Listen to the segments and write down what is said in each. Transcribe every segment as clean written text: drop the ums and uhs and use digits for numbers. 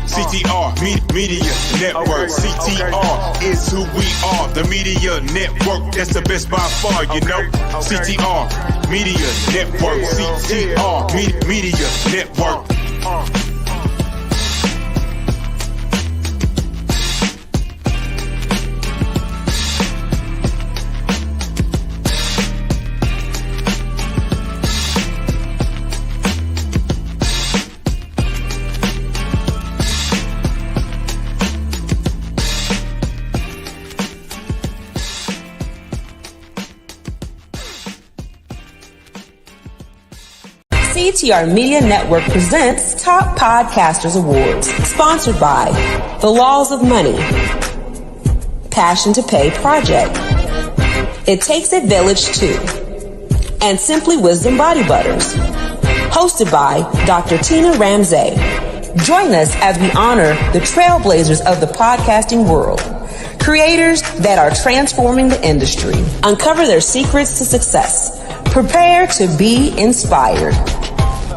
CTR Media Network. CTR is who we are. The Media Network, that's the best by far, you know. CTR Media Network. CTR Media Network. CTR Media Network presents Top Podcasters Awards, sponsored by The Laws of Money, Passion to Pay Project, It Takes a Village Too, and Simpli Wisdom Body Butters. Hosted by Dr. Tina Ramsey. Join us as we honor the trailblazers of the podcasting world, creators that are transforming the industry. Uncover their secrets to success. Prepare to be inspired.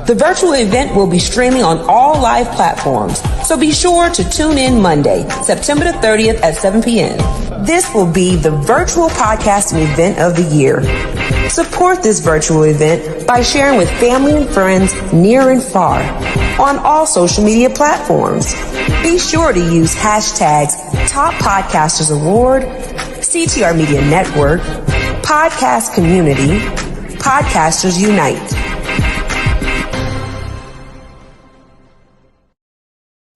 The virtual event will be streaming on all live platforms, so be sure to tune in Monday, September the 30th at 7 p.m. This will be the virtual podcasting event of the year. Support this virtual event by sharing with family and friends near and far on all social media platforms. Be sure to use hashtags Top Podcasters Award, CTR Media Network, Podcast Community, Podcasters Unite.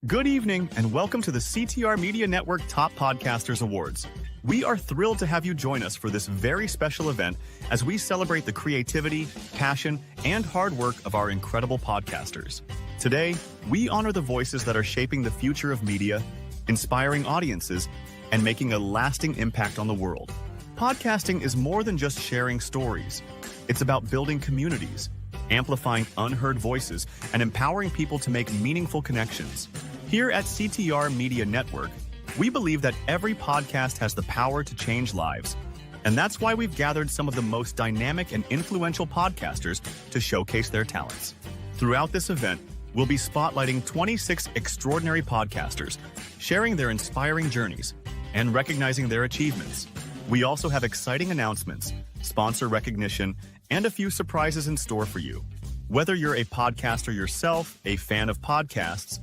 Good evening and welcome to the CTR Media Network Top Podcasters Awards. We are thrilled to have you join us for this very special event as we celebrate the creativity, passion, and hard work of our incredible podcasters. Today, we honor the voices that are shaping the future of media, inspiring audiences, and making a lasting impact on the world. Podcasting is more than just sharing stories. It's about building communities, amplifying unheard voices, and empowering people to make meaningful connections. Here at CTR Media Network, we believe that every podcast has the power to change lives. And that's why we've gathered some of the most dynamic and influential podcasters to showcase their talents. Throughout this event, we'll be spotlighting 26 extraordinary podcasters, sharing their inspiring journeys, and recognizing their achievements. We also have exciting announcements, sponsor recognition, and a few surprises in store for you. Whether you're a podcaster yourself, a fan of podcasts,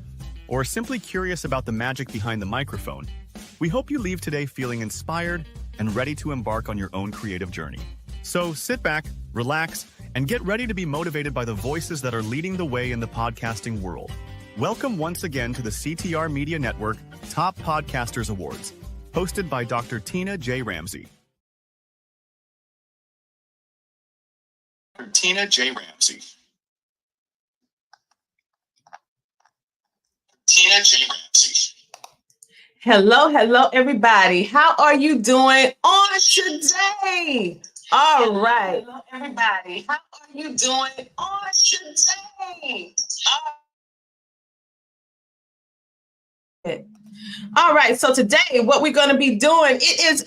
or simply curious about the magic behind the microphone, we hope you leave today feeling inspired and ready to embark on your own creative journey. So sit back, relax, and get ready to be motivated by the voices that are leading the way in the podcasting world. Welcome once again to the CTR Media Network Top Podcasters Awards, hosted by Dr. Tina J. Ramsey. Tina J. Ramsey. Tina J. Ramsey. Hello, everybody. How are you doing on today? All right. Hello, everybody. How are you doing on today? All right. So today, what we're going to be doing, it is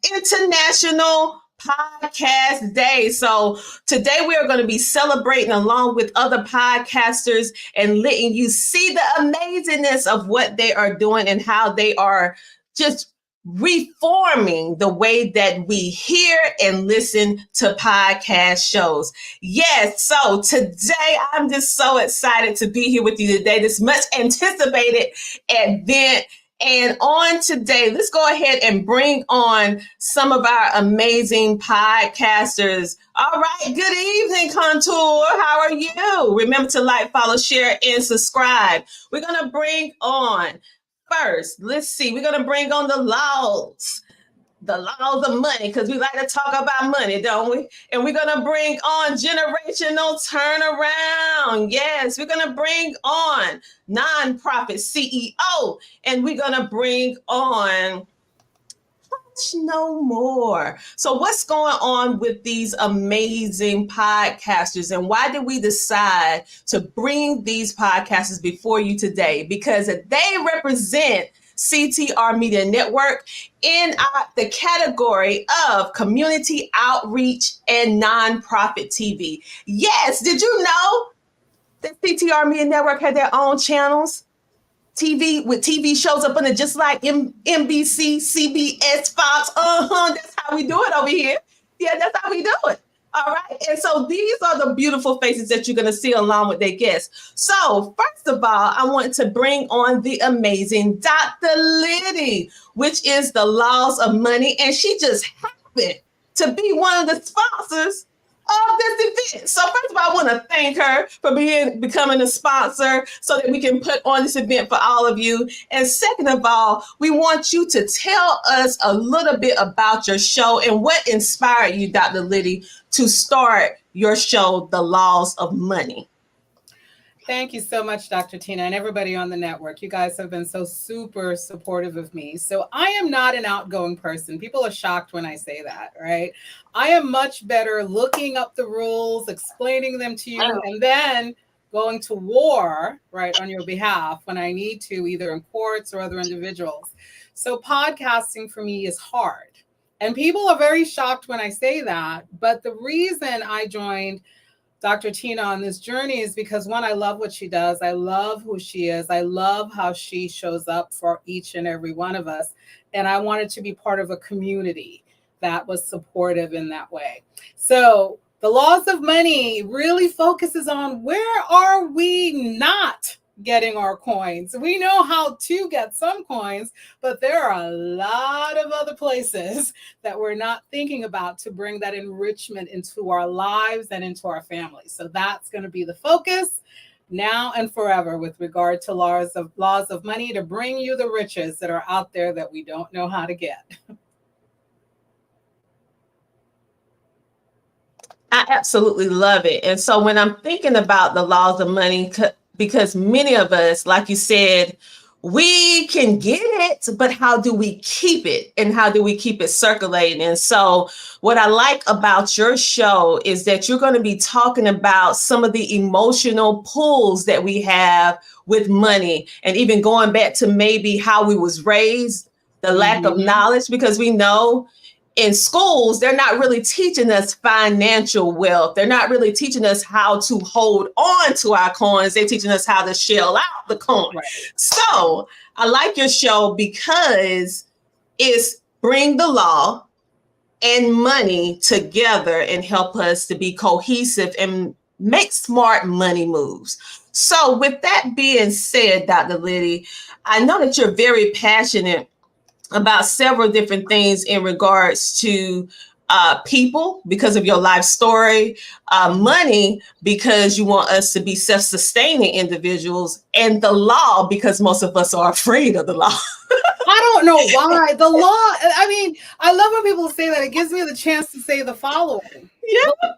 International Podcast Day. So today we are going to be celebrating along with other podcasters and letting you see the amazingness of what they are doing and how they are just reforming the way that we hear and listen to podcast shows. Yes, so today I'm just so excited to be here with you today. This much anticipated event. And on today, let's go ahead and bring on some of our amazing podcasters. All right. Good evening, Contour. How are you? Remember to like, follow, share, and subscribe. We're going to bring on first. Let's see. We're going to bring on the laws of money, because we like to talk about money, don't we? And we're going to bring on generational turnaround. Yes, we're going to bring on nonprofit CEO, and we're going to bring on no more. So what's going on with these amazing podcasters, and why did we decide to bring these podcasters before you today? Because they represent CTR Media Network in the category of community outreach and nonprofit TV. Yes, did you know that CTR Media Network had their own channels? TV shows up in it, just like NBC, CBS, Fox. That's how we do it over here. Yeah, that's how we do it. All right. And so these are the beautiful faces that you're going to see along with their guests. So first of all, I want to bring on the amazing Dr. Lilly, which is the Laws of Money. And she just happened to be one of the sponsors of this event. So first of all, I want to thank her for becoming a sponsor so that we can put on this event for all of you. And second of all, we want you to tell us a little bit about your show and what inspired you, Dr. Lilly, to start your show, The Laws of Money. Thank you so much, Dr. Tina, and everybody on the network. You guys have been so super supportive of me. So I am not an outgoing person. People are shocked when I say that, right? I am much better looking up the rules, explaining them to you, and then going to war, right, on your behalf when I need to, either in courts or other individuals. So podcasting for me is hard. And people are very shocked when I say that. But the reason I joined Dr. Tina on this journey is because, one, I love what she does. I love who she is. I love how she shows up for each and every one of us. And I wanted to be part of a community that was supportive in that way. So the Laws of Money really focuses on where are we not getting our coins. We know how to get some coins, but there are a lot of other places that we're not thinking about to bring that enrichment into our lives and into our families. So that's going to be the focus now and forever with regard to laws of money, to bring you the riches that are out there that we don't know how to get. I absolutely love it. And so when I'm thinking about the laws of money, because many of us, like you said, we can get it, but how do we keep it? And how do we keep it circulating? And so what I like about your show is that you're going to be talking about some of the emotional pulls that we have with money, and even going back to maybe how we was raised, the lack of knowledge, because we know in schools, they're not really teaching us financial wealth. They're not really teaching us how to hold on to our coins. They're teaching us how to shell out the coin. Right. So I like your show because it's bring the law and money together and help us to be cohesive and make smart money moves. So with that being said, Dr. Lilly, I know that you're very passionate about several different things in regards to people because of your life story, money because you want us to be self-sustaining individuals, and the law because most of us are afraid of the law. I don't know why. The law, I mean, I love when people say that. It gives me the chance to say the following. Yeah.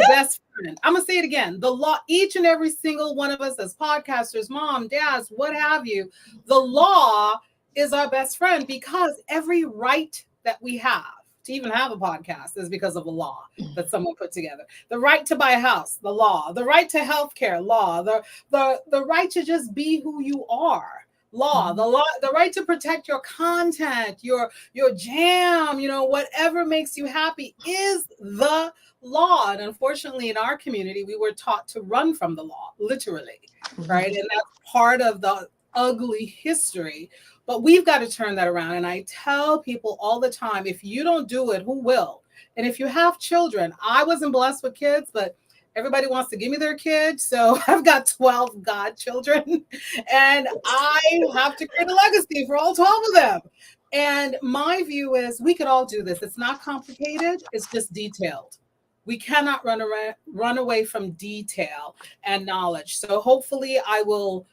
Best friend. I'm going to say it again. The law, each and every single one of us as podcasters, mom, dads, what have you, the law is our best friend, because every right that we have to even have a podcast is because of a law that someone put together. The right to buy a house, the law. The right to healthcare, law. The right to just be who you are, law. The right to protect your content, your jam, whatever makes you happy is the law. And unfortunately, in our community, we were taught to run from the law, literally, right? And that's part of the ugly history. But we've got to turn that around. And I tell people all the time, if you don't do it, who will? And if you have children, I wasn't blessed with kids, but everybody wants to give me their kids. So I've got 12 godchildren, and I have to create a legacy for all 12 of them. And my view is we could all do this. It's not complicated. It's just detailed. We cannot run away from detail and knowledge. So hopefully I will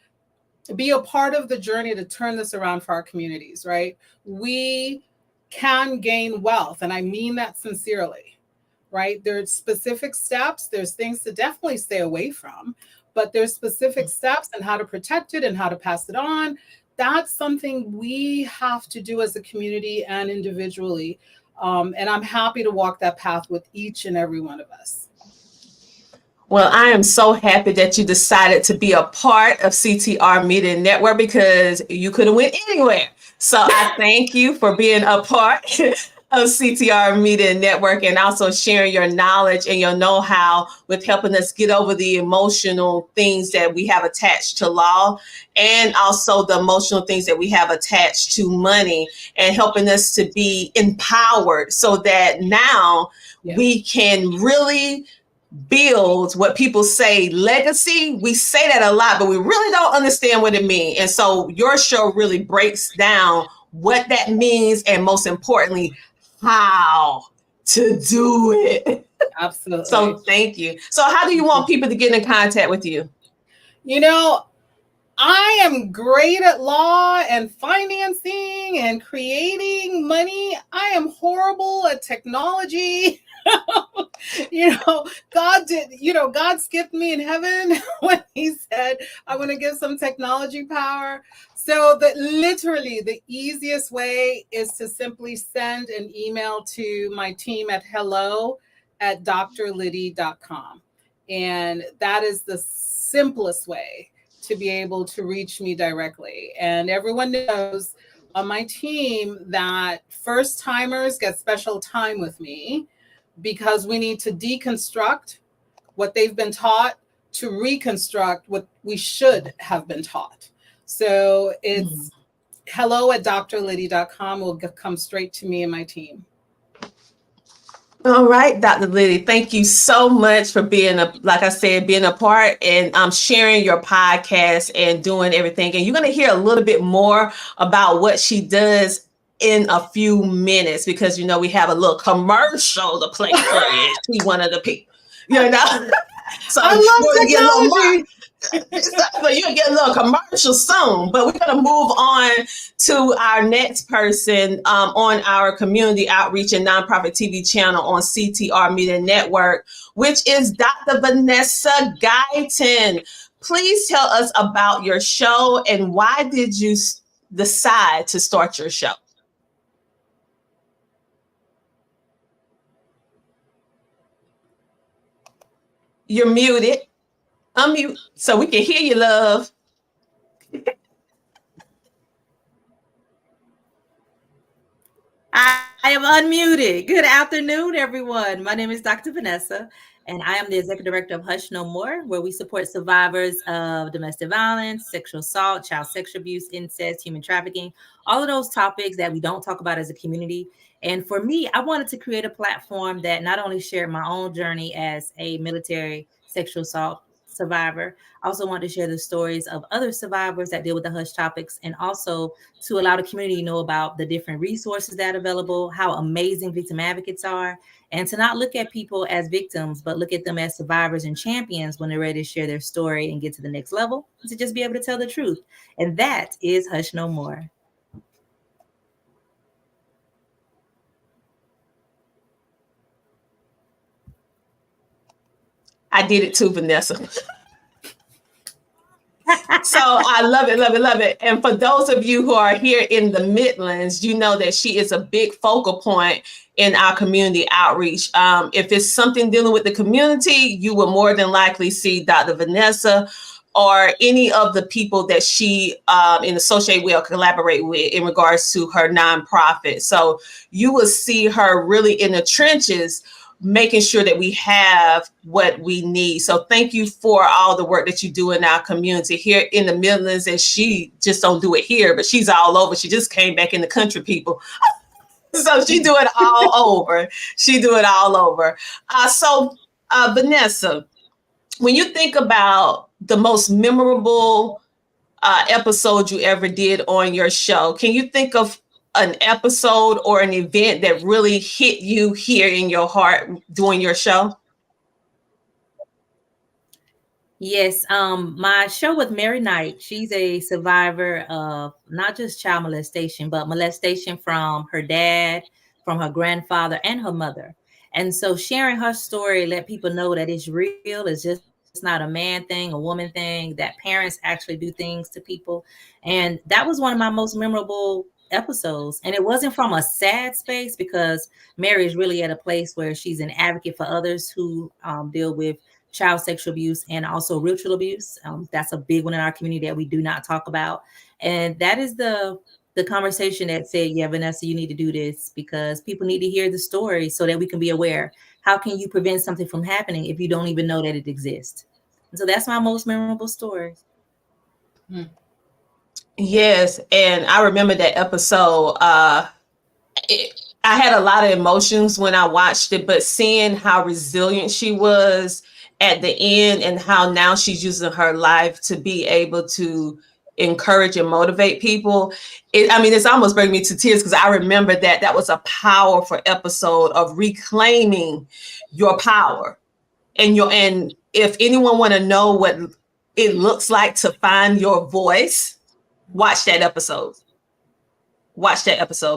be a part of the journey to turn this around for our communities, right? We can gain wealth, and I mean that sincerely, right? There's specific steps. There's things to definitely stay away from, but there's specific steps and how to protect it and how to pass it on. That's something we have to do as a community and individually. And I'm happy to walk that path with each and every one of us. Well, I am so happy that you decided to be a part of CTR Media Network, because you could have went anywhere. So I thank you for being a part of CTR Media Network, and also sharing your knowledge and your know-how with helping us get over the emotional things that we have attached to law, and also the emotional things that we have attached to money, and helping us to be empowered so that now we can really build what people say legacy. We say that a lot, but we really don't understand what it means. And so your show really breaks down what that means, and most importantly, how to do it. Absolutely. So thank you. So how do you want people to get in contact with you? You know, I am great at law and financing and creating money. I am horrible at technology. God skipped me in heaven when he said, I'm going to give some technology power. So literally the easiest way is to simply send an email to my team at hello@drliddy.com. And that is the simplest way to be able to reach me directly. And everyone knows on my team that first timers get special time with me, because we need to deconstruct what they've been taught to reconstruct what we should have been taught. So it's hello@drliddy.com will come straight to me and my team. All right, Dr. Lilly, thank you so much for being a part and sharing your podcast and doing everything. And you're going to hear a little bit more about what she does in a few minutes, because we have a little commercial to play for you. She's one of the people, So I love technology. So you'll get a little commercial soon, but we're going to move on to our next person on our community outreach and nonprofit TV channel on CTR Media Network, which is Dr. Vanessa Guyton. Please tell us about your show and why did you decide to start your show? You're muted. Unmute so we can hear you, love. I am unmuted. Good afternoon, everyone. My name is Dr. Vanessa, and I am the Executive Director of Hush No More, where we support survivors of domestic violence, sexual assault, child sexual abuse, incest, human trafficking, all of those topics that we don't talk about as a community. And for me, I wanted to create a platform that not only shared my own journey as a military sexual assault survivor, I also want to share the stories of other survivors that deal with the hush topics, and also to allow the community to know about the different resources that are available, how amazing victim advocates are, and to not look at people as victims, but look at them as survivors and champions when they're ready to share their story and get to the next level, to just be able to tell the truth. And that is Hush No More. I did it too, Vanessa. So I love it, love it, love it. And for those of you who are here in the Midlands, you know that she is a big focal point in our community outreach. If it's something dealing with the community, you will more than likely see Dr. Vanessa or any of the people that she associate with or collaborate with in regards to her nonprofit. So you will see her really in the trenches, making sure that we have what we need. So thank you for all the work that you do in our community here in the Midlands. And she just don't do it here, but she's all over. She just came back in the country, people. So she do it all over. She do it all over. So Vanessa, when you think about the most memorable episode you ever did on your show, can you think of an episode or an event that really hit you here in your heart doing your show? Yes, my show with Mary Knight, she's a survivor of not just child molestation, but molestation from her dad, from her grandfather, and her mother. And so sharing her story, let people know that it's real. It's not a man thing, a woman thing, that parents actually do things to people. And that was one of my most memorable episodes. And it wasn't from a sad space, because Mary is really at a place where she's an advocate for others who deal with child sexual abuse and also ritual abuse. That's a big one in our community that we do not talk about. And that is the the conversation that said, yeah, Vanessa, you need to do this because people need to hear the story so that we can be aware. How can you prevent something from happening if you don't even know that it exists? And so that's my most memorable story. Yes, and I remember that episode. I had a lot of emotions when I watched it, but seeing how resilient she was at the end and how now she's using her life to be able to encourage and motivate people. It's almost bringing me to tears because I remember that was a powerful episode of reclaiming your power and if anyone want to know what it looks like to find your voice, watch that episode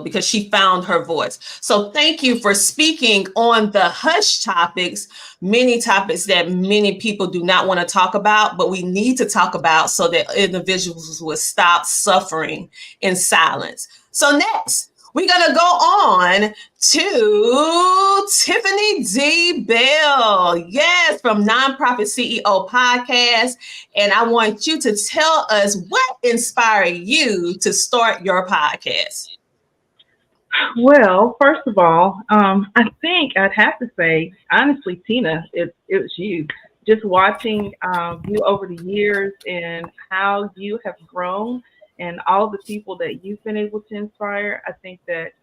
because she found her voice. So thank you for speaking on the hush topics, many topics that many people do not want to talk about, but we need to talk about so that individuals will stop suffering in silence. So next, we're going to go on to Tiffany D. Bell. Yes, from Nonprofit CEO Podcast. And I want you to tell us what inspired you to start your podcast. Well, first of all, I think I'd have to say, honestly, Tina, it was you. Just watching you over the years and how you have grown and all the people that you've been able to inspire. I think that,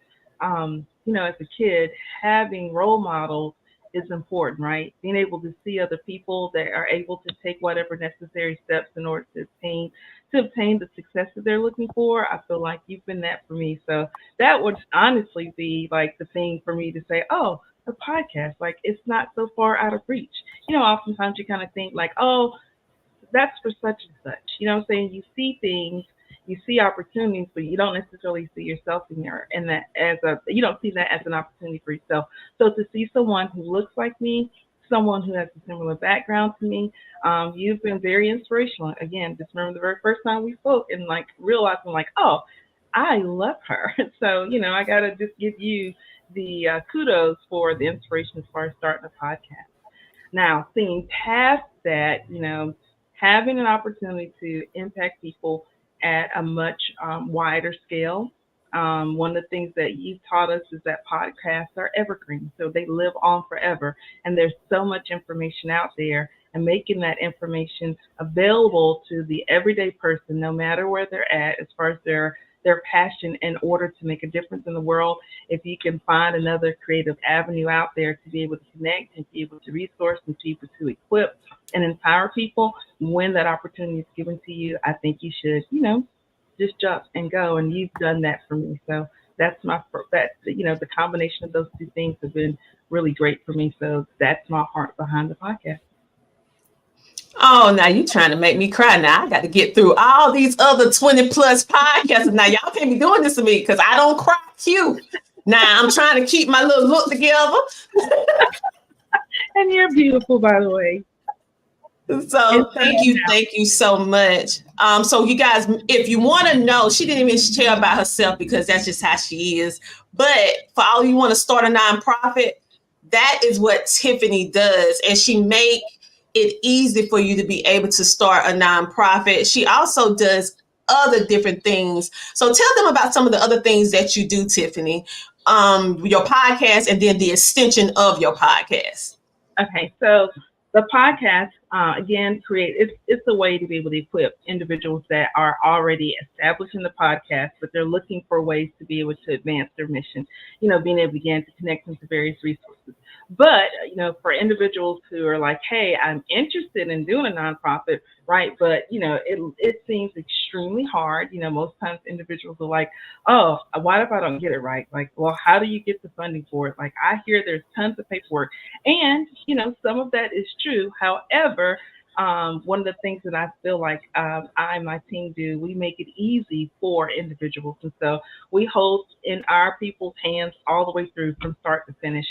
as a kid, having role models is important, right? Being able to see other people that are able to take whatever necessary steps in order to obtain the success that they're looking for. I feel like you've been that for me. So that would honestly be like the thing for me to say, oh, a podcast, like it's not so far out of reach. Oftentimes you kind of think like, oh, that's for such and such. You know what I'm saying? You see things, you see opportunities, but you don't necessarily see yourself in there. And you don't see that as an opportunity for yourself. So to see someone who looks like me, someone who has a similar background to me, you've been very inspirational. Again, just remember the very first time we spoke and like realizing like, oh, I love her. So, I got to just give you the kudos for the inspiration as far as starting a podcast. Now, seeing past that, having an opportunity to impact people at a much wider scale. One of the things that you've taught us is that podcasts are evergreen, so they live on forever. And there's so much information out there, and making that information available to the everyday person, no matter where they're at, as far as their passion in order to make a difference in the world. If you can find another creative avenue out there to be able to connect and be able to resource and be able to equip and empower people when that opportunity is given to you, I think you should, just jump and go. And you've done that for me. So the combination of those two things have been really great for me. So that's my heart behind the podcast. Oh, now you trying to make me cry. Now I got to get through all these other 20 plus podcasts. Now y'all can't be doing this to me because I don't cry cute. Now I'm trying to keep my little look together. And you're beautiful, by the way. So thank you so much. So you guys, if you want to know, she didn't even share about herself because that's just how she is. But for all you want to start a nonprofit, that is what Tiffany does, and she make it easy for you to be able to start a nonprofit. She also does other different things. So tell them about some of the other things that you do, Tiffany, your podcast, and then the extension of your podcast. Okay, so the podcast, again, it's a way to be able to equip individuals that are already established in the podcast, but they're looking for ways to be able to advance their mission, being able to begin to connect them to various resources. But, for individuals who are like, hey, I'm interested in doing a nonprofit, right? But, it seems extremely hard. Most times individuals are like, oh, what if I don't get it right? Like, well, how do you get the funding for it? Like, I hear there's tons of paperwork. And, some of that is true. However, one of the things that I feel like I and my team do, we make it easy for individuals. And so we hold in our people's hands all the way through from start to finish.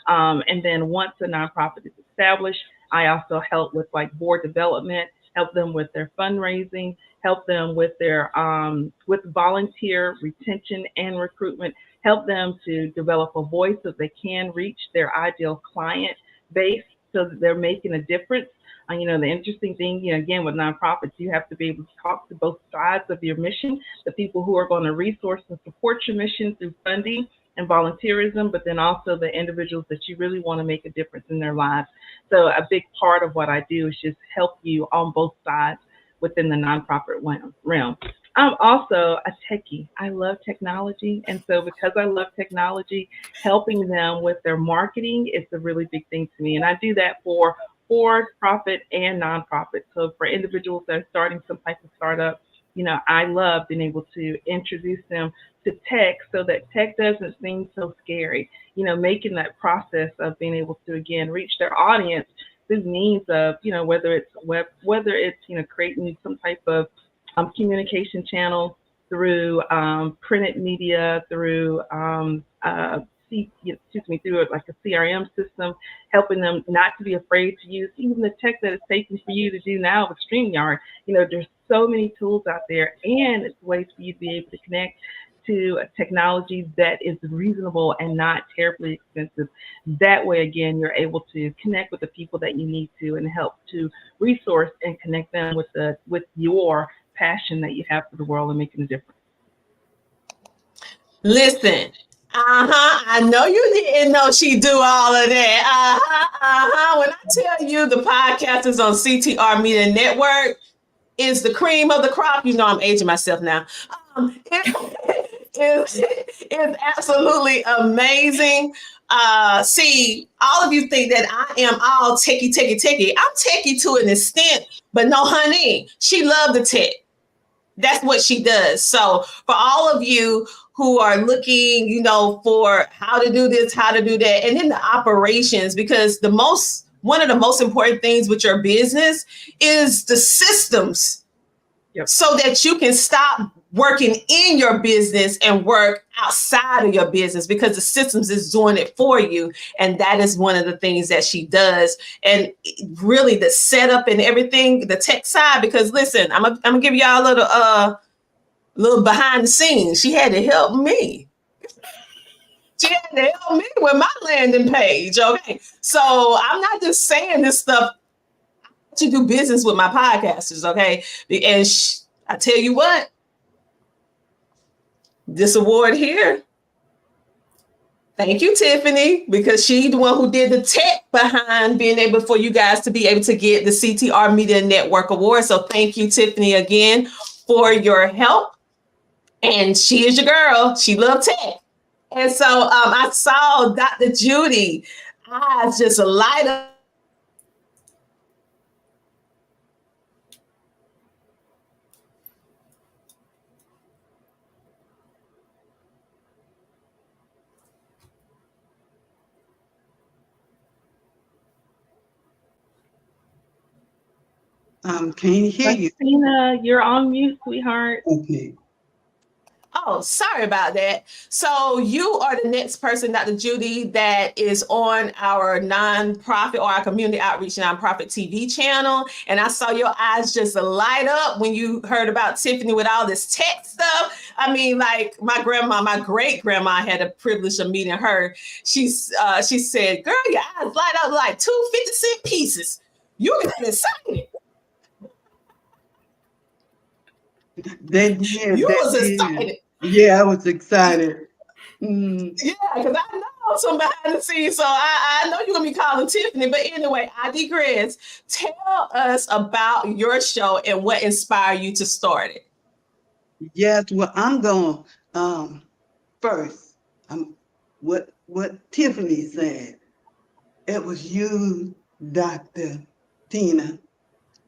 And then once a nonprofit is established, I also help with like board development, help them with their fundraising, help them with their with volunteer retention and recruitment, help them to develop a voice so they can reach their ideal client base so that they're making a difference. The interesting thing, again, with nonprofits, you have to be able to talk to both sides of your mission, the people who are going to resource and support your mission through funding and volunteerism, but then also the individuals that you really want to make a difference in their lives. So a big part of what I do is just help you on both sides within the nonprofit realm. I'm also a techie. I love technology. And so because I love technology, helping them with their marketing is a really big thing to me. And I do that for profit and nonprofit. So for individuals that are starting some type of startup, I love being able to introduce them to tech so that tech doesn't seem so scary, making that process of being able to, again, reach their audience through means of, whether it's creating some type of communication channel through printed media, through through like a CRM system, helping them not to be afraid to use even the tech that it's taking for you to do now with StreamYard. There's so many tools out there, and it's ways for you to be able to connect to a technology that is reasonable and not terribly expensive. That way, again, you're able to connect with the people that you need to and help to resource and connect them with your passion that you have for the world and making a difference. Listen, I know you didn't know she do all of that. When I tell you the podcast is on CTR Media Network, is the cream of the crop. I'm aging myself now. It's absolutely amazing. See, all of you think that I am all techie. I'm techie to an extent, but no, honey, she loves the tech. That's what she does. So for all of you who are looking, for how to do this, how to do that, and then the operations, because one of the most important things with your business is the systems. Yep. So that you can stop working in your business and work outside of your business, because the systems is doing it for you. And that is one of the things that she does. And really the setup and everything, the tech side, because listen, I'm gonna give y'all a little behind the scenes. She had to help me. She had to help me with my landing page. Okay. So I'm not just saying this stuff to do business with my podcasters, okay? And I tell you what, this award here, thank you, Tiffany, because she's the one who did the tech behind being able for you guys to be able to get the CTR Media Network Award. So thank you, Tiffany, again for your help. And she is your girl. She loves tech. And so I saw Dr. Judy eyes just light up. Can't hear you. Tina, you're on mute, sweetheart. Okay. Oh, sorry about that. So you are the next person, Dr. Judy, that is on our nonprofit or our community outreach nonprofit TV channel. And I saw your eyes just light up when you heard about Tiffany with all this tech stuff. I mean, like my great grandma had the privilege of meeting her. She said, "Girl, your eyes light up like 2 50-cent pieces. You got excited." You was excited. Yeah, I was excited. Yeah, because I know some behind the scenes. So I know you're going to be calling Tiffany. But anyway, I digress. Tell us about your show and what inspired you to start it. Yes, well, I'm going first. What Tiffany said. It was you, Dr. Tina.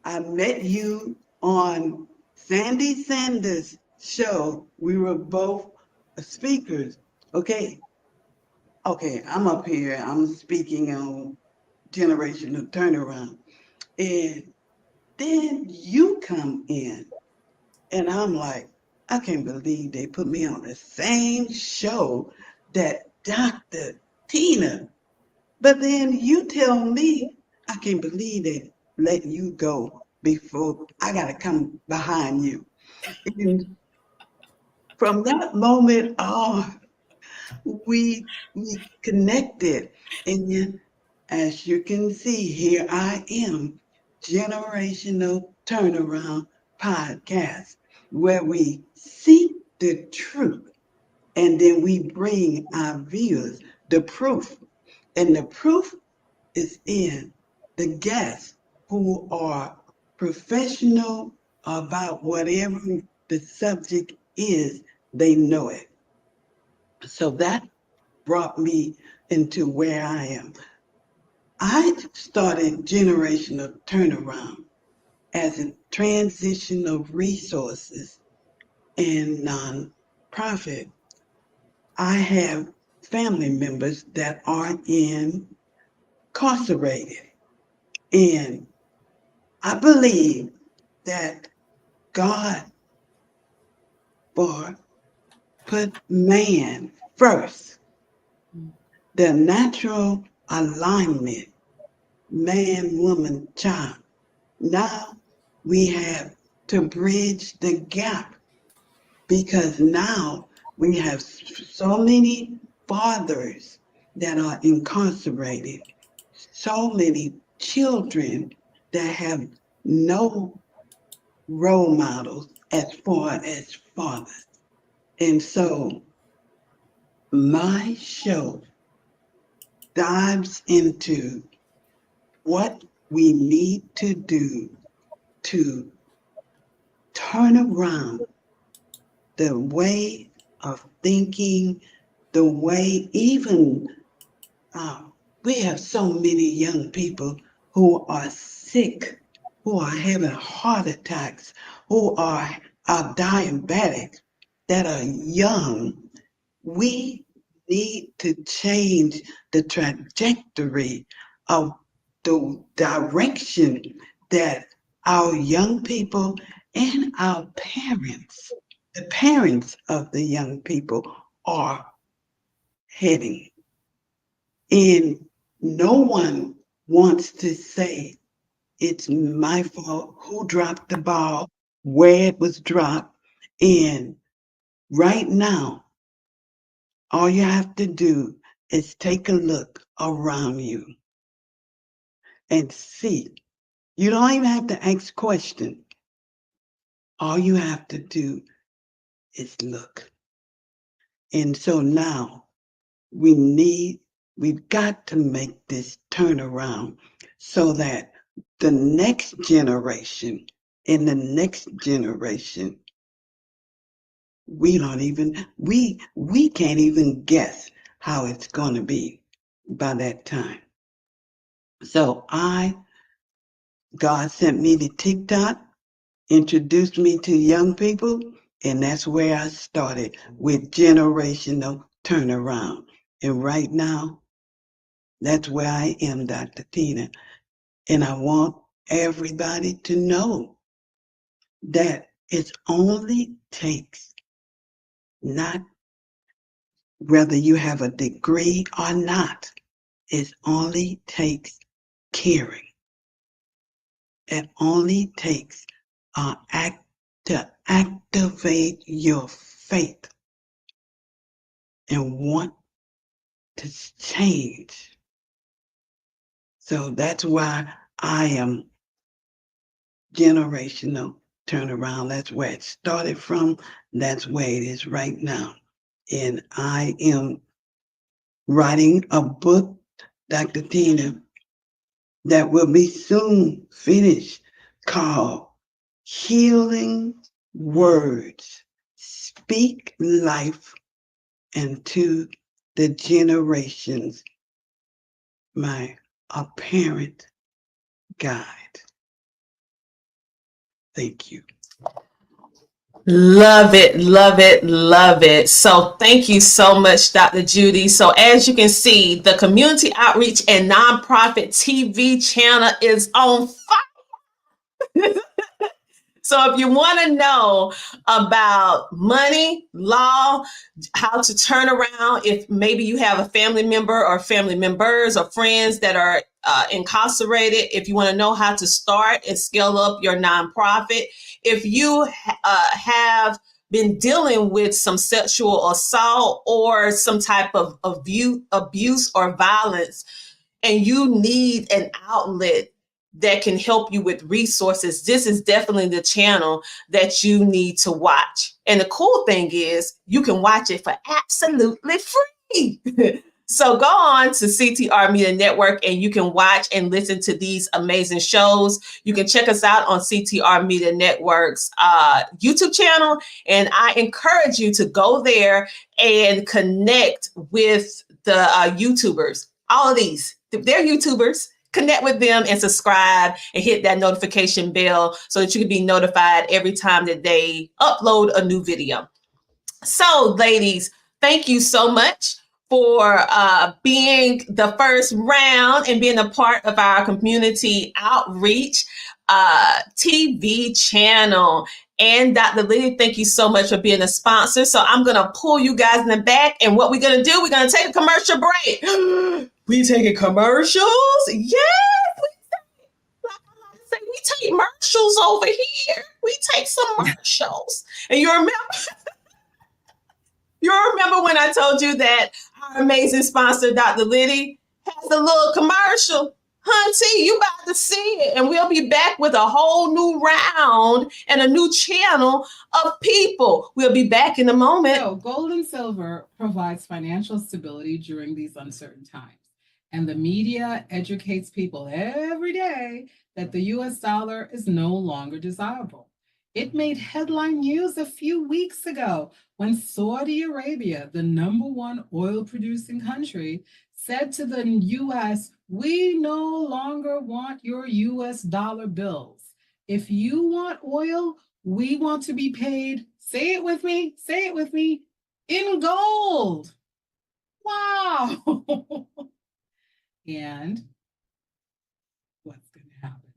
I met you on Sandy Sanders' show. We were both speakers. Okay, I'm up here. I'm speaking on generational turnaround. And then you come in, and I'm like, I can't believe they put me on the same show that Dr. Tina. But then you tell me, I can't believe they let you go before I got to come behind you. And from that moment on, we connected. And then, as you can see, here I am Generational Turnaround Podcast, where we seek the truth and then we bring our viewers the proof. And the proof is in the guests who are professional about whatever the subject is, they know it. So that brought me into where I am. I started Generational Turnaround as a transition of resources and nonprofit. I have family members that are incarcerated. And I believe that God put man first, the natural alignment, man, woman, child. Now we have to bridge the gap because now we have so many fathers that are incarcerated, so many children that have no role models as far as fathers. And so my show dives into what we need to do to turn around the way of thinking, the way even we have so many young people who are sick, who are having heart attacks, who are diabetic, that are young. We need to change the trajectory of the direction that our young people and our parents, the parents of the young people, are heading. And no one wants to say it's my fault, who dropped the ball, where it was dropped. And right now, all you have to do is take a look around you and see. You don't even have to ask questions. All you have to do is look. And so now we've got to make this turnaround so that the next generation and the next generation, we can't even guess how it's going to be by that time. So God sent me to TikTok, introduced me to young people, and that's where I started with Generational Turnaround. And right now, that's where I am, Dr. Tina. And I want everybody to know that it only takes, not whether you have a degree or not, it only takes caring. It only takes an act to activate your faith and want to change. So that's why I am Generational Turnaround. That's where it started from. That's where it is right now. And I am writing a book, Dr. Tina, that will be soon finished, called Healing Words. Speak life into the generations. My apparent guide. Thank you. Love it, love it, love it. So thank you so much, Dr. Judy. So as you can see, the Community Outreach and Nonprofit TV channel is on fire. So if you want to know about money, law, how to turn around, if maybe you have a family member or family members or friends that are incarcerated, if you want to know how to start and scale up your nonprofit, if you have been dealing with some sexual assault or some type of abuse or violence, and you need an outlet that can help you with resources, this is definitely the channel that you need to watch. And the cool thing is you can watch it for absolutely free. So go on to CTR Media Network and you can watch and listen to these amazing shows. You can check us out on CTR Media Network's YouTube channel. And I encourage you to go there and connect with the YouTubers. All of these, they're YouTubers. Connect with them and subscribe and hit that notification bell so that you can be notified every time that they upload a new video. So, ladies, thank you so much for being the first round and being a part of our community outreach TV channel. And Dr. Lilly, thank you so much for being a sponsor. So I'm going to pull you guys in the back. And what we're going to do, we're going to take a commercial break. We taking commercials? Yes, we take commercials over here. We take some commercials. And you remember when I told you that our amazing sponsor, Dr. Lilly, has a little commercial? Hunty, you about to see it. And we'll be back with a whole new round and a new channel of people. We'll be back in a moment. So gold and silver provides financial stability during these uncertain times. And the media educates people every day that the US dollar is no longer desirable. It made headline news a few weeks ago when Saudi Arabia, the #1 oil-producing country, said to the US, "We no longer want your US dollar bills. If you want oil, we want to be paid," say it with me, "in gold." Wow. And what's going to happen?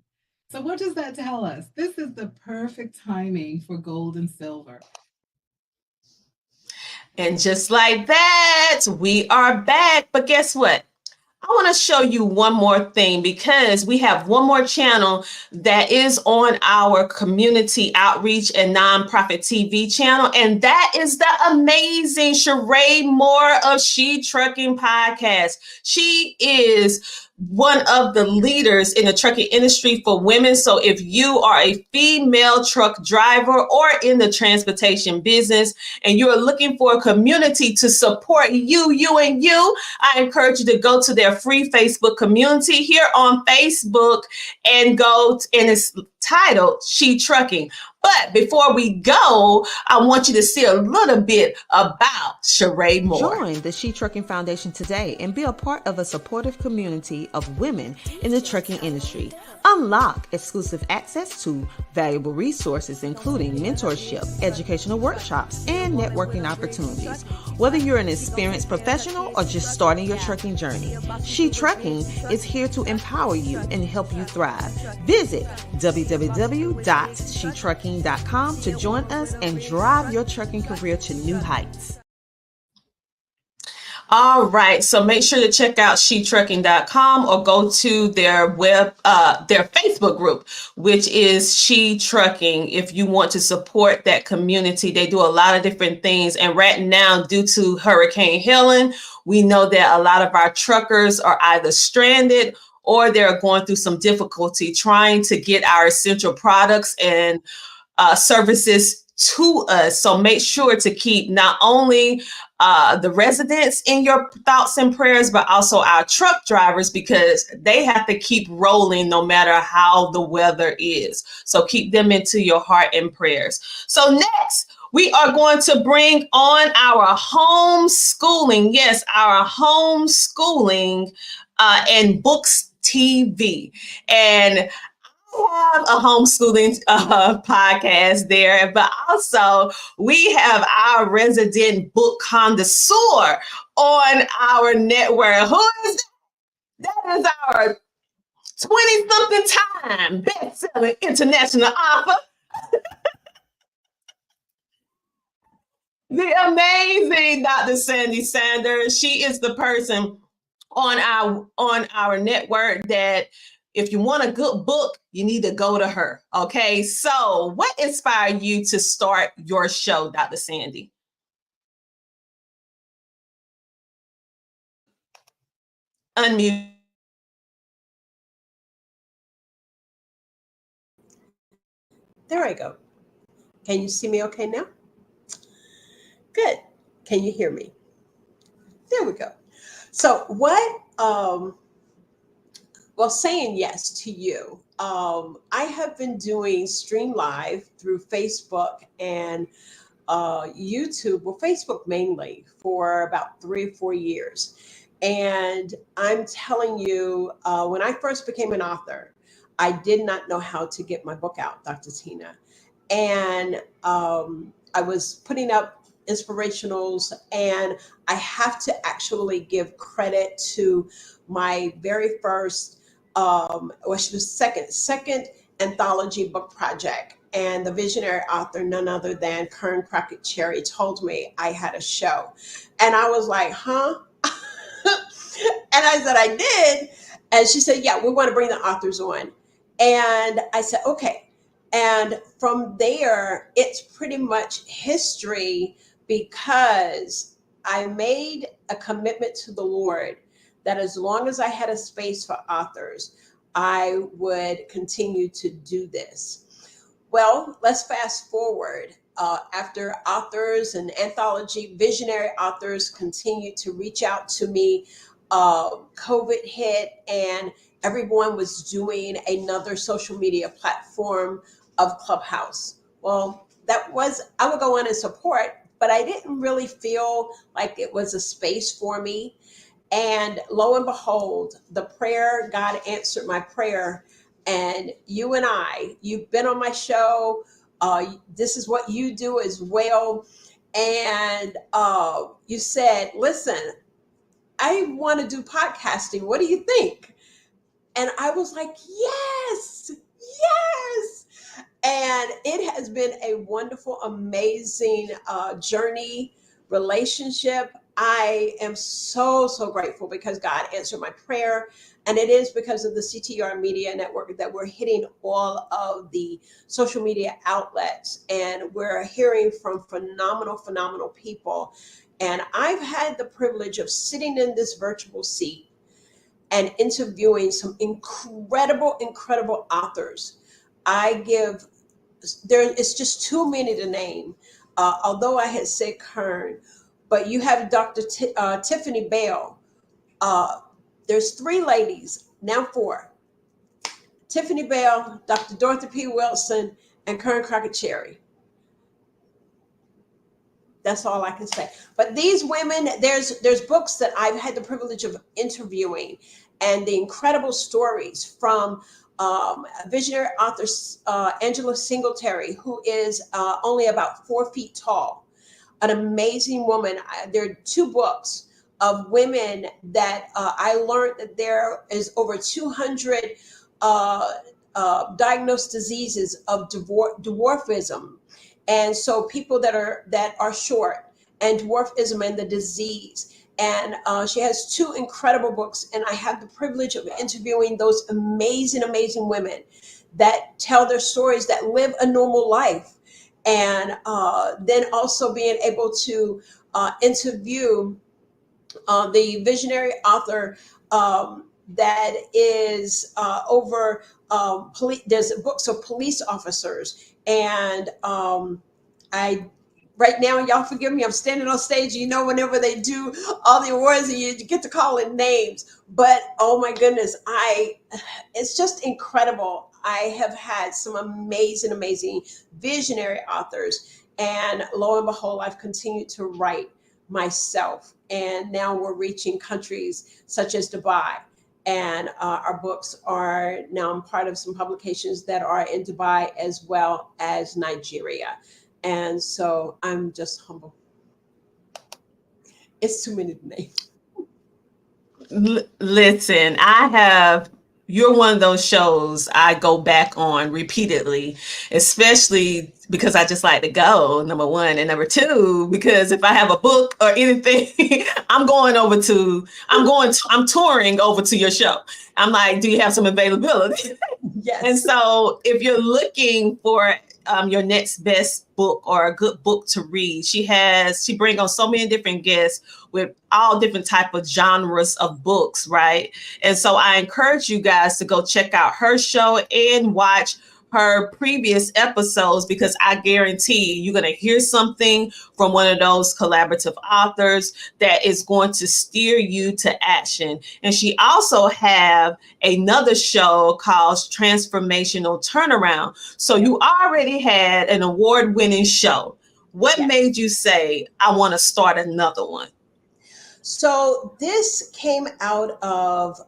So what does that tell us? This is the perfect timing for gold and silver. And just like that, we are back. But guess what? I want to show you one more thing because we have one more channel that is on our community outreach and nonprofit TV channel. And that is the amazing Sheree Moore of She Trucking Podcast. She is one of the leaders in the trucking industry for women. So if you are a female truck driver or in the transportation business and you're looking for a community to support you, I encourage you to go to their free Facebook community here on Facebook and and it's titled She Trucking. But before we go, I want you to see a little bit about Sheree Moore. Join the She Trucking Foundation today and be a part of a supportive community of women in the trucking industry. Unlock exclusive access to valuable resources, including mentorship, educational workshops, and networking opportunities. Whether you're an experienced professional or just starting your trucking journey, She Trucking is here to empower you and help you thrive. Visit www.shetrucking.com to join us and drive your trucking career to new heights. All right, so make sure to check out shetrucking.com or go to their their Facebook group, which is She Trucking. If you want to support that community, they do a lot of different things. And right now, due to Hurricane Helen, we know that a lot of our truckers are either stranded or they're going through some difficulty trying to get our essential products and services to us. So make sure to keep not only the residents in your thoughts and prayers, but also our truck drivers, because they have to keep rolling no matter how the weather is. So keep them into your heart and prayers. So next, we are going to bring on our homeschooling. Yes, our homeschooling and books TV. And have a homeschooling podcast there, but also we have our resident book connoisseur on our network. Who is that? That is our 20-something time best-selling international author, the amazing Dr. Sandy Sanders. She is the person on our network that if you want a good book, you need to go to her. Okay, so what inspired you to start your show, Dr. Sandy? Unmute. There I go. Can you see me okay now? Good. Can you hear me? There we go. So saying yes to you. I have been doing Stream Live through Facebook and YouTube, well, Facebook mainly, for about 3 or 4 years. And I'm telling you, when I first became an author, I did not know how to get my book out, Dr. Tina. And I was putting up inspirationals, and I have to actually give credit to my very first, she was second anthology book project. And the visionary author, none other than Kern Crockett Cherry, told me I had a show. And I was like, huh? And I said, I did. And she said, yeah, we want to bring the authors on. And I said, okay. And from there, it's pretty much history, because I made a commitment to the Lord that as long as I had a space for authors, I would continue to do this. Well, let's fast forward. After authors and anthology visionary authors continued to reach out to me, COVID hit and everyone was doing another social media platform of Clubhouse. Well, I would go on and support, but I didn't really feel like it was a space for me. And lo and behold, God answered my prayer. And you and you've been on my show. This is what you do as well. And you said, listen, I want to do podcasting. What do you think? And I was like, yes. And it has been a wonderful, amazing journey, relationship. I am so grateful because God answered my prayer. And it is because of the CTR Media Network that we're hitting all of the social media outlets. And we're hearing from phenomenal people. And I've had the privilege of sitting in this virtual seat and interviewing some incredible authors. It's just too many to name, although I had said Kern, but you have Dr. Tiffany Bell. There's 3 ladies, now 4. Tiffany Bell, Dr. Dorothy P. Wilson, and Kern Crockett Cherry. That's all I can say. But these women, there's books that I've had the privilege of interviewing, and the incredible stories from visionary author Angela Singletary, who is only about 4 feet tall, an amazing woman. There are 2 books of women that I learned that there is over 200 diagnosed diseases of dwarfism. And so people that are short, and dwarfism and the disease. And she has 2 incredible books. And I have the privilege of interviewing those amazing women that tell their stories, that live a normal life. And then also being able to interview the visionary author that is over there's books of police officers. And right now, y'all forgive me, I'm standing on stage, whenever they do all the awards and you get to call in names, but oh my goodness, it's just incredible. I have had some amazing visionary authors, and lo and behold, I've continued to write myself. And now we're reaching countries such as Dubai. And our books are now, I'm part of some publications that are in Dubai as well as Nigeria. And so I'm just humble. It's too many to name. Listen, you're one of those shows I go back on repeatedly, especially because I just like to go, number 1. And number 2, because if I have a book or anything, I'm touring over to your show. I'm like, do you have some availability? Yes. And so if you're looking for your next best book or a good book to read, she brings on so many different guests with all different type of genres of books, right? And so I encourage you guys to go check out her show and watch her previous episodes, because I guarantee you're going to hear something from one of those collaborative authors that is going to steer you to action. And she also have another show called Transformational Turnaround. So you already had an award-winning show. What made you say, I want to start another one? So this came out of,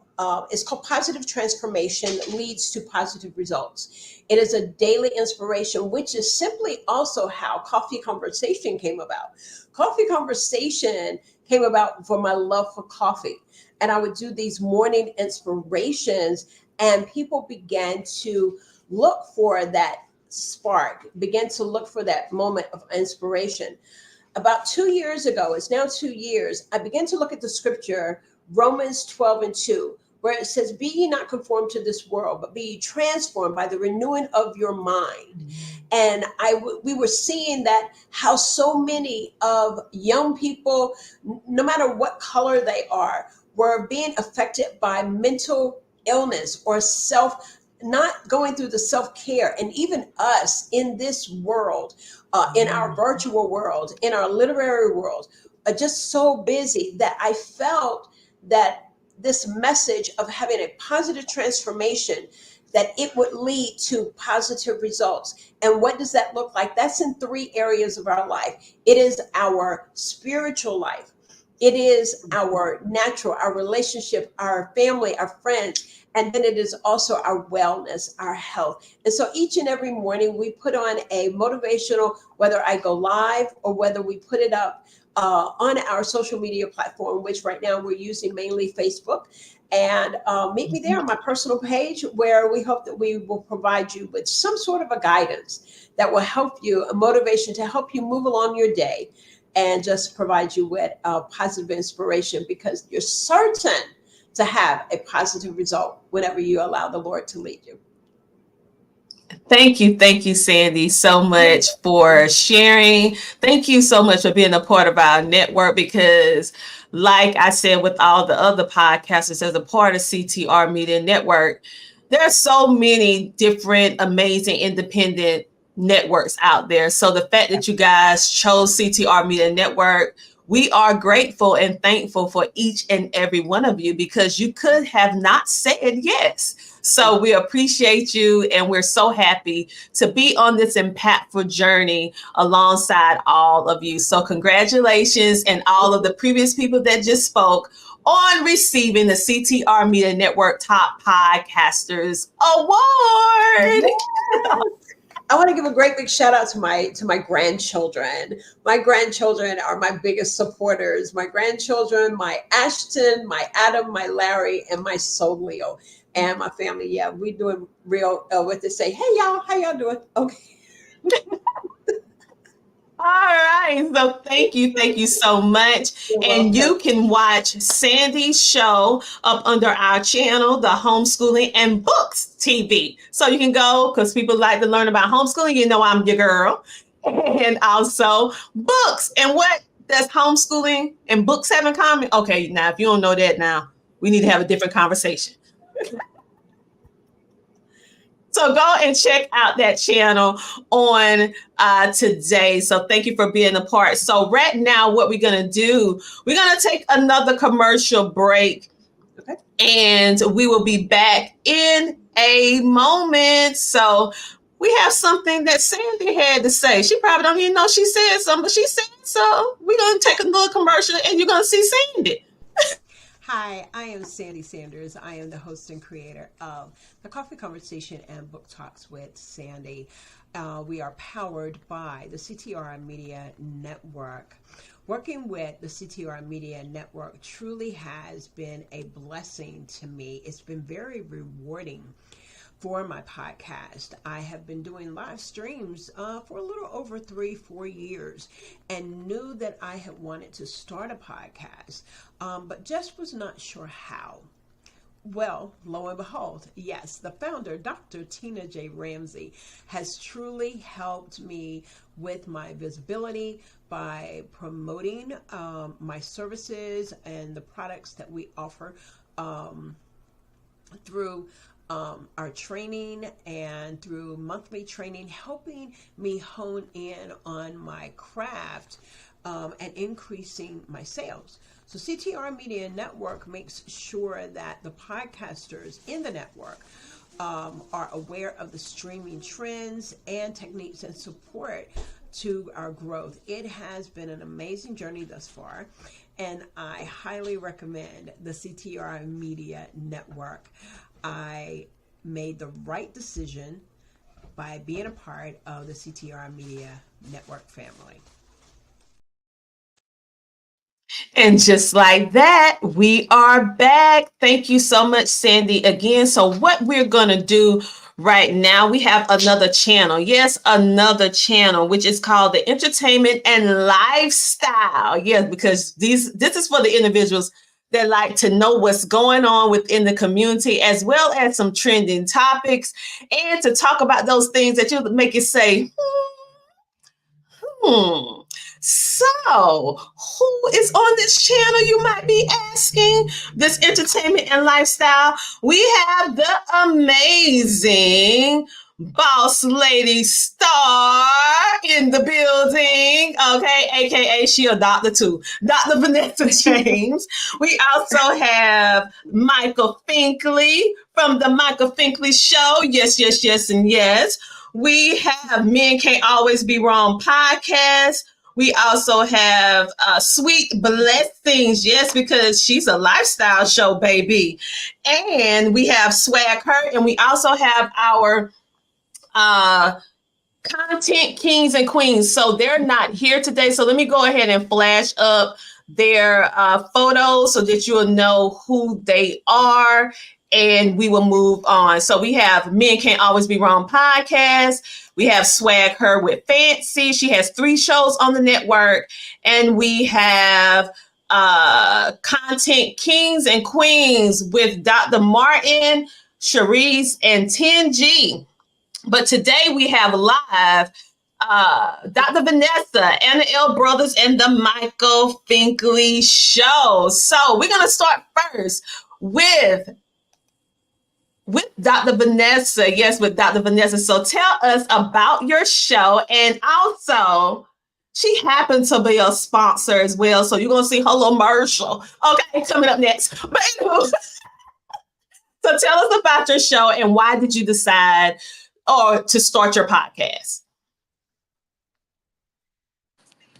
it's called Positive Transformation Leads to Positive Results. It is a daily inspiration, which is simply also how Coffee Conversation came about. Coffee Conversation came about for my love for coffee. And I would do these morning inspirations, and people began to look for that spark, began to look for that moment of inspiration. About 2 years ago, it's now 2 years, I began to look at the scripture, Romans 12:2, where it says, be ye not conformed to this world, but be ye transformed by the renewing of your mind. And we were seeing that how so many of young people, no matter what color they are, were being affected by mental illness or not going through the self-care. And even us in this world, in our virtual world, in our literary world, are just so busy that I felt that this message of having a positive transformation, that it would lead to positive results. And what does that look like? That's in 3 areas of our life. It is our spiritual life. It is our natural, our relationship, our family, our friends. And then it is also our wellness, our health. And so each and every morning we put on a motivational, whether I go live or whether we put it up on our social media platform, which right now we're using mainly Facebook. And meet me there on my personal page, where we hope that we will provide you with some sort of a guidance that will help you, a motivation to help you move along your day, and just provide you with positive inspiration, because you're certain to have a positive result whenever you allow the Lord to lead you. Thank you, Sandy, so much for sharing. Thank you so much for being a part of our network, because like I said, with all the other podcasters, as a part of CTR Media Network, there are so many different, amazing, independent networks out there. So the fact that you guys chose CTR Media Network, we are grateful and thankful for each and every one of you, because you could have not said yes. So we appreciate you, and we're so happy to be on this impactful journey alongside all of you. So congratulations, and all of the previous people that just spoke, on receiving the CTR Media Network Top Podcasters Award. I want to give a great big shout out to my grandchildren. My grandchildren are my biggest supporters. My grandchildren, my Ashton, my Adam, my Larry, and my soul Leo. And my family, yeah, we doing real what they say. Hey y'all, how y'all doing? Okay. All right. So thank you so much. And you can watch Sandy's show up under our channel, the Homeschooling and Books TV. So you can go, because people like to learn about homeschooling. You know, I'm your girl. And also books. And what does homeschooling and books have in common? Okay, now if you don't know that now, we need to have a different conversation. So go and check out that channel on today. So thank you for being a part. So right now, what we're going to do, we're going to take another commercial break. Okay. And we will be back in a moment. So we have something that Sandy had to say. She probably don't even know she said something, but she said so. We're going to take a little commercial, and you're going to see Sandy. Hi, I am Sandy Sanders. I am the host and creator of the Coffee Conversation and Book Talks with Sandy. We are powered by the CTR Media Network. Working with the CTR Media Network truly has been a blessing to me. It's been very rewarding for my podcast. I have been doing live streams for a little over 3-4 years, and knew that I had wanted to start a podcast, but just was not sure how. Well, lo and behold, yes, the founder, Dr. Tina J. Ramsey, has truly helped me with my visibility by promoting my services and the products that we offer through our training and through monthly training, helping me hone in on my craft and increasing my sales. So CTR Media Network makes sure that the podcasters in the network are aware of the streaming trends and techniques and support to our growth. It has been an amazing journey thus far, and I highly recommend the CTR Media Network. I made the right decision by being a part of the CTR Media Network family. And just like that, we are back. Thank you so much, Sandy, again. So what we're going to do right now, we have another channel. Yes, another channel, which is called the Entertainment and Lifestyle. Yes, because this is for the individuals that like to know what's going on within the community, as well as some trending topics, and to talk about those things that you'll make you say, So, who is on this channel, you might be asking? This Entertainment and Lifestyle. We have the amazing Boss Lady Star in the building, okay, aka she a doctor too, Dr. Vanessa James. We also have Michael Finkley from the Michael Finkley Show. Yes, yes, yes, and yes. We have Men Can't Always Be Wrong podcast. We also have Sweet Blessings, yes, because she's a lifestyle show, baby. And we have Swag Her, and we also have our content kings and queens. So they're not here today. So let me go ahead and flash up their photos so that you'll know who they are, and we will move on. So we have Men Can't Always Be Wrong podcast. We have Swag Her with Fancy. She has 3 shows on the network. And we have Content Kings and Queens with Dr. Martin, Cherise, and 10G. But today we have live Dr. Vanessa, Anna L. Brothers, and the Michael Finkley Show. So we're going to start first with Dr. Vanessa. Yes, with Dr. Vanessa. So tell us about your show. And also, she happens to be a sponsor as well. So you're going to see her little commercial. Okay, coming up next. But anyway, so tell us about your show and why did you decide to start your podcast?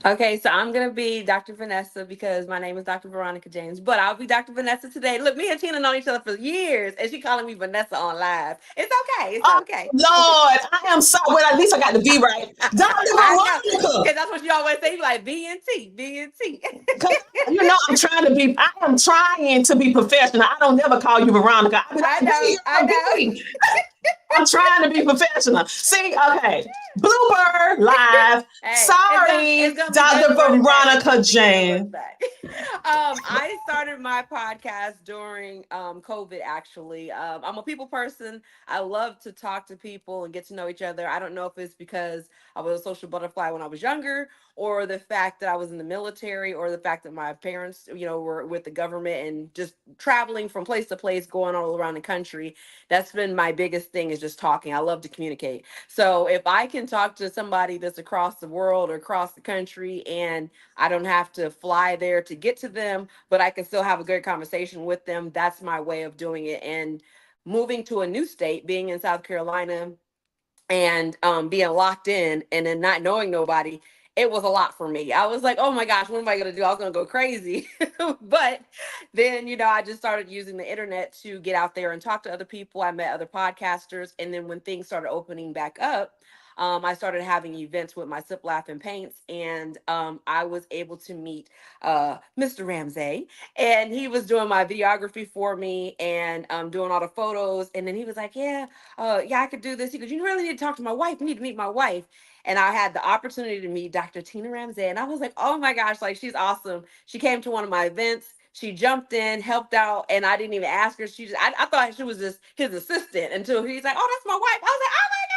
Okay, so I'm going to be Dr. Vanessa because my name is Dr. Veronica James, but I'll be Dr. Vanessa today. Look, me and Tina known each other for years, and she calling me Vanessa on live. It's okay. It's okay. Lord, I am so, well, at least I got the B right. Dr. Veronica. Because that's what you always say, like B and T. You know, I am trying to be professional. I don't never call you Veronica. I know. I'm trying to be professional. See, okay. Blooper live. Hey, sorry, Dr. Veronica James. I started my podcast during COVID, actually. I'm a people person. I love to talk to people and get to know each other. I don't know if it's because I was a social butterfly when I was younger, or the fact that I was in the military, or the fact that my parents, were with the government and just traveling from place to place, going all around the country. That's been my biggest thing, is just talking. I love to communicate. So if I can talk to somebody that's across the world or across the country, and I don't have to fly there to get to them, but I can still have a good conversation with them, that's my way of doing it. And moving to a new state, being in South Carolina, and being locked in and then not knowing nobody, it was a lot for me. I was like, oh my gosh, what am I going to do? I was going to go crazy. But then, I just started using the internet to get out there and talk to other people. I met other podcasters. And then when things started opening back up, I started having events with my Sip, Laugh, and Paints, and I was able to meet Mr. Ramsey, and he was doing my videography for me and doing all the photos. And then he was like, yeah, I could do this. He goes, you really need to talk to my wife. You need to meet my wife. And I had the opportunity to meet Dr. Tina Ramsey, and I was like, oh my gosh, like, she's awesome. She came to one of my events. She jumped in, helped out, and I didn't even ask her. I thought she was just his assistant until he's like, oh, that's my wife. I was like, oh my gosh.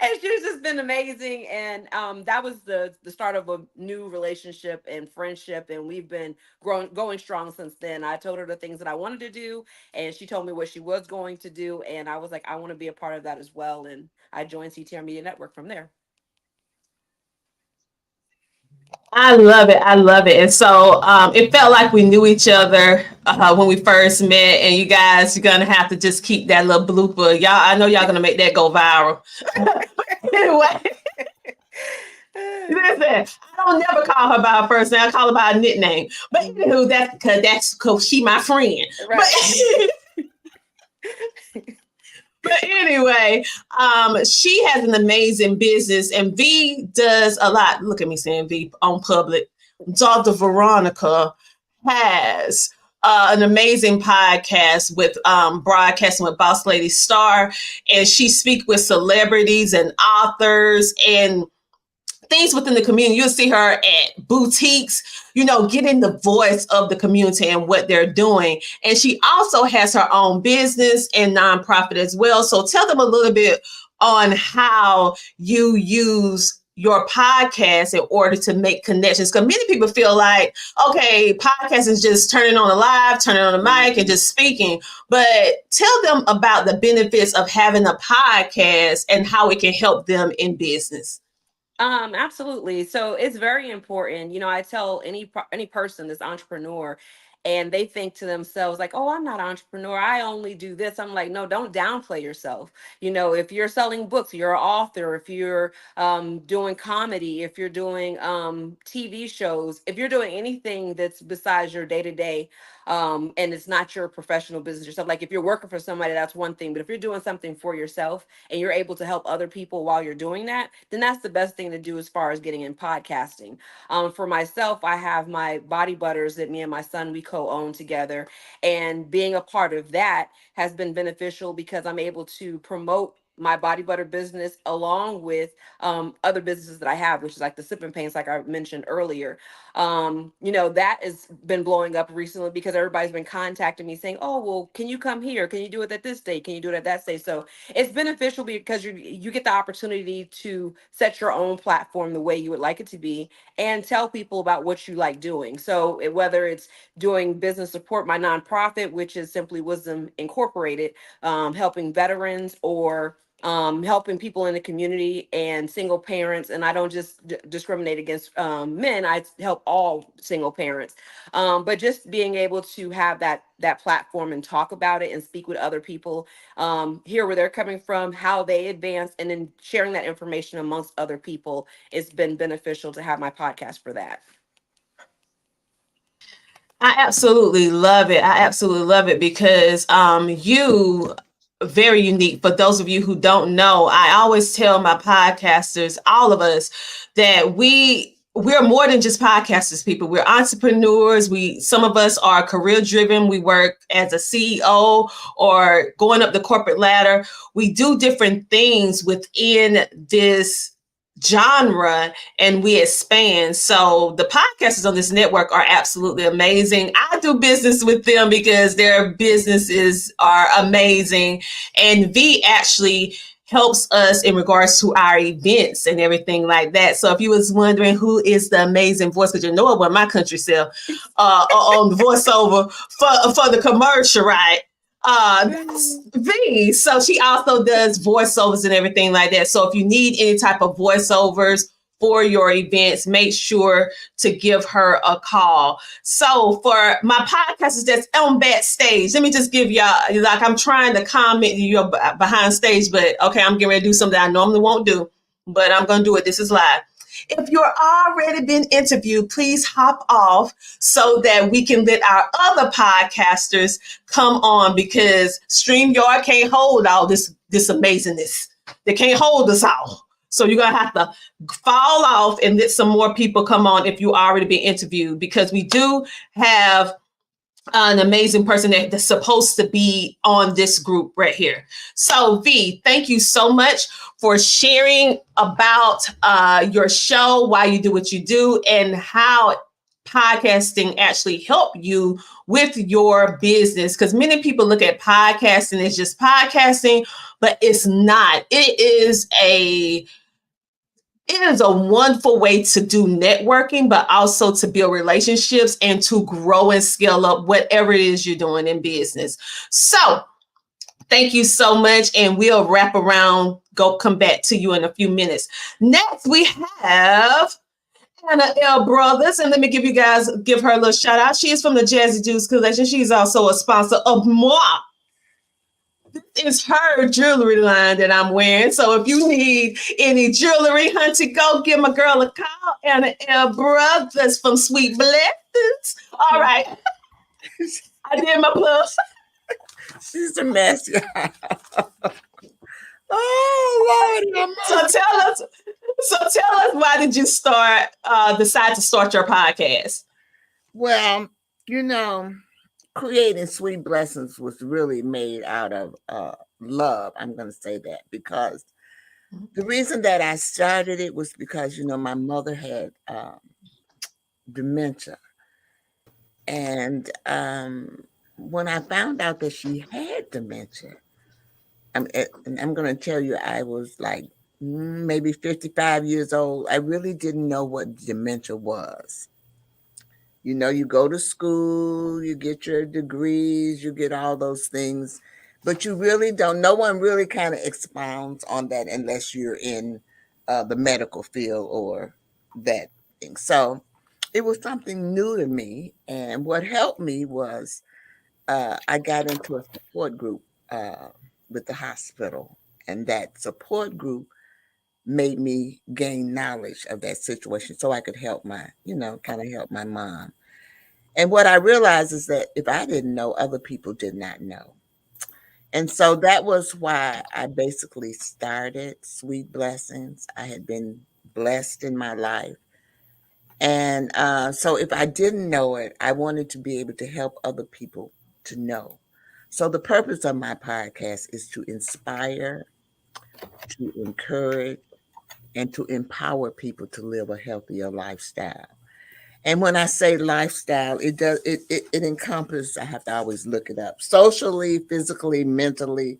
And she's just been amazing. And that was the start of a new relationship and friendship. And we've been going strong since then. I told her the things that I wanted to do, and she told me what she was going to do. And I was like, I want to be a part of that as well. And I joined CTR Media Network from there. I love it. I love it. And so it felt like we knew each other when we first met. And you guys, you're going to have to just keep that little blooper. Y'all, I know y'all going to make that go viral. Anyway. Listen, I don't never call her by her first name. I call her by a nickname. But anywho, that's because she my friend. Right. But anyway, she has an amazing business, and V does a lot. Look at me saying V on public. Dr. Veronica has an amazing podcast with broadcasting with Boss Lady Star, and she speaks with celebrities and authors and things within the community. You'll see her at boutiques, getting the voice of the community and what they're doing. And she also has her own business and nonprofit as well. So tell them a little bit on how you use your podcast in order to make connections. Because many people feel like, okay, podcast is just turning on a live, turning on the mic and just speaking. But tell them about the benefits of having a podcast and how it can help them in business. Absolutely. So it's very important. I tell any person that's entrepreneur, and they think to themselves like, oh, I'm not an entrepreneur, I only do this. I'm like, no, don't downplay yourself. If you're selling books, you're an author, if you're doing comedy, if you're doing TV shows, if you're doing anything that's besides your day-to-day, and it's not your professional business yourself. Like if you're working for somebody, that's one thing. But if you're doing something for yourself and you're able to help other people while you're doing that, then that's the best thing to do as far as getting in podcasting. For myself, I have my Body Butters that me and my son, we co-own together. And being a part of that has been beneficial because I'm able to promote my body butter business along with other businesses that I have, which is like the sipping paints, like I mentioned earlier. That has been blowing up recently because everybody's been contacting me saying, oh, well, can you come here? Can you do it at this state? Can you do it at that state? So it's beneficial because you get the opportunity to set your own platform the way you would like it to be and tell people about what you like doing. So whether it's doing business support, my nonprofit, which is Simpli Wisdom Incorporated, helping veterans or helping people in the community and single parents. And I don't just discriminate against men. I help all single parents. But just being able to have that platform and talk about it and speak with other people, hear where they're coming from, how they advance, and then sharing that information amongst other people, it's been beneficial to have my podcast for that. I absolutely love it. I absolutely love it because you very unique. For those of you who don't know, I always tell my podcasters, all of us, that we're more than just podcasters, people. We're entrepreneurs. Some of us are career driven. We work as a CEO or going up the corporate ladder. We do different things within this genre and we expand. So the podcasters on this network are absolutely amazing. I do business with them because their businesses are amazing. And V actually helps us in regards to our events and everything like that. So if you was wondering who is the amazing voice, because you know what my country self on the voiceover for the commercial, right? That's V. So she also does voiceovers and everything like that. So if you need any type of voiceovers for your events, make sure to give her a call. So for my podcasters that's on backstage, let me just give y'all, like I'm trying to comment you behind stage, but okay, I'm getting ready to do something I normally won't do, but I'm going to do it. This is live. If you're already been interviewed, please hop off so that we can let our other podcasters come on, because StreamYard can't hold all this amazingness. They can't hold us all. So you're going to have to fall off and let some more people come on if you already been interviewed, because we do have an amazing person that's supposed to be on this group right here. So V, thank you so much for sharing about your show, why you do what you do, and how podcasting actually help you with your business? Because many people look at podcasting as just podcasting, but it's not. It is a wonderful way to do networking, but also to build relationships and to grow and scale up whatever it is you're doing in business. So thank you so much. And we'll wrap around, come back to you in a few minutes. Next, we have Anna L. Brothers. And let me give her a little shout out. She is from the Jazzy Juice Collection. She's also a sponsor of Moi. This is her jewelry line that I'm wearing. So if you need any jewelry, hunty, go give my girl a call. Anna L. Brothers from Sweet Blessings. All right. I did my plus. She's a mess. Oh, Lord. So tell us, why did you decide to start your podcast? Well, creating Sweet Blessings was really made out of love. I'm going to say that because the reason that I started it was because, my mother had dementia. And when I found out that she had dementia, I'm going to tell you, I was like maybe 55 years old. I really didn't know what dementia was. You go to school, you get your degrees, you get all those things, but you really don't. No one really kind of expounds on that unless you're in the medical field or that thing. So it was something new to me. And what helped me was I got into a support group with the hospital. And that support group made me gain knowledge of that situation so I could help help my mom. And what I realized is that if I didn't know, other people did not know. And so that was why I basically started Sweet Blessings. I had been blessed in my life. And so if I didn't know it, I wanted to be able to help other people to know. So the purpose of my podcast is to inspire, to encourage, and to empower people to live a healthier lifestyle. And when I say lifestyle, it encompasses, I have to always look it up, socially, physically, mentally,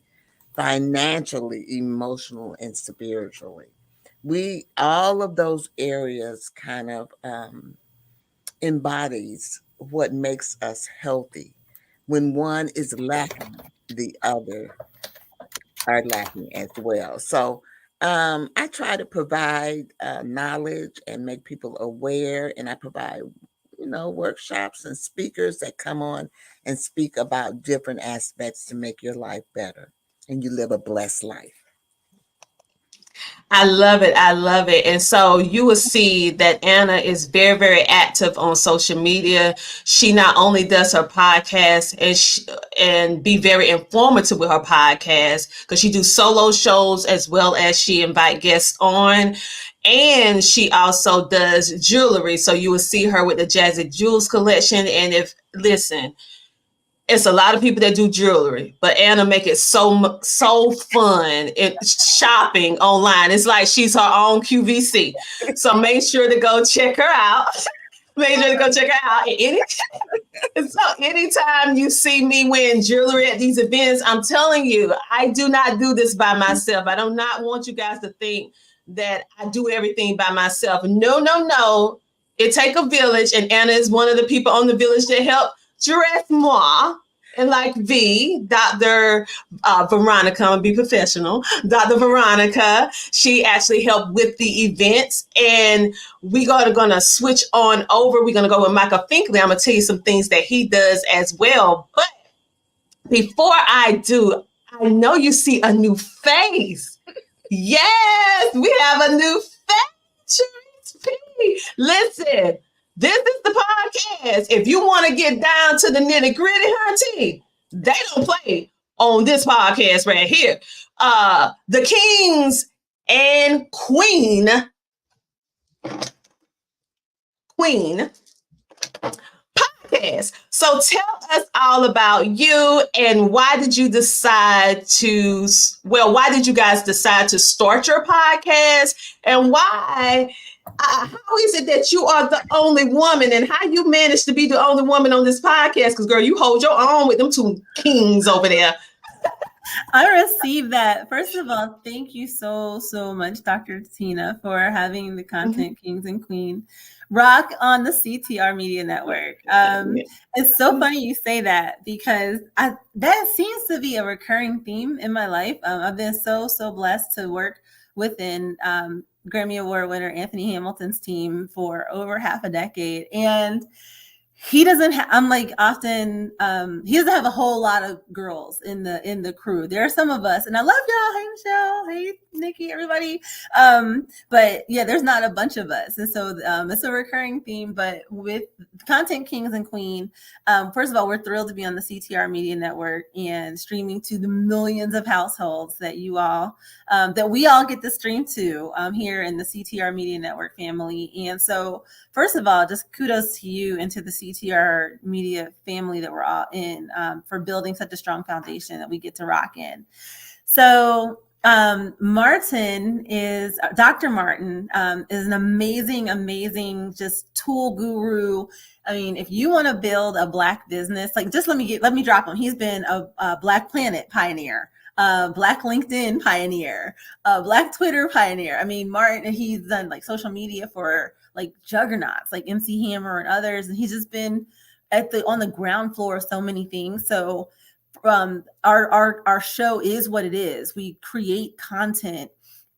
financially, emotional, and spiritually. All of those areas kind of embodies what makes us healthy. When one is lacking, the other are lacking as well. So I try to provide knowledge and make people aware, and I provide, workshops and speakers that come on and speak about different aspects to make your life better and you live a blessed life. I love it. I love it. And so you will see that Anna is very, very active on social media. She not only does her podcast and be very informative with her podcast, because she do solo shows as well as she invite guests on. And she also does jewelry. So you will see her with the Jazzy Jewels collection. And it's a lot of people that do jewelry, but Anna make it so fun. Shopping online. It's like she's her own QVC. So make sure to go check her out. Anytime you see me wearing jewelry at these events, I'm telling you, I do not do this by myself. I do not want you guys to think that I do everything by myself. No. It take a village, and Anna is one of the people on the village that help dress moi. And like Dr. Veronica, I'm gonna be professional. Dr. Veronica, she actually helped with the events, and we are gonna switch on over. We're gonna go with Michael Finkley. I'm gonna tell you some things that he does as well. But before I do, I know you see a new face. Yes, we have a new face. Listen. This is the podcast. If you want to get down to the nitty gritty, hunty, they don't play on this podcast right here. The Kings and Queen podcast. So tell us all about you and why did you guys decide to start your podcast, and why how is it that you are the only woman, and how you managed to be the only woman on this podcast? Because, girl, you hold your own with them two kings over there. I received that. First of all, thank you so much, Dr. Tina, for having the Content Kings and Queen rock on the CTR Media Network. It's so funny you say that, because that seems to be a recurring theme in my life. I've been so blessed to work within Grammy Award winner Anthony Hamilton's team for over half a decade. And he doesn't I'm like often he doesn't have a whole lot of girls in the crew. There are some of us, and I love y'all. Hey Michelle, hey Nikki, everybody. But yeah, there's not a bunch of us, and so it's a recurring theme. But with Content Kings and Queen, first of all, we're thrilled to be on the CTR Media Network and streaming to the millions of households that you all that we all get to stream to here in the CTR Media Network family. And so first of all, just kudos to you and to the CTR Media family that we're all in for building such a strong foundation that we get to rock in. So Martin is Dr. Martin is an amazing just tool guru. I mean, if you want to build a Black business, like just let me drop him. He's been a Black Planet pioneer, Black LinkedIn pioneer, Black Twitter pioneer. I mean, Martin, he's done like social media for like juggernauts like MC Hammer and others, and he's just been on the ground floor of so many things. So our show is what it is. We create content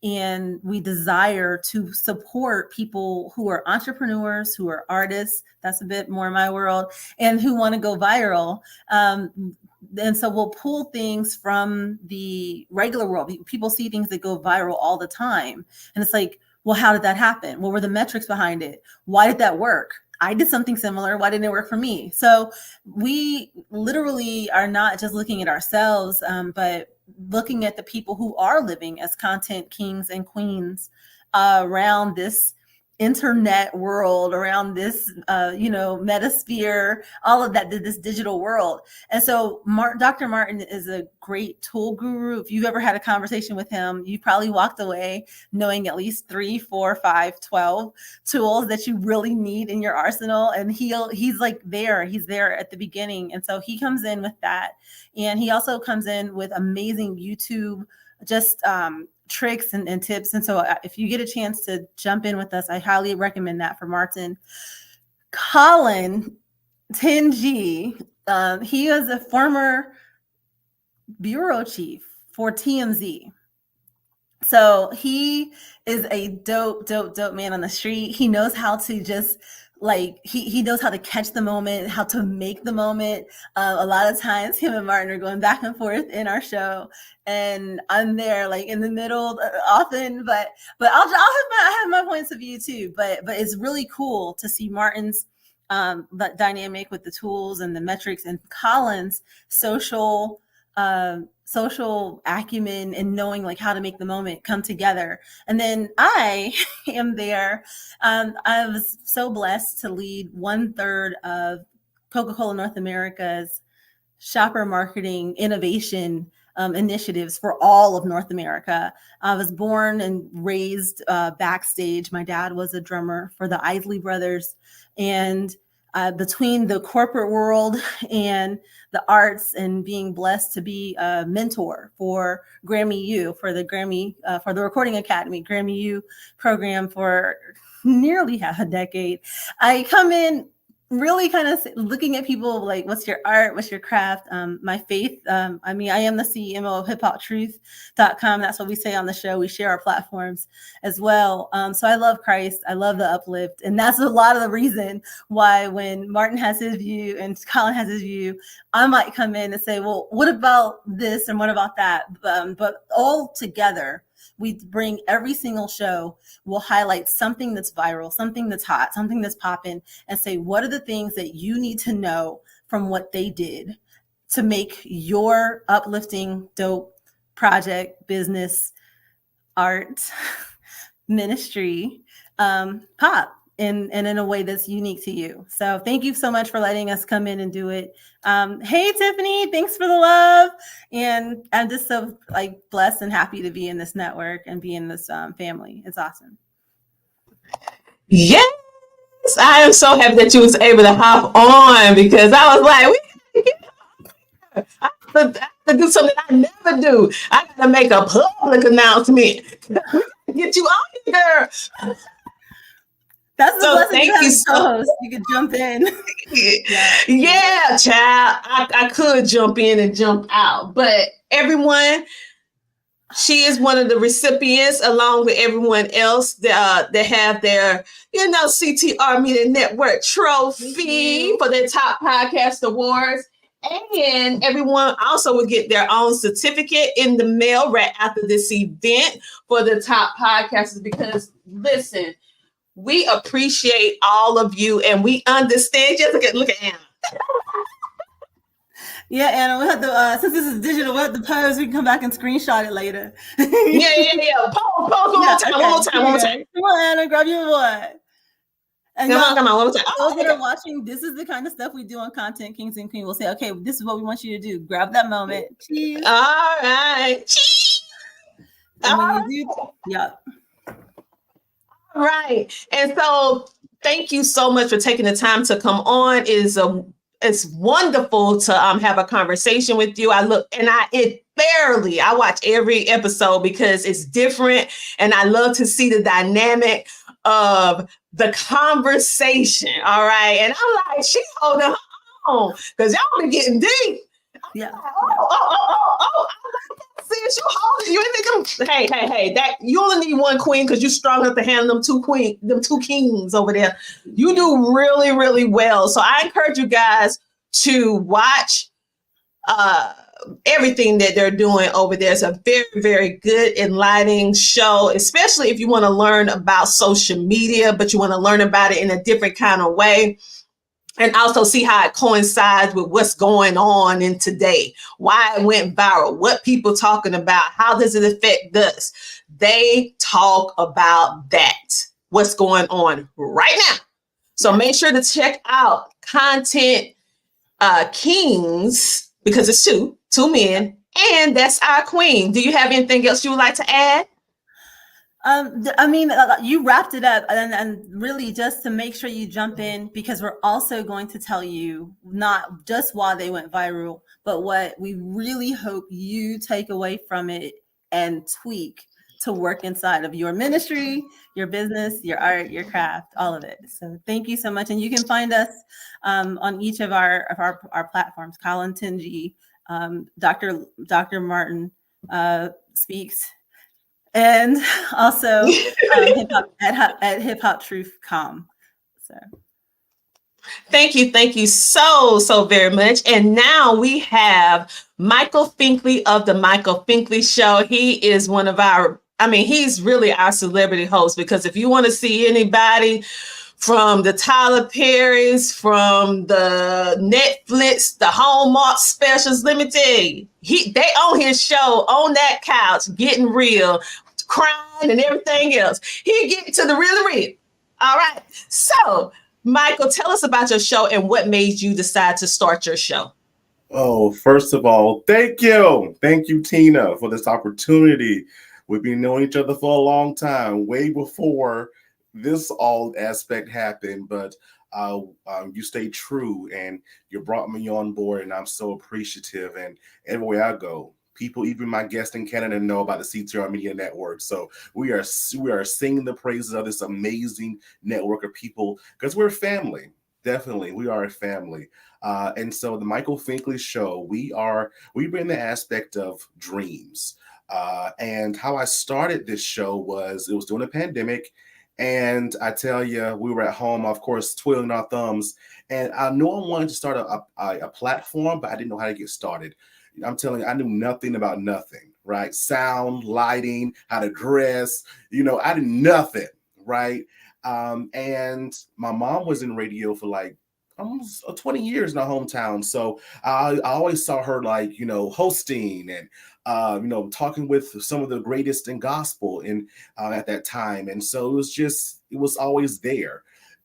and we desire to support people who are entrepreneurs, who are artists. That's a bit more my world, and who want to go viral. And so we'll pull things from the regular world. People see things that go viral all the time. And it's like, well, how did that happen? What were the metrics behind it? Why did that work? I did something similar. Why didn't it work for me? So we literally are not just looking at ourselves, but looking at the people who are living as content kings and queens around this internet world, around this, metasphere, all of that, this digital world. And so Dr. Martin is a great tool guru. If you've ever had a conversation with him, you probably walked away knowing at least 3, 4, 5, 12 tools that you really need in your arsenal. And he's there at the beginning. And so he comes in with that. And he also comes in with amazing YouTube, just tricks and tips. And so if you get a chance to jump in with us, I highly recommend that for Martin. Colin 10G, he was a former bureau chief for TMZ. So he is a dope man on the street. He knows how to just he knows how to catch the moment, how to make the moment. A lot of times him and Martin are going back and forth in our show, and I'm there like in the middle often, but I have my points of view too, but it's really cool to see Martin's that dynamic with the tools and the metrics, and Colin's social acumen and knowing like how to make the moment come together. And then I am there. I was so blessed to lead 1/3 of Coca-Cola North America's shopper marketing innovation initiatives for all of North America. I was born and raised backstage. My dad was a drummer for the Isley Brothers, and between the corporate world and the arts, and being blessed to be a mentor for Grammy U, for the Recording Academy Grammy U program for nearly half a decade, I come in really kind of looking at people like, what's your art? What's your craft? My faith. I am the CEO of hiphoptruth.com. That's what we say on the show. We share our platforms as well. So I love Christ. I love the uplift. And that's a lot of the reason why when Martin has his view and Colin has his view, I might come in and say, well, what about this? And what about that? But all together, we bring every single show, we'll highlight something that's viral, something that's hot, something that's popping, and say, what are the things that you need to know from what they did to make your uplifting, dope project, business, art, ministry pop in a way that's unique to you. So thank you so much for letting us come in and do it. Hey, Tiffany, thanks for the love. And I'm just so blessed and happy to be in this network and be in this family. It's awesome. Yes, I am so happy that you was able to hop on because I was like, I have to do something I never do. I got to make a public announcement. Get you on here. That's the So blessing. You thank have you a so co-host. You could jump in. Yeah, child. I could jump in and jump out, but everyone, she is one of the recipients, along with everyone else that have their, CTR Media Network trophy for their top podcast awards. And everyone also will get their own certificate in the mail right after this event for the top podcasters. Because listen, we appreciate all of you, and we understand. Just look at Anna. Yeah, Anna, we have to, since this is digital, we'll have to pose. We can come back and screenshot it later. Yeah. Pause one more time. Come on, Anna, grab your boy. And come on, one more time. Those that are watching, this is the kind of stuff we do on Content Kings and Queens. We'll say, okay, this is what we want you to do. Grab that moment. Cheese. All right. Cheese. And when you do, yeah. All right. And so thank you so much for taking the time to come on. It's wonderful to have a conversation with you. I watch every episode because it's different, and I love to see the dynamic of the conversation. All right. And I'm like, she holding on because y'all been getting deep. Yeah. Sis, you holding, you ain't think hey, that you only need one queen because you're strong enough to handle them two kings over there. You do really, really well. So I encourage you guys to watch everything that they're doing over there. It's a very, very good, enlightening show, especially if you want to learn about social media, but you want to learn about it in a different kind of way. And also see how it coincides with what's going on in today, why it went viral, what people talking about, how does it affect us? They talk about that, what's going on right now. So make sure to check out Content Kings, because it's two men, and that's our queen. Do you have anything else you would like to add? I mean, you wrapped it up, and really just to make sure you jump in, because we're also going to tell you not just why they went viral, but what we really hope you take away from it and tweak to work inside of your ministry, your business, your art, your craft, all of it. So thank you so much. And you can find us on each of our platforms. Colin Tingy, Dr. Martin speaks. And also hip-hop at hiphoptruth.com. So thank you so very much. And now we have Michael Finkley of the Michael Finkley Show. He is one of he's really our celebrity host, because if you want to see anybody from the Tyler Perrys, from the Netflix, the Hallmark specials, let me tell you, they on his show, on that couch, getting real, crying and everything else. He get to the real. All right. So, Michael, tell us about your show and what made you decide to start your show. Oh, first of all, thank you. Thank you, Tina, for this opportunity. We've been knowing each other for a long time, way before this all aspect happened, but you stayed true and you brought me on board, and I'm so appreciative. And everywhere I go, people, even my guests in Canada, know about the CTR Media Network. So we are singing the praises of this amazing network of people, because we're a family. Definitely, we are a family. And so the Michael Finkley Show, we bring the aspect of dreams. And how I started this show was, it was during the pandemic. And I tell you, we were at home, of course, twiddling our thumbs. And I knew I wanted to start a platform, but I didn't know how to get started. I'm telling you, I knew nothing about nothing, right? Sound, lighting, how to dress, I did nothing, right? And my mom was in radio for like almost 20 years in our hometown. So I always saw her hosting and, talking with some of the greatest in gospel at that time. And so it was always there.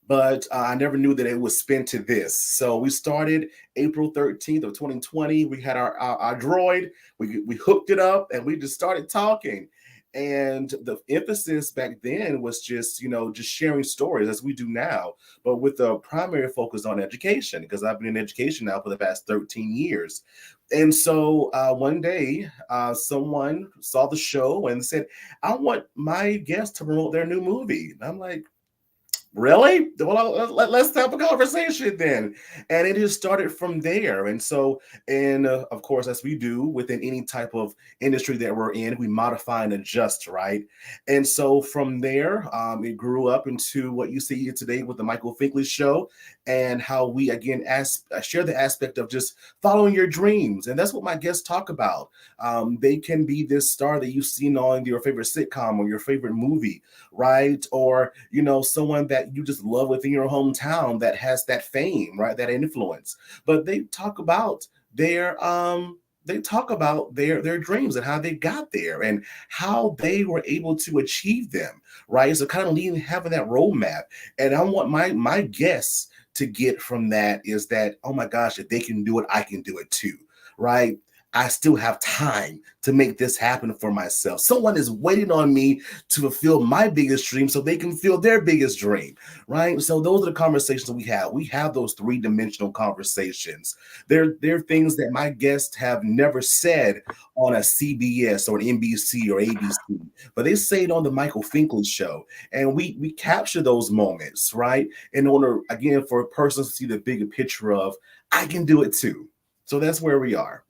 But I never knew that it would spin to this. So we started April 13th of 2020. We had our droid. We hooked it up and we just started talking. And the emphasis back then was just, just sharing stories as we do now, but with the primary focus on education, because I've been in education now for the past 13 years. And so one day, someone saw the show and said, I want my guests to promote their new movie. And I'm like, really? Well, let's have a conversation then. And it just started from there. And so, of course, as we do within any type of industry that we're in, we modify and adjust, right? And so from there, it grew up into what you see here today with the Michael Finkley Show, and how we, again, share the aspect of just following your dreams. And that's what my guests talk about. They can be this star that you've seen on your favorite sitcom or your favorite movie, right? Or, someone that you just love within your hometown that has that fame, right? That influence. But they talk about their dreams and how they got there and how they were able to achieve them, right? So kind of having that roadmap. And I want my guests to get from that is that, oh my gosh, if they can do it, I can do it too, right? I still have time to make this happen for myself. Someone is waiting on me to fulfill my biggest dream so they can fulfill their biggest dream, right? So those are the conversations that we have. We have those three-dimensional conversations. They're things that my guests have never said on a CBS or an NBC or ABC, but they say it on the Michael Finkley Show. And we capture those moments, right? In order, again, for a person to see the bigger picture of, I can do it too. So that's where we are.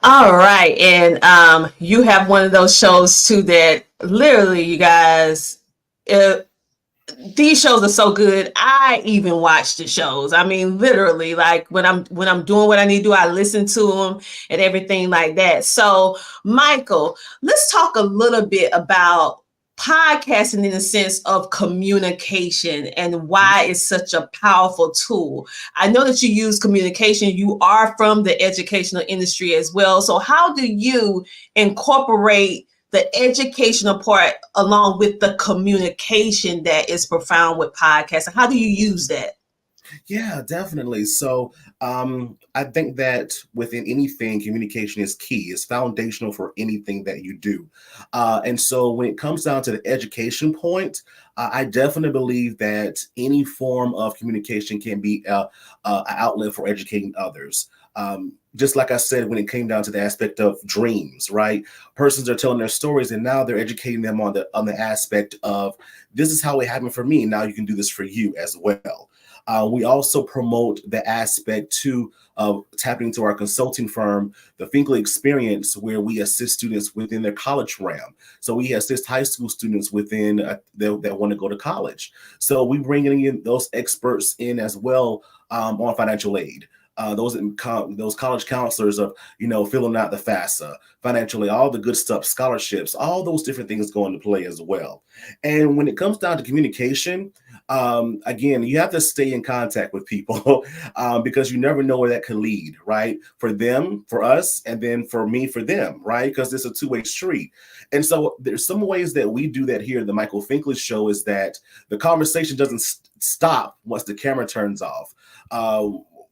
All right. And you have one of those shows too that literally, you guys, these shows are so good. I even watch the shows. I mean, literally, like when I'm doing what I need to do, I listen to them and everything like that. So, Michael, let's talk a little bit about podcasting in the sense of communication and why it's such a powerful tool. I know that you use communication. You are from the educational industry as well. So how do you incorporate the educational part along with the communication that is profound with podcasting? How do you use that? Yeah, definitely. So I think that within anything, communication is key. It's foundational for anything that you do. And so when it comes down to the education point, I definitely believe that any form of communication can be an outlet for educating others. Just like I said, when it came down to the aspect of dreams, right? Persons are telling their stories and now they're educating them on the aspect of, this is how it happened for me. Now you can do this for you as well. We also promote the aspect too of tapping into our consulting firm, the Finkley Experience, where we assist students within their college realm. So we assist high school students within that want to go to college. So we bring in those experts in as well on financial aid. Those college counselors of, filling out the FAFSA, financially, all the good stuff, scholarships, all those different things go into play as well. And when it comes down to communication, again, you have to stay in contact with people because you never know where that could lead, right? For them, for us, and then for me, for them, right? Because it's a two-way street. And so there's some ways that we do that here at the Michael Finkley Show is that the conversation doesn't stop once the camera turns off.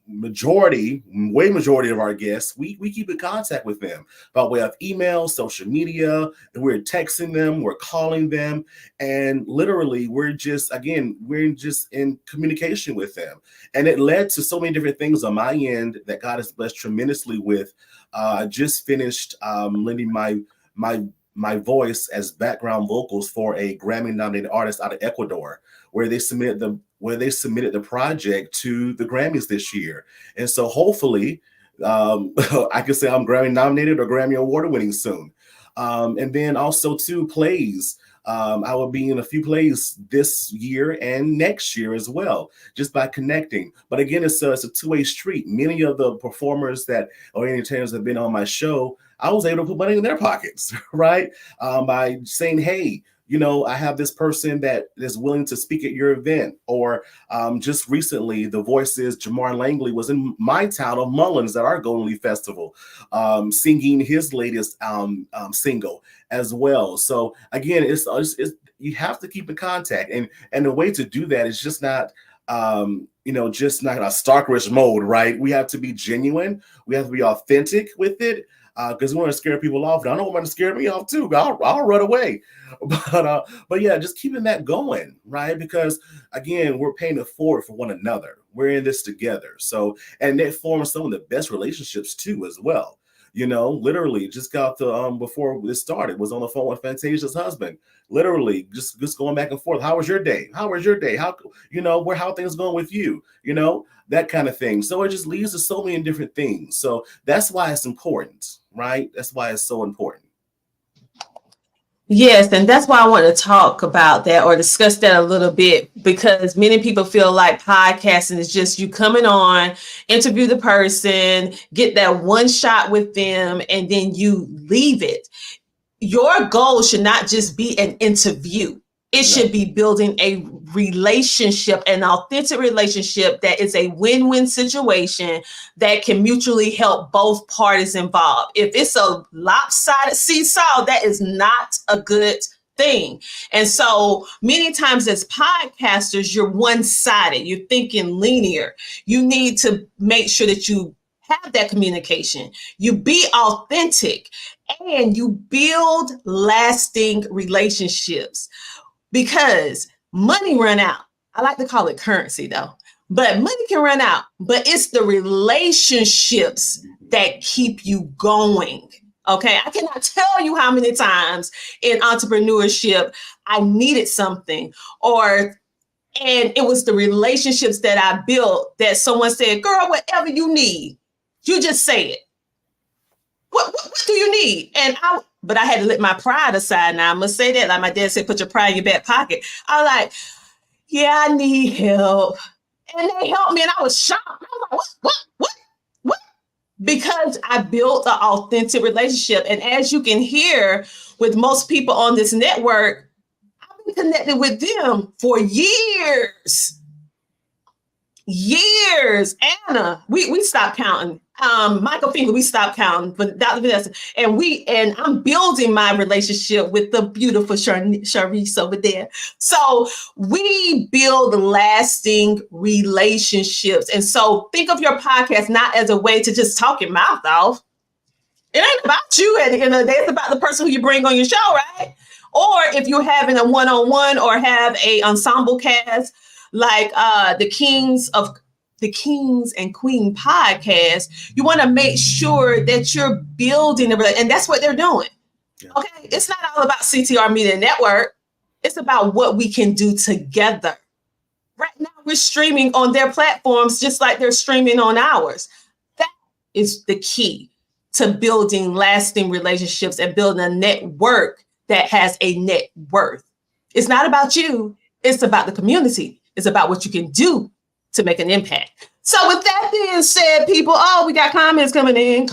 Majority of our guests, we keep in contact with them by way of email, social media, and we're texting them, we're calling them, and literally we're just in communication with them. And it led to so many different things on my end that God has blessed tremendously with. I just finished lending my voice as background vocals for a Grammy-nominated artist out of Ecuador, where they submitted the project to the Grammys this year. And so hopefully I can say I'm Grammy nominated or Grammy award winning soon. And then also two plays. I will be in a few plays this year and next year as well, just by connecting. But again, it's a two-way street. Many of the performers or entertainers that have been on my show, I was able to put money in their pockets, right? By saying, hey, I have this person that is willing to speak at your event. Or just recently, the Voices, Jamar Langley was in my town of Mullins at our Golden Leaf Festival, singing his latest single as well. So again, it's you have to keep in contact. And the way to do that is just not just not a stalkerish mode, right? We have to be genuine. We have to be authentic with it, because we want to scare people off. I don't want to scare me off too. I'll run away. But yeah, just keeping that going, right? Because again, we're paying it forward for one another. We're in this together. So, and it forms some of the best relationships too, as well. Literally just got the before this started, was on the phone with Fantasia's husband. Literally just going back and forth. How was your day? How was your day? How things going with you? That kind of thing. So it just leads to so many different things. So that's why it's important, right? That's why it's so important. Yes, and that's why I want to talk about that or discuss that a little bit, because many people feel like podcasting is just you coming on, interview the person, get that one shot with them, and then you leave it. Your goal should not just be an interview. It should be building a relationship, an authentic relationship that is a win-win situation that can mutually help both parties involved. If it's a lopsided seesaw, that is not a good thing. And so many times as podcasters, you're one-sided. You're thinking linear. You need to make sure that you have that communication. You be authentic and you build lasting relationships. Because money run out. I like to call it currency though, but money can run out, but it's the relationships that keep you going. Okay. I cannot tell you how many times in entrepreneurship I needed something and it was the relationships that I built that someone said, girl, whatever you need, you just say it. What do you need? But I had to let my pride aside. Now I must say that, like my dad said, put your pride in your back pocket. I was like, yeah, I need help. And they helped me and I was shocked. I was like, what? Because I built an authentic relationship. And as you can hear with most people on this network, I've been connected with them for years. Anna, we stopped counting. Michael Finger, we stopped counting, but Dr. Vanessa, and I'm building my relationship with the beautiful Sharice over there. So we build lasting relationships. And so think of your podcast not as a way to just talk your mouth off. It ain't about you at the end of the day. It's about the person who you bring on your show, right? Or if you're having a one-on-one or have a ensemble cast, like the Kings and Queen podcast, you want to make sure that you're building and that's what they're doing. Yeah. Okay, it's not all about CTR Media Network. It's about what we can do together. Right now, we're streaming on their platforms just like they're streaming on ours. That is the key to building lasting relationships and building a network that has a net worth. It's not about you. It's about the community. It's about what you can do to make an impact. So with that being said, people, we got comments coming in.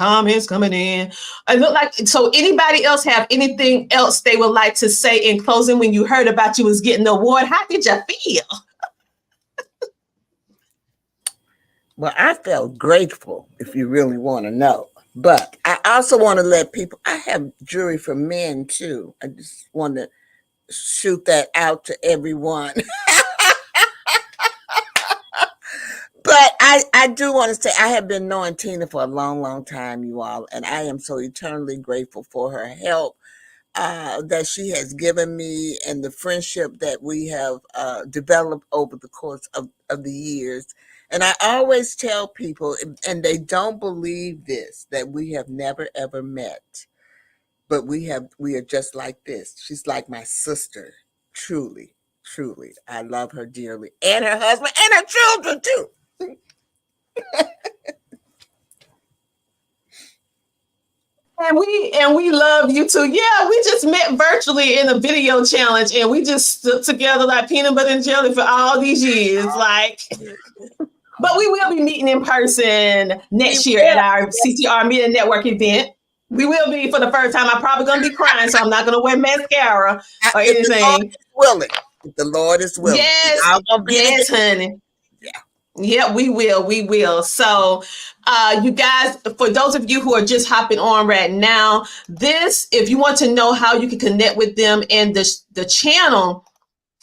I look like, so anybody else have anything else they would like to say in closing when you heard about you was getting the award? How did you feel? Well, I felt grateful, if you really want to know. But I also want to let people, I have jury for men too. I just want to shoot that out to everyone. But I do want to say I have been knowing Tina for a long, long time, you all, and I am so eternally grateful for her help that she has given me and the friendship that we have developed over the course of the years. And I always tell people, and they don't believe this, that we have never, ever met, but we are just like this. She's like my sister, truly, truly. I love her dearly, and her husband and her children too. And we love you too. Yeah, we just met virtually in a video challenge, and we just stood together like peanut butter and jelly for all these years. But we will be meeting in person next year at our CTR Media Network event. We will be for the first time. I'm probably going to be crying, so I'm not going to wear mascara or anything. The Lord is willing. Yes, honey. Yeah, we will. So, you guys, for those of you who are just hopping on right now, if you want to know how you can connect with them and the channel,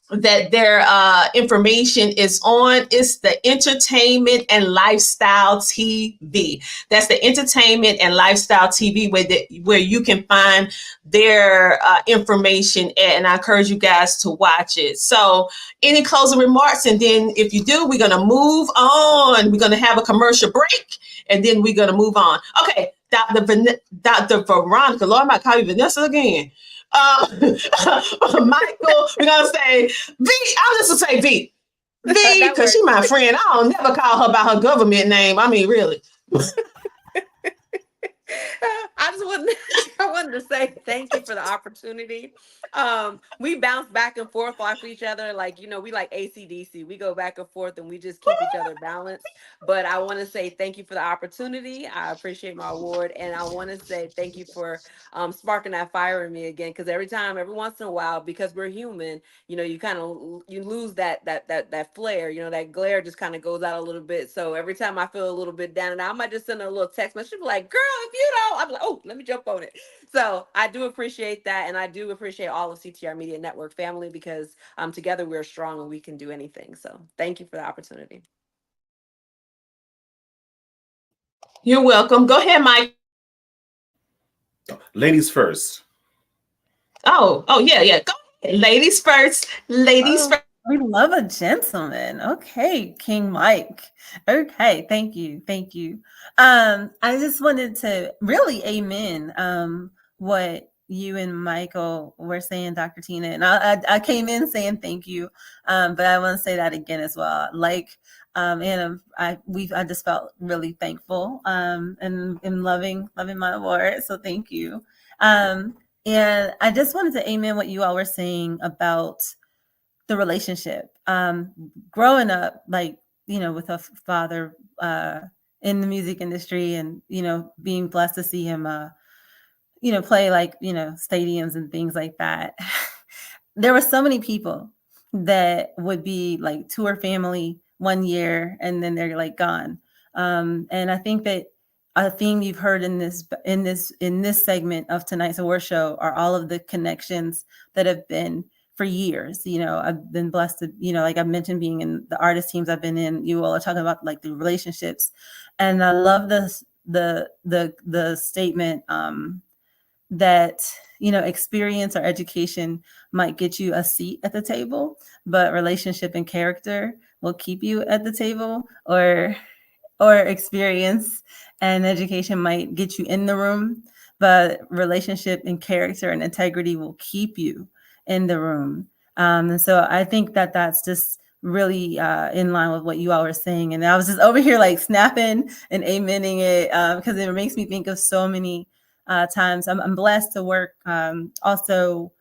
that their information is on. It's the Entertainment and Lifestyle TV. That's the Entertainment and Lifestyle TV where you can find their information at, and I encourage you guys to watch it. So any closing remarks? And then if you do, we're going to move on. We're going to have a commercial break, and then we're going to move on. Okay, Dr. Veronica, Lord, I might call you Vanessa again. Michael, we're gonna say V. I'll just say V. V, because she's my friend. I don't never call her by her government name. I mean, really. I wanted to say thank you for the opportunity. We bounce back and forth off each other. Like, we like AC/DC. We go back and forth and we just keep each other balanced. But I want to say thank you for the opportunity. I appreciate my award. And I want to say thank you for sparking that fire in me again. Because every once in a while, because we're human, you kind of, you lose that flare, that glare just kind of goes out a little bit. So every time I feel a little bit down and out, I might just send a little text message, be like, girl, if you don't, I'm like, oh, let me jump on it. So I do appreciate that. And I do appreciate all of CTR Media Network family, because together we're strong and we can do anything. So thank you for the opportunity. You're welcome. Go ahead, Mike. Ladies first. Oh, yeah. Go ahead. Ladies first. Ladies first. We love a gentleman. Okay, King Mike. Okay, thank you. I just wanted to really amen what you and Michael were saying, Dr. Tina. And I came in saying thank you, but I want to say that again as well. And I just felt really thankful and loving my award. So thank you. And I just wanted to amen what you all were saying about the relationship. Growing up, with a father in the music industry, and being blessed to see him play stadiums and things like that. There were so many people that would be like tour family one year and then they're like gone. And I think that a theme you've heard in this segment of tonight's award show are all of the connections that have been for years. I've been blessed to, like I mentioned, being in the artist teams I've been in. You all are talking about like the relationships, and I love the statement that experience or education might get you a seat at the table, but relationship and character will keep you at the table, or experience and education might get you in the room, but relationship and character and integrity will keep you in the room. And so I think that that's just really in line with what you all were saying. And I was just over here like snapping and amening it because it makes me think of so many times. I'm blessed to work also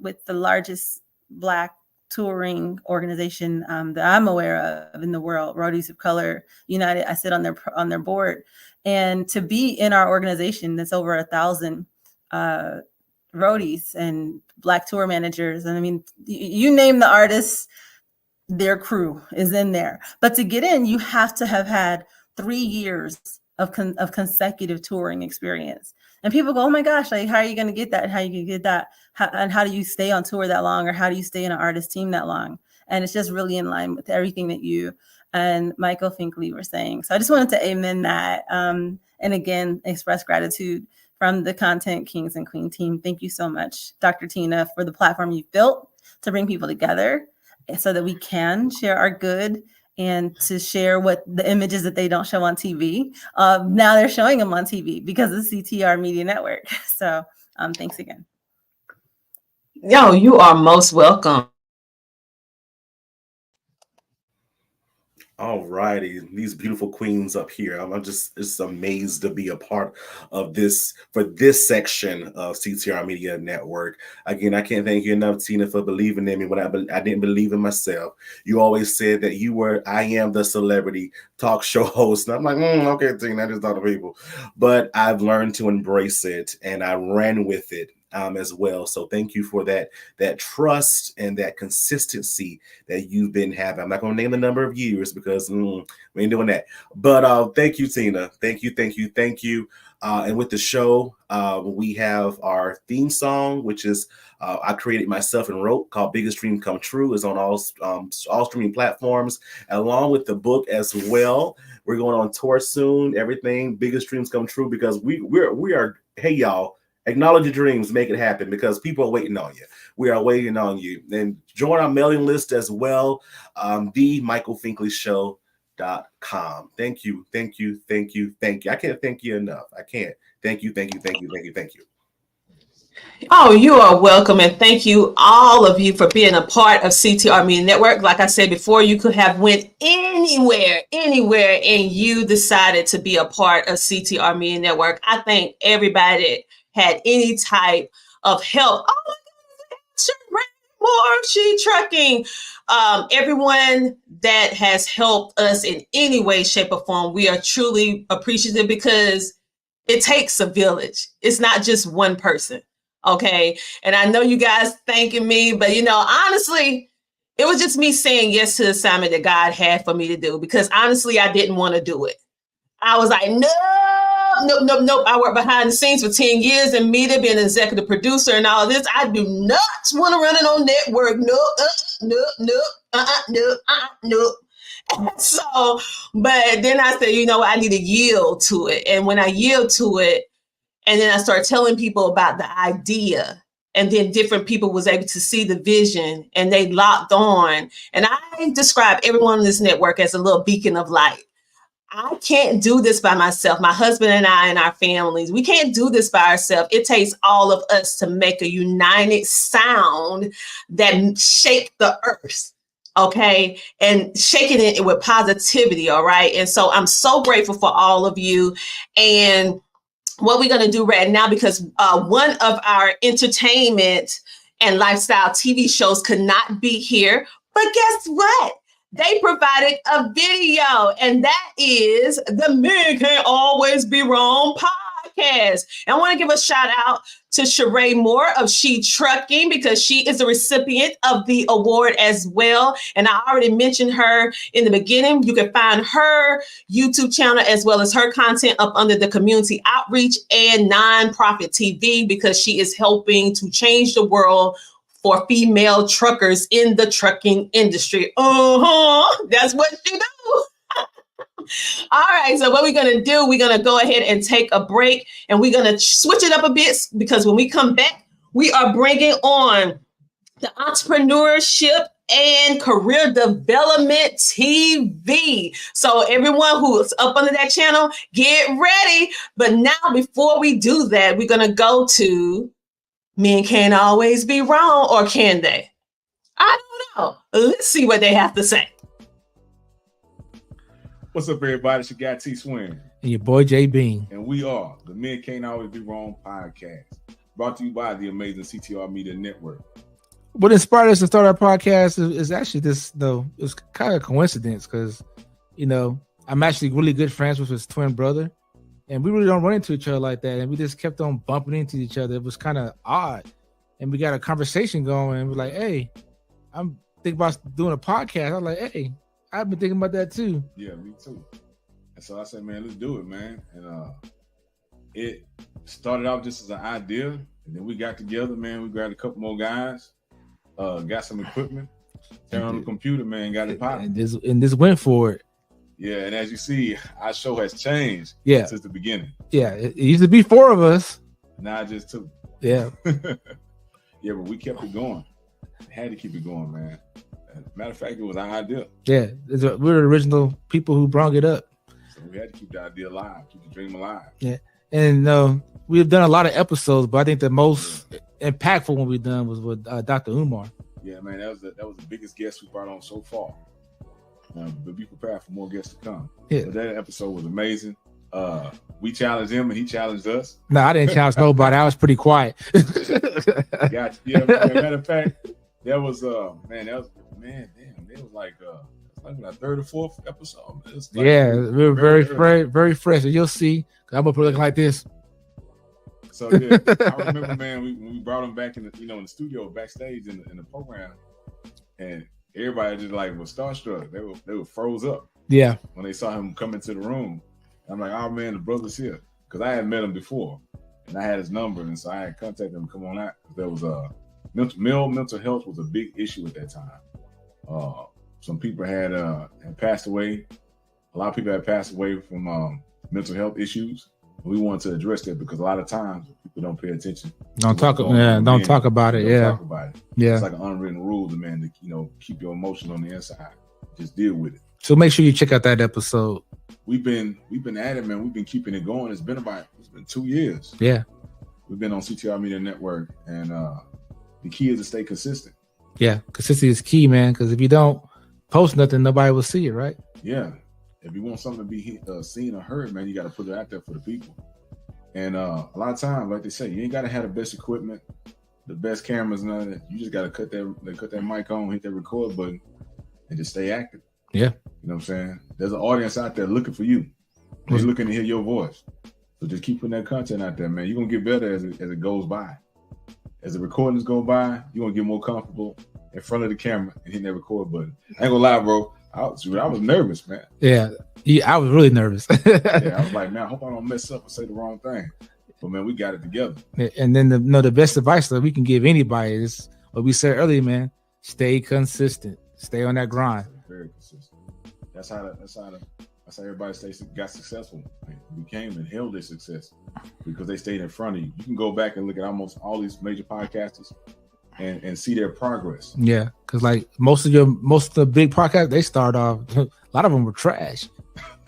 with the largest Black touring organization that I'm aware of in the world, Roadies of Color United. I sit on their board, and to be in our organization that's over 1,000 roadies and Black tour managers, and I mean, you name the artists, their crew is in there. But to get in, you have to have had 3 years of consecutive touring experience. And people go, oh my gosh, like, how are you going to get that? How you can get that? And how do you stay on tour that long? Or how do you stay in an artist team that long? And it's just really in line with everything that you and Michael Finkley were saying. So I just wanted to amen that. And again, express gratitude from the Content Kings and Queen team. Thank you so much, Dr. Tina, for the platform you've built to bring people together so that we can share our good and to share what the images that they don't show on TV. Now they're showing them on TV because of CTR Media Network. So thanks again. Yo, you are most welcome. All righty, these beautiful queens up here. I'm just amazed to be a part of this for this section of CTR Media Network. Again, I can't thank you enough, Tina, for believing in me when I didn't believe in myself. You always said that I am the celebrity talk show host. And I'm like, okay, Tina, I just thought of people. But I've learned to embrace it, and I ran with it. as well. So thank you for that trust and that consistency that you've been having. I'm not going to name the number of years because we ain't doing that. But thank you, Tina. Thank you. And with the show, we have our theme song, which is I created myself and wrote, called Biggest Dream Come True. It's on all streaming platforms, along with the book as well. We're going on tour soon. Everything Biggest Dreams Come True, because we are. Hey y'all, acknowledge your dreams, make it happen, because people are waiting on you. We are waiting on you. And join our mailing list as well. TheMichaelFinkleyShow.com. Thank you. I can't thank you enough. I can't. Thank you. Oh, you are welcome. And thank you, all of you, for being a part of CTR Media Network. Like I said before, you could have went anywhere, and you decided to be a part of CTR Media Network. I think everybody had any type of help. Oh my God, she trucking. Everyone that has helped us in any way, shape, or form, we are truly appreciative, because it takes a village. It's not just one person. Okay. And I know you guys thanking me, but honestly, it was just me saying yes to the assignment that God had for me to do, because honestly, I didn't want to do it. I was like, nope. I worked behind the scenes for 10 years in media, being an executive producer and all this. I do not want to run it on network. Nope. So, but then I said, I need to yield to it. And when I yield to it, and then I started telling people about the idea, and then different people was able to see the vision, and they locked on. And I describe everyone on this network as a little beacon of light. I can't do this by myself. My husband and I and our families, we can't do this by ourselves. It takes all of us to make a united sound that shake the earth. Okay. And shaking it with positivity. All right. And so I'm so grateful for all of you. And what we're going to do right now, because one of our entertainment and lifestyle TV shows could not be here, but guess what? They provided a video, and that is the Men Can't Always Be Wrong podcast. And I want to give a shout out to Sheree Moore of She Trucking, because she is a recipient of the award as well. And I already mentioned her in the beginning. You can find her YouTube channel as well as her content up under the community outreach and nonprofit TV, because she is helping to change the world for female truckers in the trucking industry. That's what you do. All right, so what we're going to do, we're going to go ahead and take a break, and we're going to switch it up a bit, because when we come back, we are bringing on the entrepreneurship and career development TV. So everyone who's up under that channel, get ready. But now, before we do that, we're going to go to Men Can't Always Be Wrong, or can they? I don't know. Let's see what they have to say. What's up, everybody? It's your guy T Swin. And your boy J Bean. And we are the Men Can't Always Be Wrong podcast, brought to you by the amazing CTR Media Network. What inspired us to start our podcast is actually this, though. It's kind of a coincidence, because, I'm actually really good friends with his twin brother. And we really don't run into each other like that. And we just kept on bumping into each other. It was kind of odd. And we got a conversation going. And we're like, hey, I'm thinking about doing a podcast. I was like, hey, I've been thinking about that too. Yeah, me too. And so I said, man, let's do it, man. And it started off just as an idea. And then we got together, man. We grabbed a couple more guys, got some equipment, turned on the computer, man, got it popping. And this went for it. Yeah, and as you see, our show has changed since the beginning. Yeah, it used to be 4 of us. Now it's just 2. Yeah. Yeah, but we kept it going. Had to keep it going, man. Matter of fact, it was our idea. Yeah, we're the original people who brought it up. So we had to keep the idea alive, keep the dream alive. Yeah, and we've done a lot of episodes, but I think the most impactful one we've done was with Dr. Umar. Yeah, man, that was the biggest guest we brought on so far. But be prepared for more guests to come. Yeah. But that episode was amazing. We challenged him and he challenged us. No, I didn't challenge nobody. I was pretty quiet. Gotcha. Yeah, matter of fact, that was like our 3rd or 4th episode. We were very fresh. And you'll see, I'm gonna put it like this. So yeah, I remember, man, when we brought him back in the, in the studio, backstage in the program, and everybody just like was starstruck. They were froze up. Yeah. When they saw him come into the room. I'm like, oh man, the brother's here. Because I had met him before and I had his number, and so I had contacted him to come on out. There was mental health was a big issue at that time. Some people had passed away. A lot of people had passed away from mental health issues. We wanted to address that because a lot of times people don't pay attention. Don't talk about it. Talk about it. Yeah. It's like an unwritten rule, man, to keep your emotion on the inside. Just deal with it. So make sure you check out that episode. We've been at it, man. We've been keeping it going. It's been 2 years. Yeah. We've been on CTR Media Network, and the key is to stay consistent. Yeah, consistency is key, man. Because if you don't post nothing, nobody will see it, right? Yeah. If you want something to be seen or heard, man, you got to put it out there for the people. And a lot of times, like they say, you ain't got to have the best equipment, the best cameras, none of that. You just got to cut that mic on, hit that record button, and just stay active. Yeah. You know what I'm saying? There's an audience out there looking for you. They're looking to hear your voice. So just keep putting that content out there, man. You're going to get better as it goes by. As the recordings go by, you're going to get more comfortable in front of the camera and hitting that record button. I ain't going to lie, bro. I was nervous, man. Yeah, I was really nervous. Yeah, I was like, man, I hope I don't mess up and say the wrong thing. But man, we got it together. And then the best advice that we can give anybody is what we said earlier, man. Stay consistent. Stay on that grind. Very consistent. That's how everybody got successful. They became and held their success because they stayed in front of you. You can go back and look at almost all these major podcasters and see their progress. Yeah, because like most of the big podcasts, they start off. A lot of them were trash.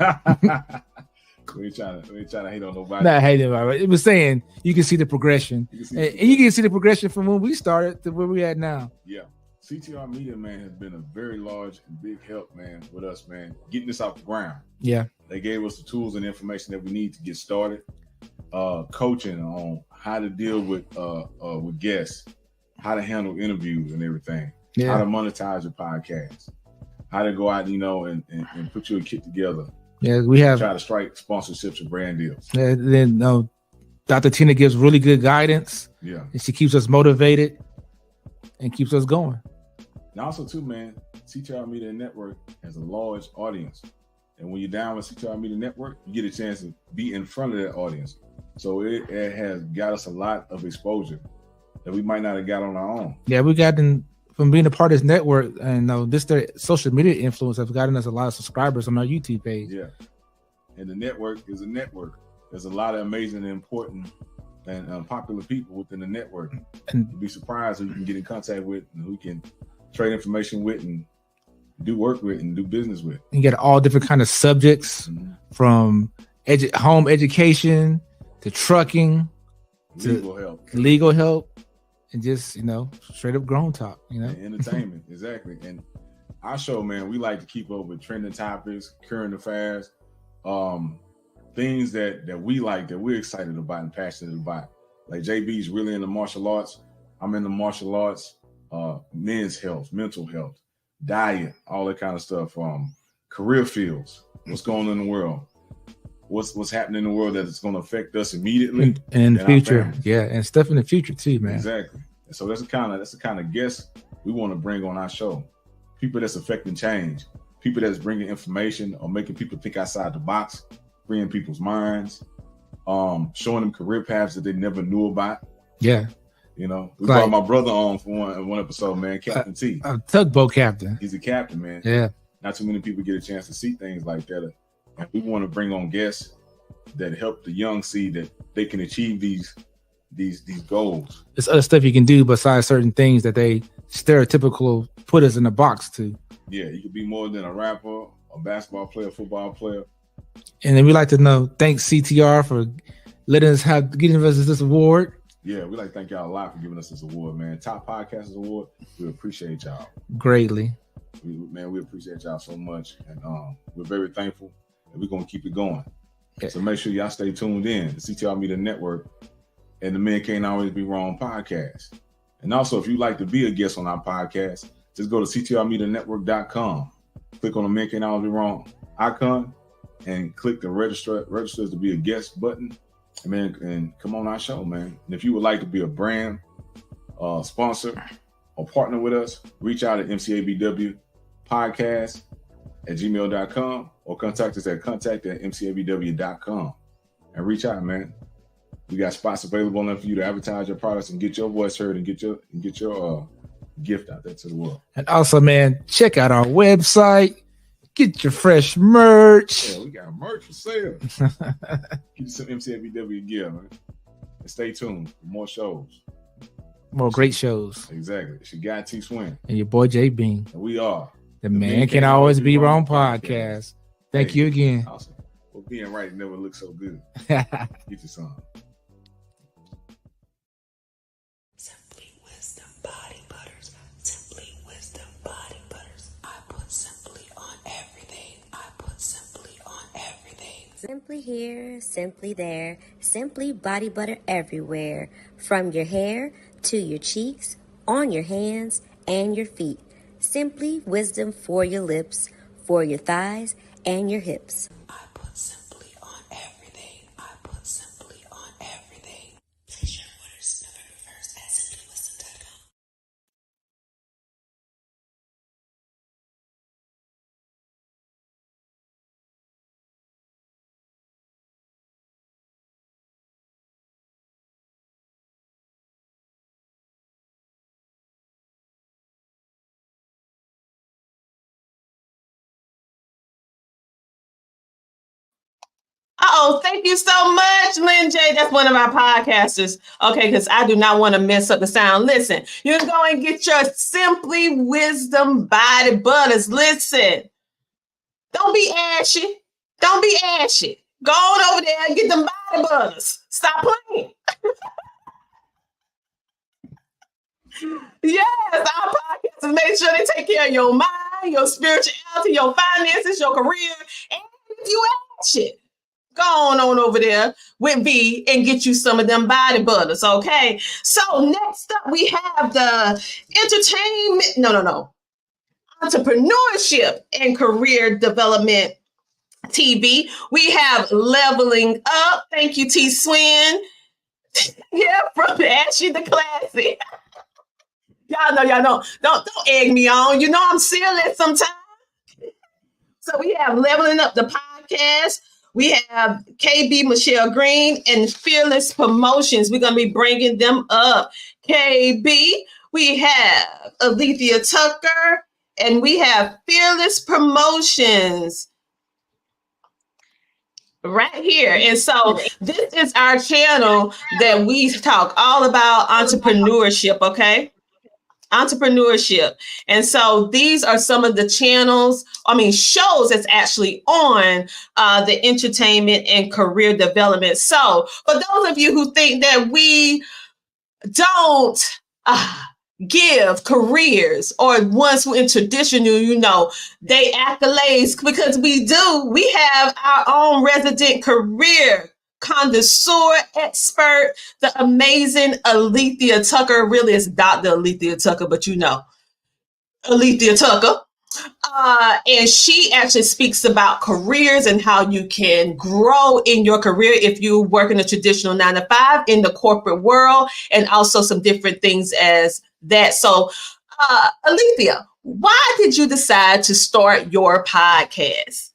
We ain't trying to hate on nobody. Not hating about it. It was saying you can see the progression, and you can see the progression from when we started to where we at now. Yeah, CTR Media, man, has been a very large and big help, man, with us, man, getting this off the ground. Yeah, they gave us the tools and information that we need to get started. Coaching on how to deal with guests, how to handle interviews and everything, how to monetize your podcast, how to go out, and put your kit together. Yeah, we have try to strike sponsorships and brand deals. Then Dr. Tina gives really good guidance. Yeah, and she keeps us motivated and keeps us going. And also, too, man, CTR Media Network has a large audience, and when you're down with CTR Media Network, you get a chance to be in front of that audience. So it has got us a lot of exposure that we might not have got on our own. Yeah, we gotten from being a part of this network, and their social media influence have gotten us a lot of subscribers on our YouTube page. Yeah, and the network is a network. There's a lot of amazing and important and popular people within the network. And you'd be surprised who you can get in contact with and who you can trade information with and do work with and do business with. You get all different kind of subjects, from home education to trucking, to legal help, and just straight up grown talk. And entertainment, exactly. And our show, man, we like to keep up with trending topics, current affairs, things that we like, that we're excited about and passionate about. Like JB's really into martial arts. I'm into martial arts, men's health, mental health, diet, all that kind of stuff. Career fields, what's going on in the world, what's happening in the world that is going to affect us immediately and in the future. Yeah, and stuff in the future too, man. Exactly. And so that's the kind of guests we want to bring on our show. People that's affecting change, people that's bringing information or making people think outside the box, bringing people's minds, showing them career paths that they never knew about. Yeah. We brought my brother on for one episode, man, Captain T. A tugboat captain. He's a captain, man. Yeah. Not too many people get a chance to see things like that. And we want to bring on guests that help the young see that they can achieve these goals. There's other stuff you can do besides certain things that they stereotypical put us in a box to. Yeah, you could be more than a rapper, a basketball player, football player. And then we like to thank CTR for getting us this award. Yeah, we like to thank y'all a lot for giving us this award, man. Top Podcasters Award. We appreciate y'all greatly. We appreciate y'all so much, and we're very thankful, and we're gonna keep it going. Yeah. So make sure y'all stay tuned in to CTR Media Network and the Men Can't Always Be Wrong podcast. And also, if you'd like to be a guest on our podcast, just go to ctrmedianetwork.com, click on the Men Can't Always Be Wrong icon, and click the register to be a guest button, Man, and come on our show, man. And if you would like to be a brand sponsor or partner with us, reach out at mcabwpodcast@gmail.com or contact us at contact@mcabw.com and reach out, man. We got spots available enough for you to advertise your products and get your voice heard and get your gift out there to the world. And also, man, check out our website. Get your fresh merch. Yeah, we got merch for sale. Get you some MCABW gear, man. And stay tuned for more shows. More great shows. Exactly. It's your guy T Swin. And your boy J Bean. And we are the Man Can Always Be Wrong podcast. Thank you again. Awesome. Well, being right never looks so good. Get you some. Simpli Wisdom Body Butters. Simpli Wisdom Body Butters. I put Simpli on everything. I put Simpli on everything. Simpli here, Simpli there, Simpli body butter everywhere. From your hair to your cheeks, on your hands and your feet. Simpli Wisdom for your lips, for your thighs and your hips. I put Simpli on everything. I put Simpli on everything. Place your orders November 1st at simpliwisdom.com. Oh, thank you so much, Lynn J. That's one of our podcasters. Okay, because I do not want to mess up the sound. Listen, you can go and get your Simpli Wisdom Body Butters. Listen, don't be ashy. Don't be ashy. Go on over there and get them body butters. Stop playing. Yes, our podcasters make sure they take care of your mind, your spirituality, your finances, your career, and if you ashy. Go on over there with V and get you some of them body butters, okay? So next up, we have the entrepreneurship and career development TV. We have Leveling Up. Thank you, T Swin. Yeah, from Ashy to Classy. Y'all know. Don't egg me on. You know I'm silly sometimes. So we have Leveling Up the podcast. We have KB Michelle Green and Fearless Promotions. We're going to be bringing them up. KB, we have Alethea Tucker, and we have Fearless Promotions right here. And so this is our channel that we talk all about entrepreneurship, okay? Entrepreneurship. And so these are some of the shows that's actually on the entertainment and career development. So for those of you who think that we don't give careers or ones who in traditional, they accolades, because we have our own resident career connoisseur expert, the amazing Alethea Tucker. Really, it's Dr. Alethea Tucker, but Alethea Tucker. And she actually speaks about careers and how you can grow in your career if you work in a traditional 9-to-5 in the corporate world, and also some different things as that. So, Alethea, why did you decide to start your podcast?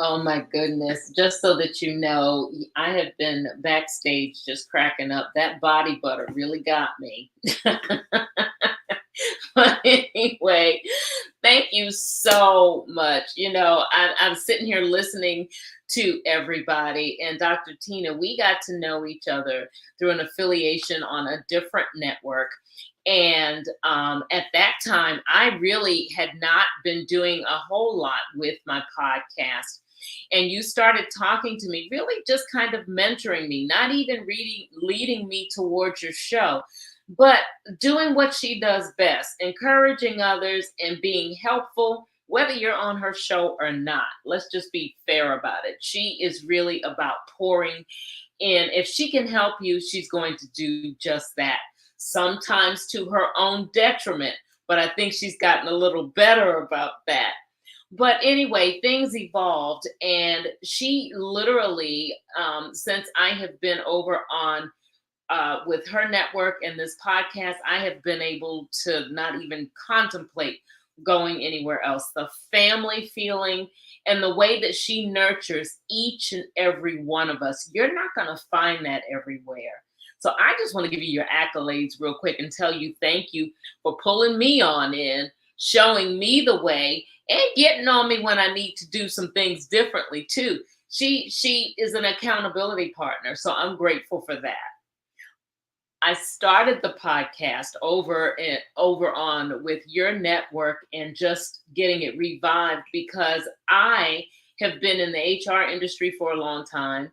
Oh my goodness. Just so that you know, I have been backstage just cracking up. That body butter really got me. But anyway, thank you so much. I'm sitting here listening to everybody. And Dr. Tina, we got to know each other through an affiliation on a different network. And at that time, I really had not been doing a whole lot with my podcast. And you started talking to me, really just kind of mentoring me, not even leading me towards your show, but doing what she does best, encouraging others and being helpful, whether you're on her show or not. Let's just be fair about it. She is really about pouring in. If she can help you, she's going to do just that, sometimes to her own detriment. But I think she's gotten a little better about that. But anyway, things evolved, and she literally, since I have been over on with her network and this podcast, I have been able to not even contemplate going anywhere else. The family feeling and the way that she nurtures each and every one of us, you're not going to find that everywhere. So I just want to give you your accolades real quick and tell you thank you for pulling me on in, showing me the way, and getting on me when I need to do some things differently too. She is an accountability partner, so I'm grateful for that. I started the podcast over on with your network and just getting it revived because I have been in the HR industry for a long time,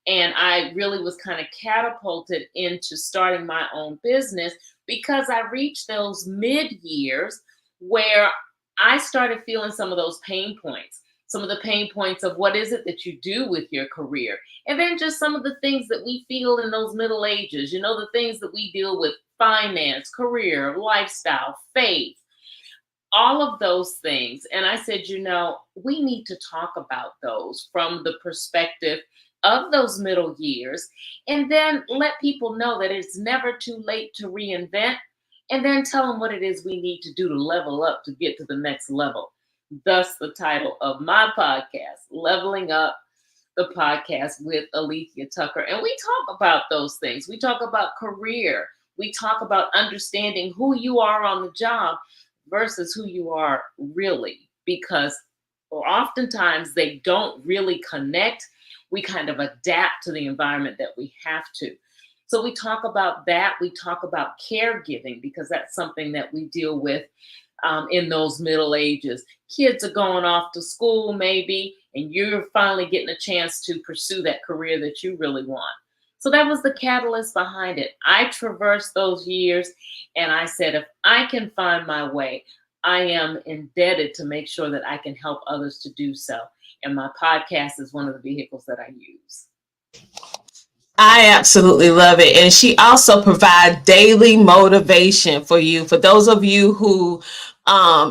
and I really was kind of catapulted into starting my own business because I reached those mid years where I started feeling some of those pain points. Some of the pain points of what is it that you do with your career. And then just some of the things that we feel in those middle ages, you know, the things that we deal with, finance, career, lifestyle, faith, all of those things. And I said, you know, we need to talk about those from the perspective of those middle years, and then let people know that it's never too late to reinvent, and then tell them what it is we need to do to level up to get to the next level. Thus the title of my podcast, Leveling Up the Podcast with Alethea Tucker. And we talk about those things. We talk about career. We talk about understanding who you are on the job versus who you are really, because oftentimes they don't really connect. We kind of adapt to the environment that we have to. So we talk about that. We talk about caregiving because that's something that we deal with in those middle ages. Kids are going off to school maybe, and you're finally getting a chance to pursue that career that you really want. So that was the catalyst behind it. I traversed those years and I said, if I can find my way, I am indebted to make sure that I can help others to do so. And my podcast is one of the vehicles that I use. I absolutely love it. And she also provides daily motivation for you. For those of you who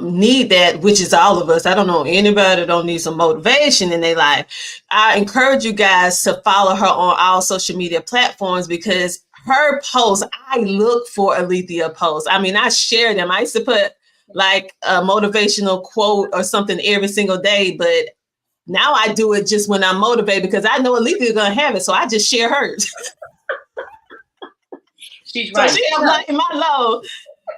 need that, which is all of us. I don't know anybody that don't need some motivation in their life. I encourage you guys to follow her on all social media platforms because her posts, I look for Alethea posts. I mean, I share them. I used to put like a motivational quote or something every single day, but now I do it just when I'm motivated because I know Alethea is going to have it. So I just share hers. She's right. So she have lighting my load.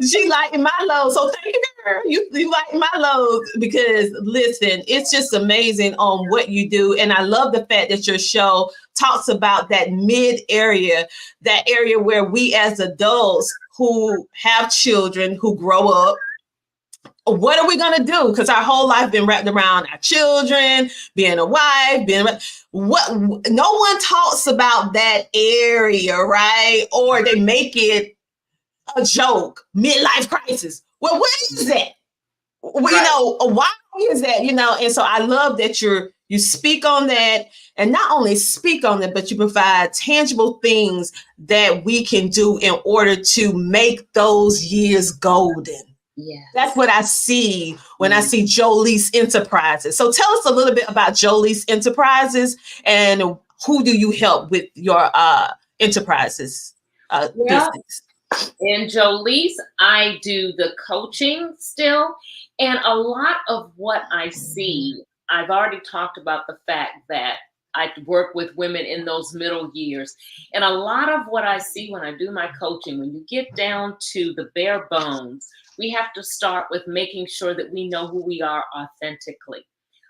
She lighting my load. So thank you, girl. You lighting my load because listen, it's just amazing on what you do. And I love the fact that your show talks about that mid area, that area where we as adults who have children who grow up, what are we going to do? Because our whole life been wrapped around our children, being a wife, what no one talks about that area, right? Or they make it a joke, midlife crisis. Well, what is that? Well, right. You know, why is that? You know, and so I love that you speak on that, and not only speak on it, but you provide tangible things that we can do in order to make those years golden. Yeah, that's what I see when I see Jolie's Enterprises. So tell us a little bit about Jolie's Enterprises and who do you help with your enterprises business? In Jolie's, I do the coaching still, and a lot of what I see, I've already talked about the fact that I work with women in those middle years, and a lot of what I see when I do my coaching, when you get down to the bare bones, we have to start with making sure that we know who we are authentically.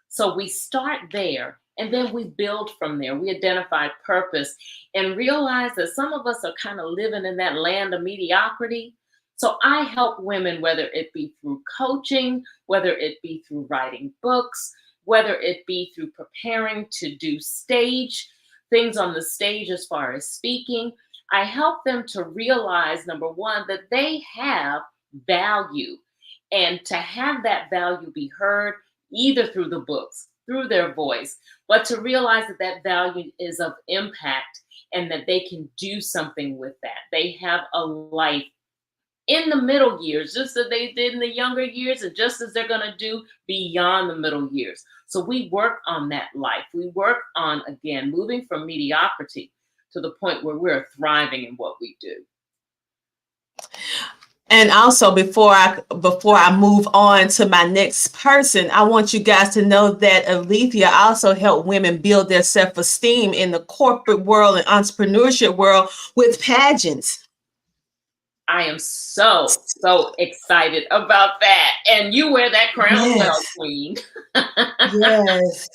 So we start there and then we build from there. We identify purpose and realize that some of us are kind of living in that land of mediocrity. So I help women, whether it be through coaching, whether it be through writing books, whether it be through preparing to do stage, things on the stage as far as speaking. I help them to realize, number one, that they have value, and to have that value be heard either through the books, through their voice, but to realize that that value is of impact and that they can do something with that. They have a life in the middle years, just as they did in the younger years, and just as they're going to do beyond the middle years. So we work on that life. We work on, again, moving from mediocrity to the point where we're thriving in what we do. And also, before I move on to my next person, I want you guys to know that Alethea also helped women build their self-esteem in the corporate world and entrepreneurship world with pageants. I am so excited about that. And you wear that crown well, Queen. Yes.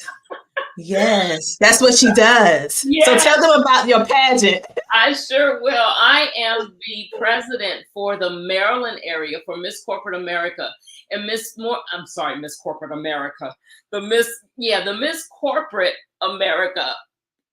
Yes. That's what she does. Yes. So tell them about your pageant. I sure will. I am the president for the Maryland area for Miss Corporate America and Miss Corporate America. The Miss Corporate America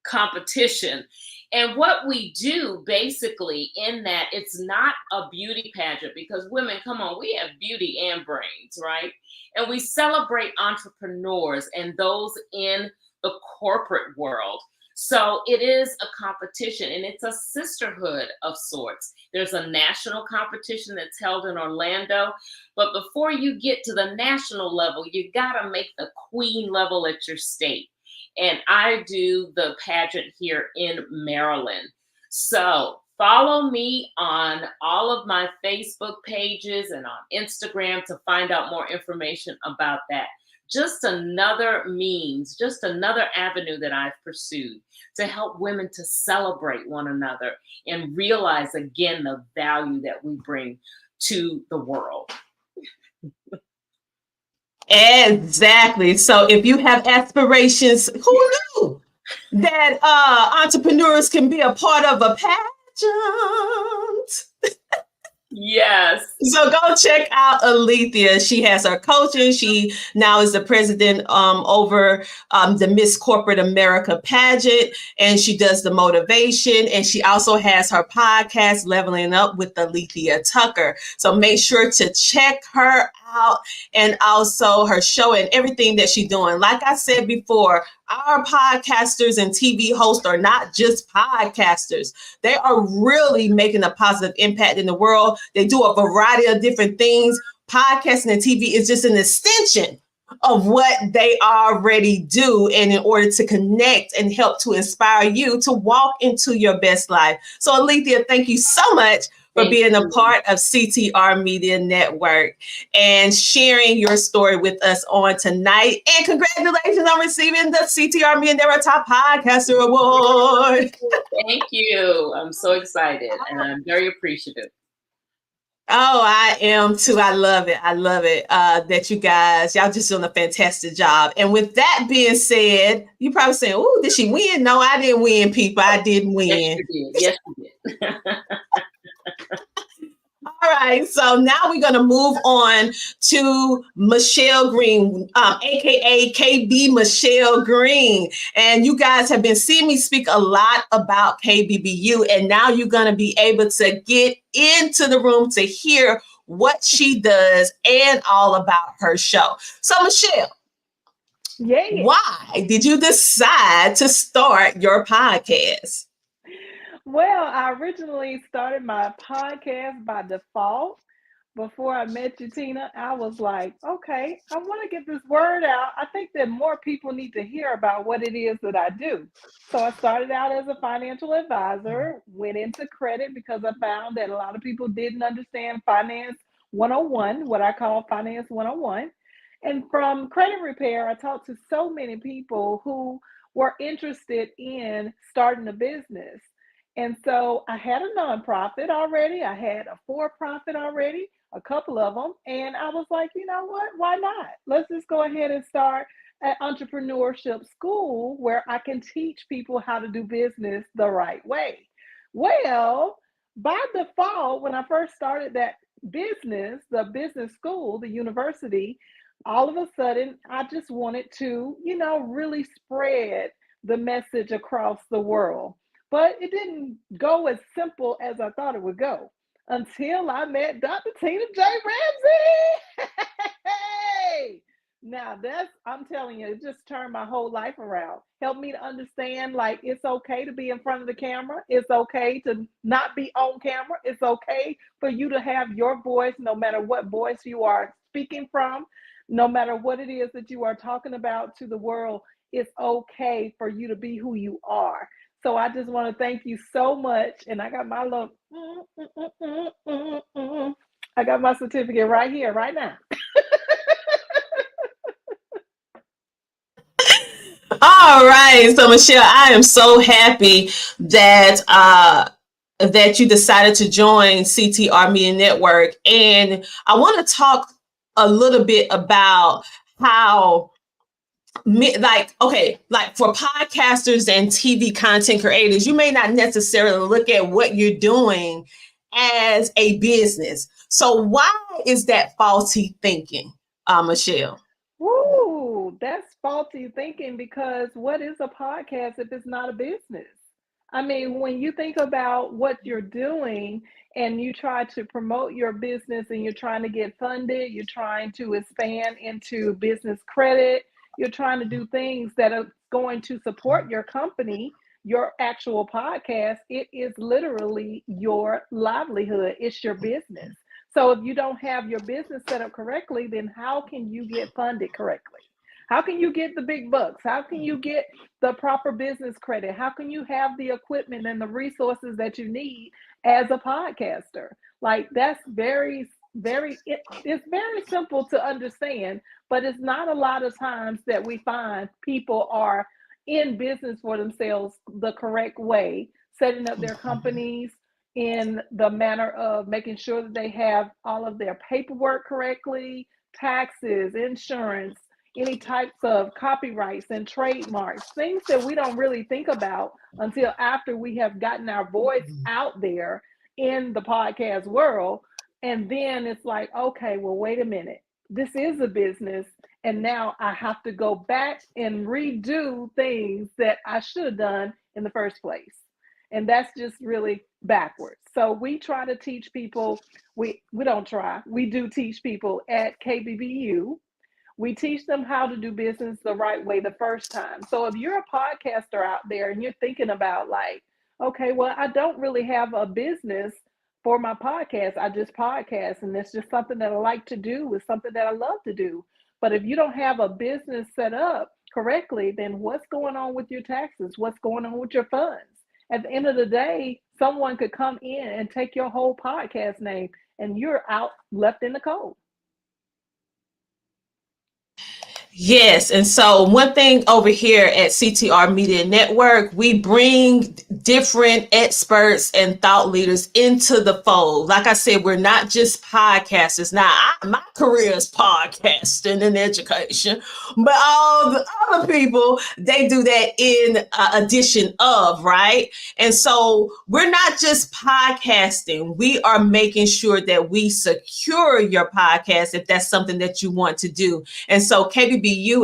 competition. And what we do basically in that, it's not a beauty pageant, because women, come on, we have beauty and brains, right? And we celebrate entrepreneurs and those in the corporate world. So it is a competition, and it's a sisterhood of sorts. There's a national competition that's held in Orlando, but before you get to the national level, you gotta make the queen level at your state. And I do the pageant here in Maryland. So follow me on all of my Facebook pages and on Instagram to find out more information about that. Just another means, just another avenue that I've pursued to help women to celebrate one another and realize again the value that we bring to the world. Exactly. So if you have aspirations, who knew that entrepreneurs can be a part of a pageant? Yes. So go check out Alethea. She has her coaching. She now is the president over the Miss Corporate America pageant, and she does the motivation. And she also has her podcast, Leveling Up with Alethea Tucker. So make sure to check her out, and also her show and everything that she's doing. Like I said before, our podcasters and TV hosts are not just podcasters. They are really making a positive impact in the world. They do a variety of different things. Podcasting and TV is just an extension of what they already do, and in order to connect and help to inspire you to walk into your best life. So Alethea, thank you so much for being a part of CTR Media Network and sharing your story with us on tonight. And congratulations on receiving the CTR Media Network Top Podcaster Award. Thank you. I'm so excited and I'm very appreciative. Oh, I am too. I love it. I love it that you guys, y'all just doing a fantastic job. And with that being said, you probably saying, "Oh, did she win?" No, I didn't win, people. I didn't win. Yes, you did. Yes, you did. All right, so now we're going to move on to Michelle Green, aka KB Michelle Green. And you guys have been seeing me speak a lot about KBBU, and now you're going to be able to get into the room to hear what she does and all about her show. So Michelle, why did you decide to start your podcast? Well, I originally started my podcast by default. Before I met you, Tina, I was like, okay, I want to get this word out. I think that more people need to hear about what it is that I do. So I started out as a financial advisor, went into credit because I found that a lot of people didn't understand Finance 101, what I call Finance 101. And from credit repair, I talked to so many people who were interested in starting a business. And so I had a nonprofit already. I had a for-profit already, a couple of them. And I was like, you know what? Why not? Let's just go ahead and start an entrepreneurship school where I can teach people how to do business the right way. Well, by default, when I first started that business, the business school, the university, all of a sudden, I just wanted to, really spread the message across the world. But it didn't go as simple as I thought it would go until I met Dr. Tina J. Ramsey. Hey! Now that's, I'm telling you, it just turned my whole life around. Helped me to understand like it's okay to be in front of the camera. It's okay to not be on camera. It's okay for you to have your voice, no matter what voice you are speaking from, no matter what it is that you are talking about to the world. It's okay for you to be who you are. So I just want to thank you so much. And I got my little, I got my certificate right here, right now. All right. So Michelle, I am so happy that that you decided to join CTR Media Network. And I want to talk a little bit about how like for podcasters and TV content creators, you may not necessarily look at what you're doing as a business. So why is that faulty thinking, Michelle? Woo, that's faulty thinking, because what is a podcast if it's not a business? I mean, when you think about what you're doing and you try to promote your business and you're trying to get funded, you're trying to expand into business credit, you're trying to do things that are going to support your company, your actual podcast, it is literally your livelihood, it's your business. So if you don't have your business set up correctly, then how can you get funded correctly? How can you get the big bucks? How can you get the proper business credit? How can you have the equipment and the resources that you need as a podcaster? Like that's it's very simple to understand, but it's not a lot of times that we find people are in business for themselves the correct way, setting up their companies in the manner of making sure that they have all of their paperwork correctly, taxes, insurance, any types of copyrights and trademarks, things that we don't really think about until after we have gotten our voice out there in the podcast world. And then it's like, okay, well, wait a minute. This is a business. And now I have to go back and redo things that I should have done in the first place. And that's just really backwards. So we try to teach people, we don't try, we do teach people at KBBU. We teach them how to do business the right way the first time. So if you're a podcaster out there and you're thinking about like, okay, well, I don't really have a business for my podcast. I just podcast and it's just something that I like to do. It's something that I love to do. But if you don't have a business set up correctly, then what's going on with your taxes? What's going on with your funds? At the end of the day, someone could come in and take your whole podcast name and you're out left in the cold. Yes. And so one thing over here at CTR Media Network, we bring different experts and thought leaders into the fold. Like I said, we're not just podcasters. Now, my career is podcasting and education, but all the other people, they do that in addition of, right? And so we're not just podcasting. We are making sure that we secure your podcast if that's something that you want to do. And so KBBU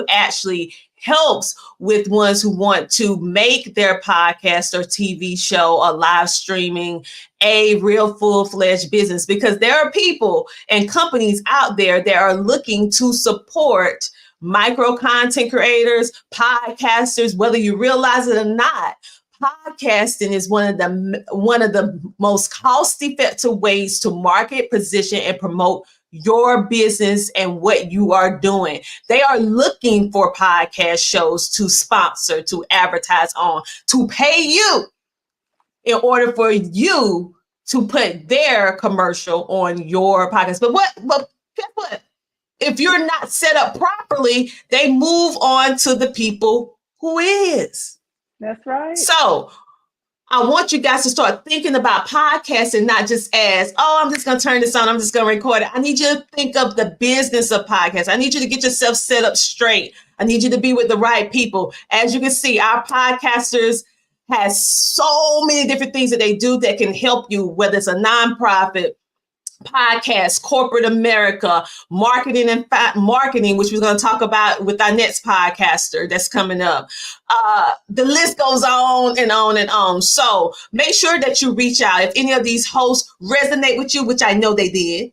actually helps with ones who want to make their podcast or TV show or live streaming a real full-fledged business, because there are people and companies out there that are looking to support micro content creators, podcasters, whether you realize it or not. Podcasting is one of the most cost-effective ways to market, position, and promote your business and what you are doing. They are looking for podcast shows to sponsor, to advertise on, to pay you in order for you to put their commercial on your podcast. But guess what? If you're not set up properly, they move on to the people who is. That's right. So I want you guys to start thinking about podcasting, not just as, oh, I'm just going to turn this on, I'm just going to record it. I need you to think of the business of podcasts. I need you to get yourself set up straight. I need you to be with the right people. As you can see, our podcasters has so many different things that they do that can help you, whether it's a nonprofit, podcast, corporate America, marketing and marketing, which we're going to talk about with our next podcaster that's coming up. The list goes on and on and on. So make sure that you reach out. If any of these hosts resonate with you, which I know they did,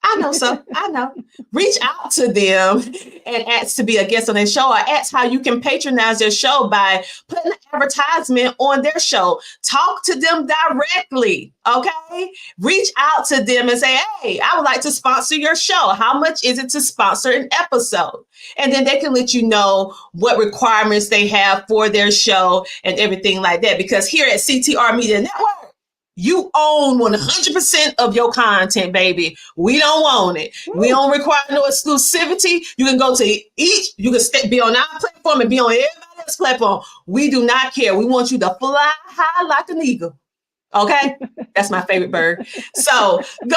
I know, so I know. Reach out to them and ask to be a guest on their show, or ask how you can patronize their show by putting an advertisement on their show. Talk to them directly, okay? Reach out to them and say, hey, I would like to sponsor your show. How much is it to sponsor an episode? And then they can let you know what requirements they have for their show and everything like that. Because here at CTR Media Network, you own 100% of your content, baby. We don't want it. We don't require no exclusivity. You can go to each, you can be on our platform and be on everybody else's platform. We do not care. We want you to fly high like an eagle. Okay? That's my favorite bird. So go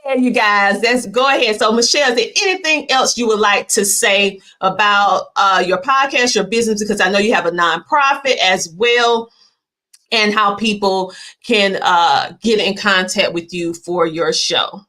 ahead, you guys. Go ahead. So Michelle, is there anything else you would like to say about your podcast, your business? Because I know you have a nonprofit as well, and how people can get in contact with you for your show.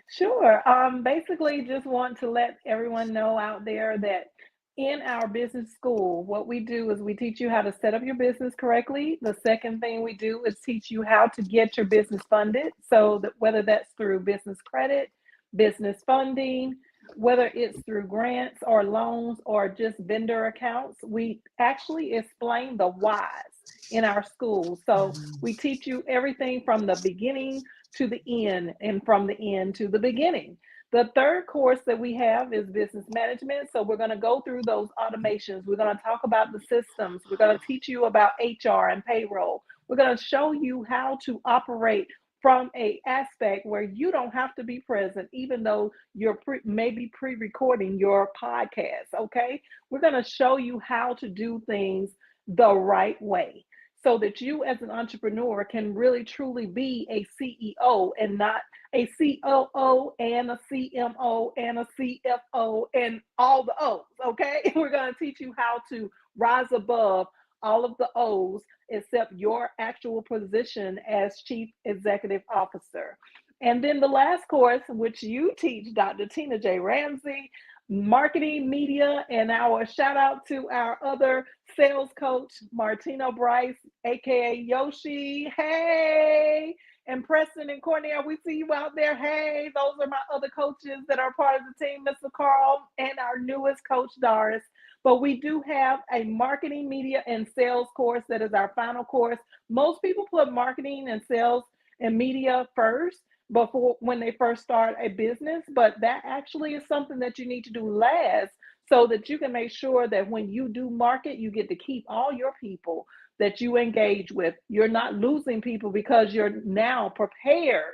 Sure. Basically, just want to let everyone know out there that in our business school, what we do is we teach you how to set up your business correctly. The second thing we do is teach you how to get your business funded. So that whether that's through business credit, business funding, whether it's through grants or loans or just vendor accounts, we actually explain the whys in our school. So we teach you everything from the beginning to the end and from the end to the beginning. The third course that we have is business management. So we're going to go through those automations. We're going to talk about the systems. We're going to teach you about HR and payroll. We're going to show you how to operate from a aspect where you don't have to be present, even though you're maybe pre-recording your podcast, okay? We're going to show you how to do things the right way so that you as an entrepreneur can really truly be a CEO and not a COO and a CMO and a CFO and all the O's, okay? We're going to teach you how to rise above all of the O's except your actual position as Chief Executive Officer. And then the last course, which you teach, Dr. Tina J. Ramsey, marketing, media, and our shout out to our other sales coach, Martino Bryce, aka Yoshi. Hey, and Preston and Courtney, we see you out there. Hey, those are my other coaches that are part of the team, Mr. Carl, and our newest coach, Doris. But we do have a marketing, media, and sales course that is our final course. Most people put marketing and sales and media first before when they first start a business, but that actually is something that you need to do last so that you can make sure that when you do market, you get to keep all your people that you engage with. You're not losing people because you're now prepared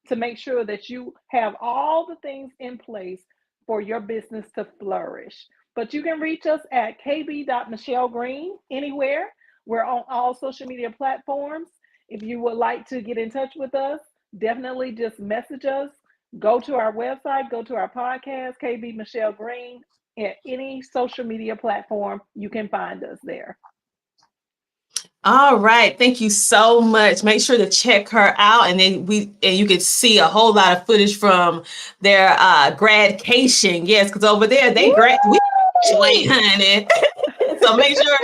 to make sure that you have all the things in place for your business to flourish. But you can reach us at kb.michellegreen anywhere. We're on all social media platforms. If you would like to get in touch with us, definitely just message us. Go to our website, go to our podcast, KB Michelle Green, at any social media platform. You can find us there. All right. Thank you so much. Make sure to check her out. And then you can see a whole lot of footage from their gradcation. Yes, because over there they graduate, honey. So make sure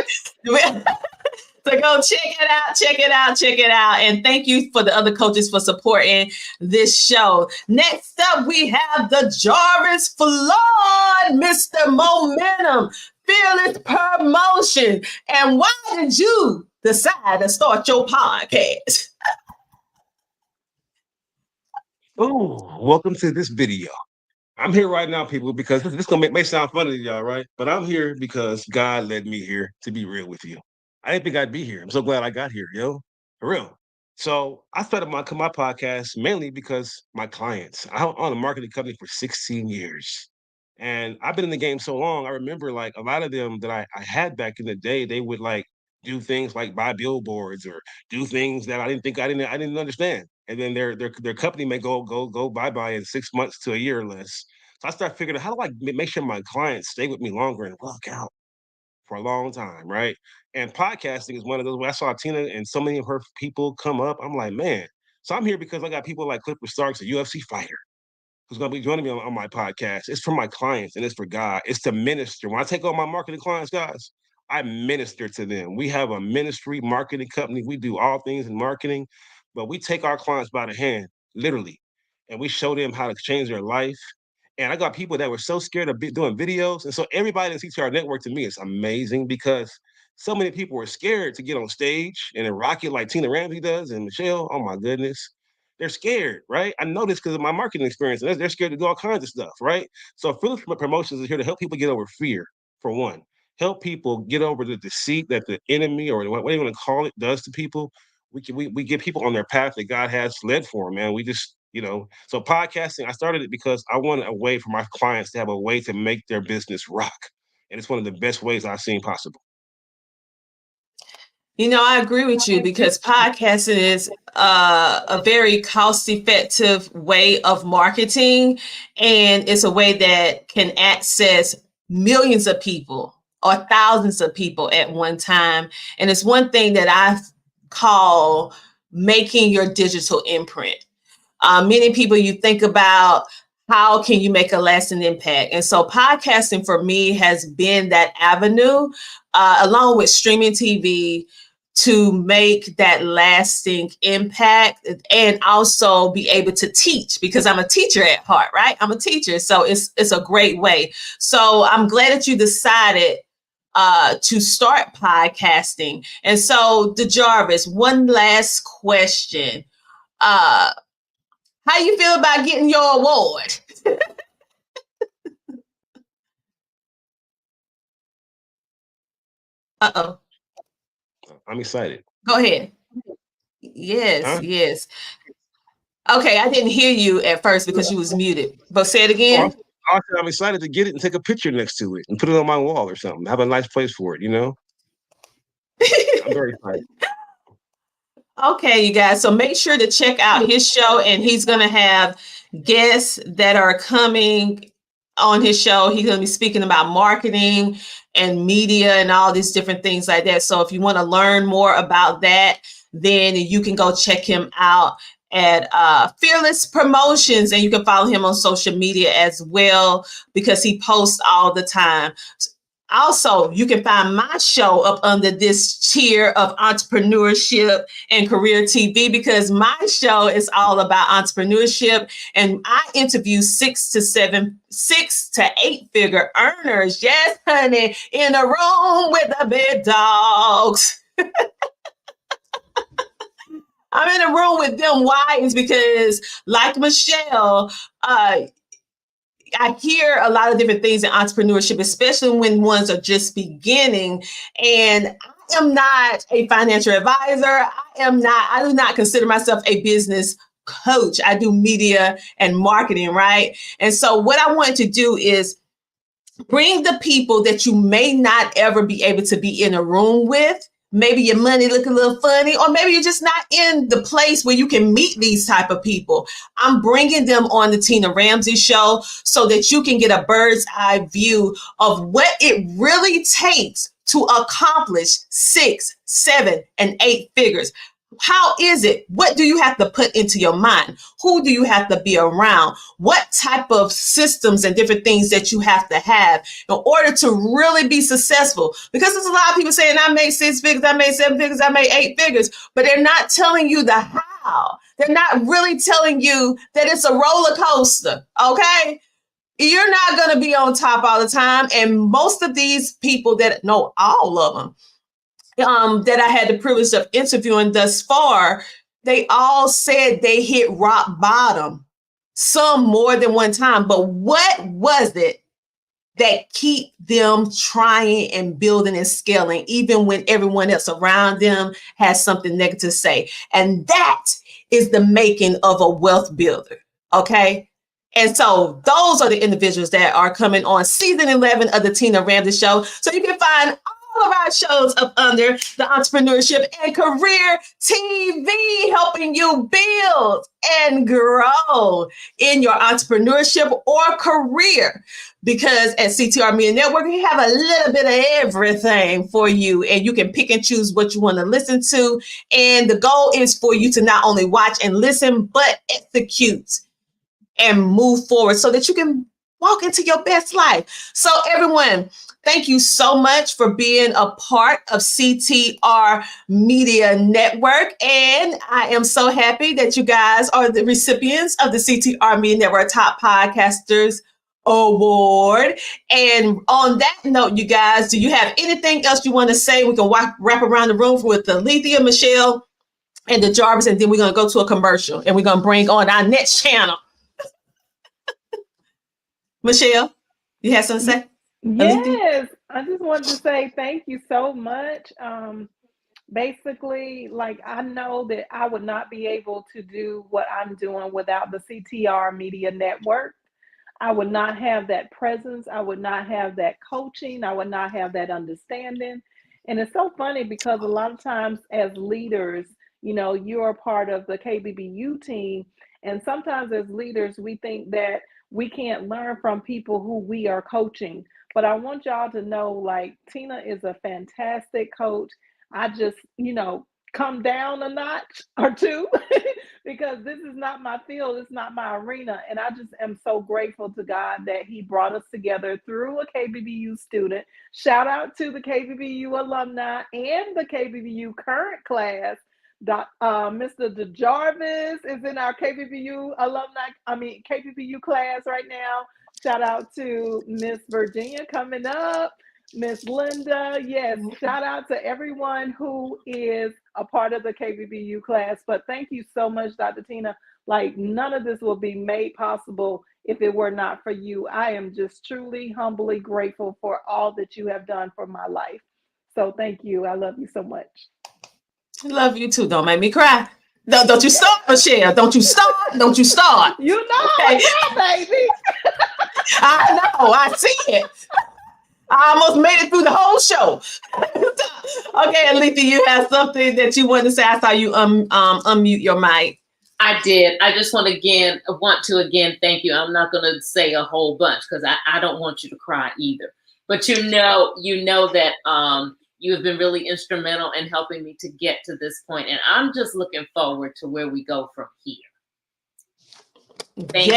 to go check it out. And thank you for the other coaches for supporting this show. Next up, we have the Jarvis Flawed, Mr. Momentum, Fearless Promotion. And why did you decide to start your podcast? Oh, welcome to this video. I'm here right now, people, because this gonna may sound funny to y'all, right? But I'm here because God led me here, to be real with you. I didn't think I'd be here. I'm so glad I got here, yo. For real. So I started my podcast mainly because my clients. I own a marketing company for 16 years. And I've been in the game so long, I remember like a lot of them that I had back in the day, they would like do things like buy billboards or do things that I didn't understand. And then their company may go bye-bye in 6 months to a year or less. So I started figuring out how do I make sure my clients stay with me longer and rock out for a long time, right? And podcasting is one of those. When I saw Tina and so many of her people come up, I'm like, man. So I'm here because I got people like Clipper Starks, a UFC fighter, who's going to be joining me on my podcast. It's for my clients and it's for God. It's to minister. When I take on my marketing clients, guys, I minister to them. We have a ministry marketing company. We do all things in marketing, but we take our clients by the hand, literally. and we show them how to change their life. And I got people that were so scared of doing videos. And so everybody in CTR Network to me is amazing because so many people were scared to get on stage and then rock it like Tina Ramsey does and Michelle. Oh my goodness. They're scared, right? I know this because of my marketing experience. And they're scared to do all kinds of stuff, right? So Phillips Promotions is here to help people get over fear, for one. Help people get over the deceit that the enemy or what you want to call it does to people. We get people on their path that God has led for them, man. We just, so podcasting, I started it because I wanted a way for my clients to have a way to make their business rock. And it's one of the best ways I've seen possible. I agree with you because podcasting is a very cost-effective way of marketing, and it's a way that can access millions of people or thousands of people at one time. And it's one thing that I call making your digital imprint. Many people, you think about how can you make a lasting impact? And so podcasting for me has been that avenue, along with streaming TV, to make that lasting impact and also be able to teach, because I'm a teacher at heart, right? I'm a teacher. So it's a great way. So I'm glad that you decided to start podcasting. And so DeJarvis, one last question. How you feel about getting your award? Uh-oh. I'm excited. Go ahead. Yes, Huh? yes. Okay, I didn't hear you at first because you was muted. But say it again. I'm excited to get it and take a picture next to it and put it on my wall or something. Have a nice place for it, I'm very excited. Okay, you guys. So make sure to check out his show, and he's going to have guests that are coming on his show. He's going to be speaking about marketing and media and all these different things like that. So if you want to learn more about that, then you can go check him out at Fearless Promotions, and you can follow him on social media as well because he posts all the time. Also, you can find my show up under this tier of entrepreneurship and career TV because my show is all about entrepreneurship, and I interview 6 to 8 figure earners. Yes, honey, in a room with the big dogs. I'm in a room with them. Why? Is because, like Michelle, I hear a lot of different things in entrepreneurship, especially when ones are just beginning. And I am not a financial advisor. I do not consider myself a business coach. I do media and marketing, right? And so what I want to do is bring the people that you may not ever be able to be in a room with. Maybe your money look a little funny, or maybe you're just not in the place where you can meet these type of people. I'm bringing them on the Tina Ramsey show so that you can get a bird's eye view of what it really takes to accomplish 6, 7, and 8 figures. How is it? What do you have to put into your mind? Who do you have to be around? What type of systems and different things that you have to have in order to really be successful? Because there's a lot of people saying, I made 6 figures, I made 7 figures, I made 8 figures, but they're not telling you the how. They're not really telling you that it's a roller coaster, okay? You're not going to be on top all the time. And most of these people that know, all of them, that I had the privilege of interviewing thus far, they all said they hit rock bottom, some more than one time. But what was it that keep them trying and building and scaling, even when everyone else around them has something negative to say? And that is the making of a wealth builder, okay? And so those are the individuals that are coming on season 11 of the Tina Ramsey Show. So you can find all of our shows up under the Entrepreneurship and Career TV, helping you build and grow in your entrepreneurship or career. Because at CTR Media Network, we have a little bit of everything for you, and you can pick and choose what you want to listen to. And the goal is for you to not only watch and listen, but execute and move forward so that you can walk into your best life. So everyone, thank you so much for being a part of CTR Media Network. And I am so happy that you guys are the recipients of the CTR Media Network Top Podcasters Award. And on that note, you guys, do you have anything else you want to say? We can wrap around the room with Alethea, Michelle, and the Jarvis, and then we're going to go to a commercial, and we're going to bring on our next channel. Michelle, you have something to say? Yes, I just wanted to say thank you so much. Basically, like, I know that I would not be able to do what I'm doing without the CTR Media Network. I would not have that presence. I would not have that coaching. I would not have that understanding. And it's so funny because a lot of times as leaders, you know, you're a part of the KBBU team. And sometimes as leaders, we think that we can't learn from people who we are coaching. But I want y'all to know, like, Tina is a fantastic coach. I just, you know, come down a notch or two because this is not my field. It's not my arena. And I just am so grateful to God that he brought us together through a KBBU student. Shout out to the KBBU alumni and the KBBU current class. Mr. Jarvis is in our KBBU KBBU class right now. Shout out to Miss Virginia coming up. Miss Linda, yes, shout out to everyone who is a part of the KBBU class. But thank you so much, Dr. Tina. Like, none of this will be made possible if it were not for you. I am just truly, humbly grateful for all that you have done for my life. So thank you. I love you so much. I love you too. Don't make me cry. No, don't you start, Michelle. Don't you start. Don't you start. You know, okay. I baby. I know. I see it. I almost made it through the whole show. Okay, Alethea, you have something that you want to say. I saw you unmute your mic. I did. I just want to again thank you. I'm not going to say a whole bunch because I don't want you to cry either. But you know that you have been really instrumental in helping me to get to this point, and I'm just looking forward to where we go from here. Thank you.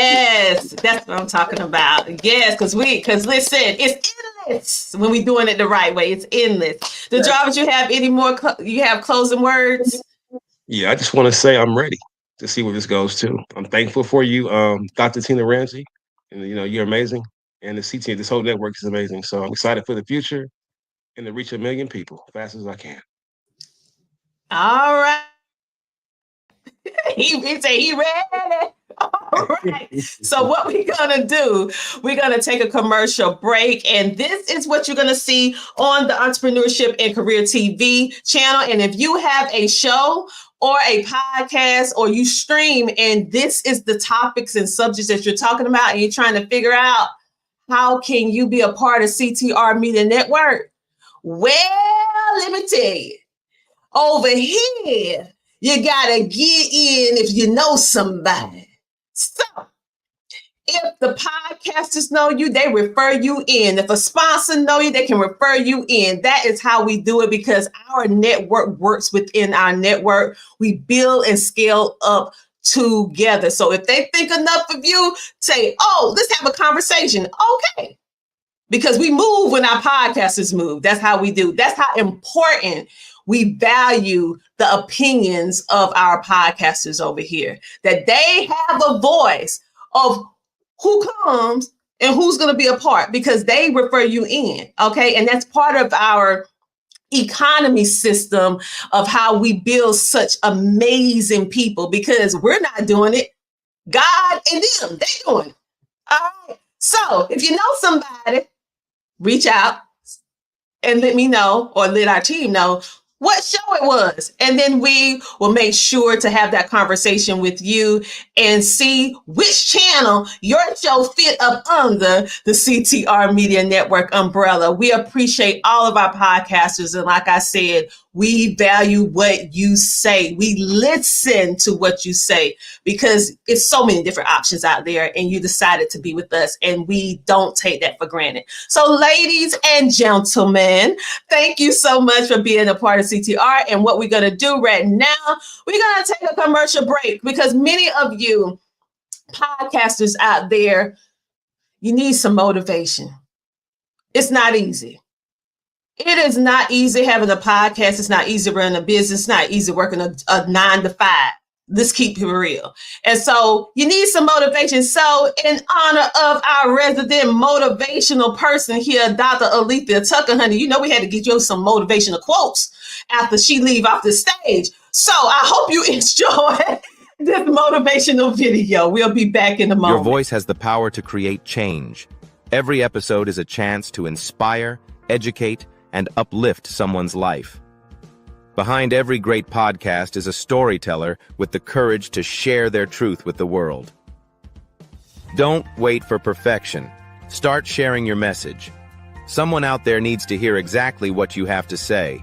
That's what I'm talking about. Yes, because listen, it's endless when we're doing it the right way. It's endless. The Jarvis, you have any more? You have closing words? Yeah, I just want to say I'm ready to see where this goes to. I'm thankful for you, Dr. Tina Ramsey, and you know you're amazing, and the CT, this whole network is amazing. So I'm excited for the future and to reach 1 million people as fast as I can. All right. He said he ready. All right. So what we're going to do, we're going to take a commercial break. And this is what you're going to see on the Entrepreneurship and Career TV channel. And if you have a show or a podcast or you stream and this is the topics and subjects that you're talking about and you're trying to figure out how can you be a part of CTR Media Network? Well, let me tell you, over here, you got to get in if you know somebody. So if the podcasters know you, they refer you in. If a sponsor know you, they can refer you in. That is how we do it because our network works within our network. We build and scale up together. So if they think enough of you, say, oh, let's have a conversation. Okay. Because we move when our podcasters move. That's how we do. That's how important we value the opinions of our podcasters over here, that they have a voice of who comes and who's going to be a part because they refer you in. Okay. And that's part of our economy system of how we build such amazing people because we're not doing it. God and them, they doing it. All right. So if you know somebody, reach out and let me know or let our team know what show it was. And then we will make sure to have that conversation with you and see which channel your show fit up under the CTR Media Network umbrella. We appreciate all of our podcasters. And like I said, we value what you say. We listen to what you say because it's so many different options out there and you decided to be with us and we don't take that for granted. So ladies and gentlemen, thank you so much for being a part of CTR. And what we're going to do right now, we're going to take a commercial break because many of you podcasters out there, you need some motivation. It's not easy. It is not easy having a podcast. It's not easy running a business. It's not easy working a 9 to 5. Let's keep it real. And so you need some motivation. So in honor of our resident motivational person here, Dr. Alethea Tucker, honey, you know we had to get you some motivational quotes after she leave off the stage. So I hope you enjoy this motivational video. We'll be back in a moment. Your voice has the power to create change. Every episode is a chance to inspire, educate, and uplift someone's life. Behind every great podcast is a storyteller with the courage to share their truth with the world. Don't wait for perfection. Start sharing your message. Someone out there needs to hear exactly what you have to say.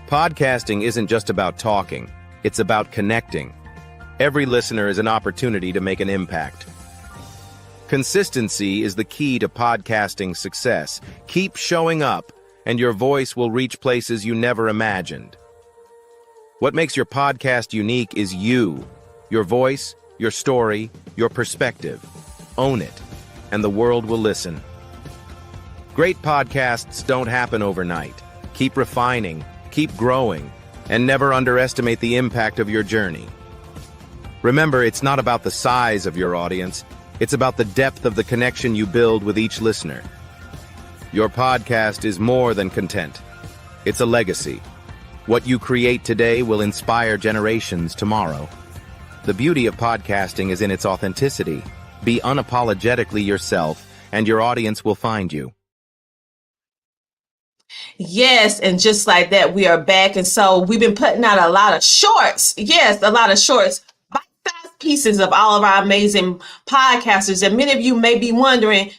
Podcasting isn't just about talking, it's about connecting. Every listener is an opportunity to make an impact. Consistency is the key to podcasting success. Keep showing up, and your voice will reach places you never imagined. What makes your podcast unique is you, your voice, your story, your perspective. Own it, and the world will listen. Great podcasts don't happen overnight. Keep refining, keep growing, and never underestimate the impact of your journey. Remember, it's not about the size of your audience, it's about the depth of the connection you build with each listener. Your podcast is more than content. It's a legacy. What you create today will inspire generations tomorrow. The beauty of podcasting is in its authenticity. Be unapologetically yourself, and your audience will find you. Yes, and just like that, we are back. And so we've been putting out a lot of shorts. Yes, a lot of shorts, bite-sized pieces of all of our amazing podcasters. And many of you may be wondering,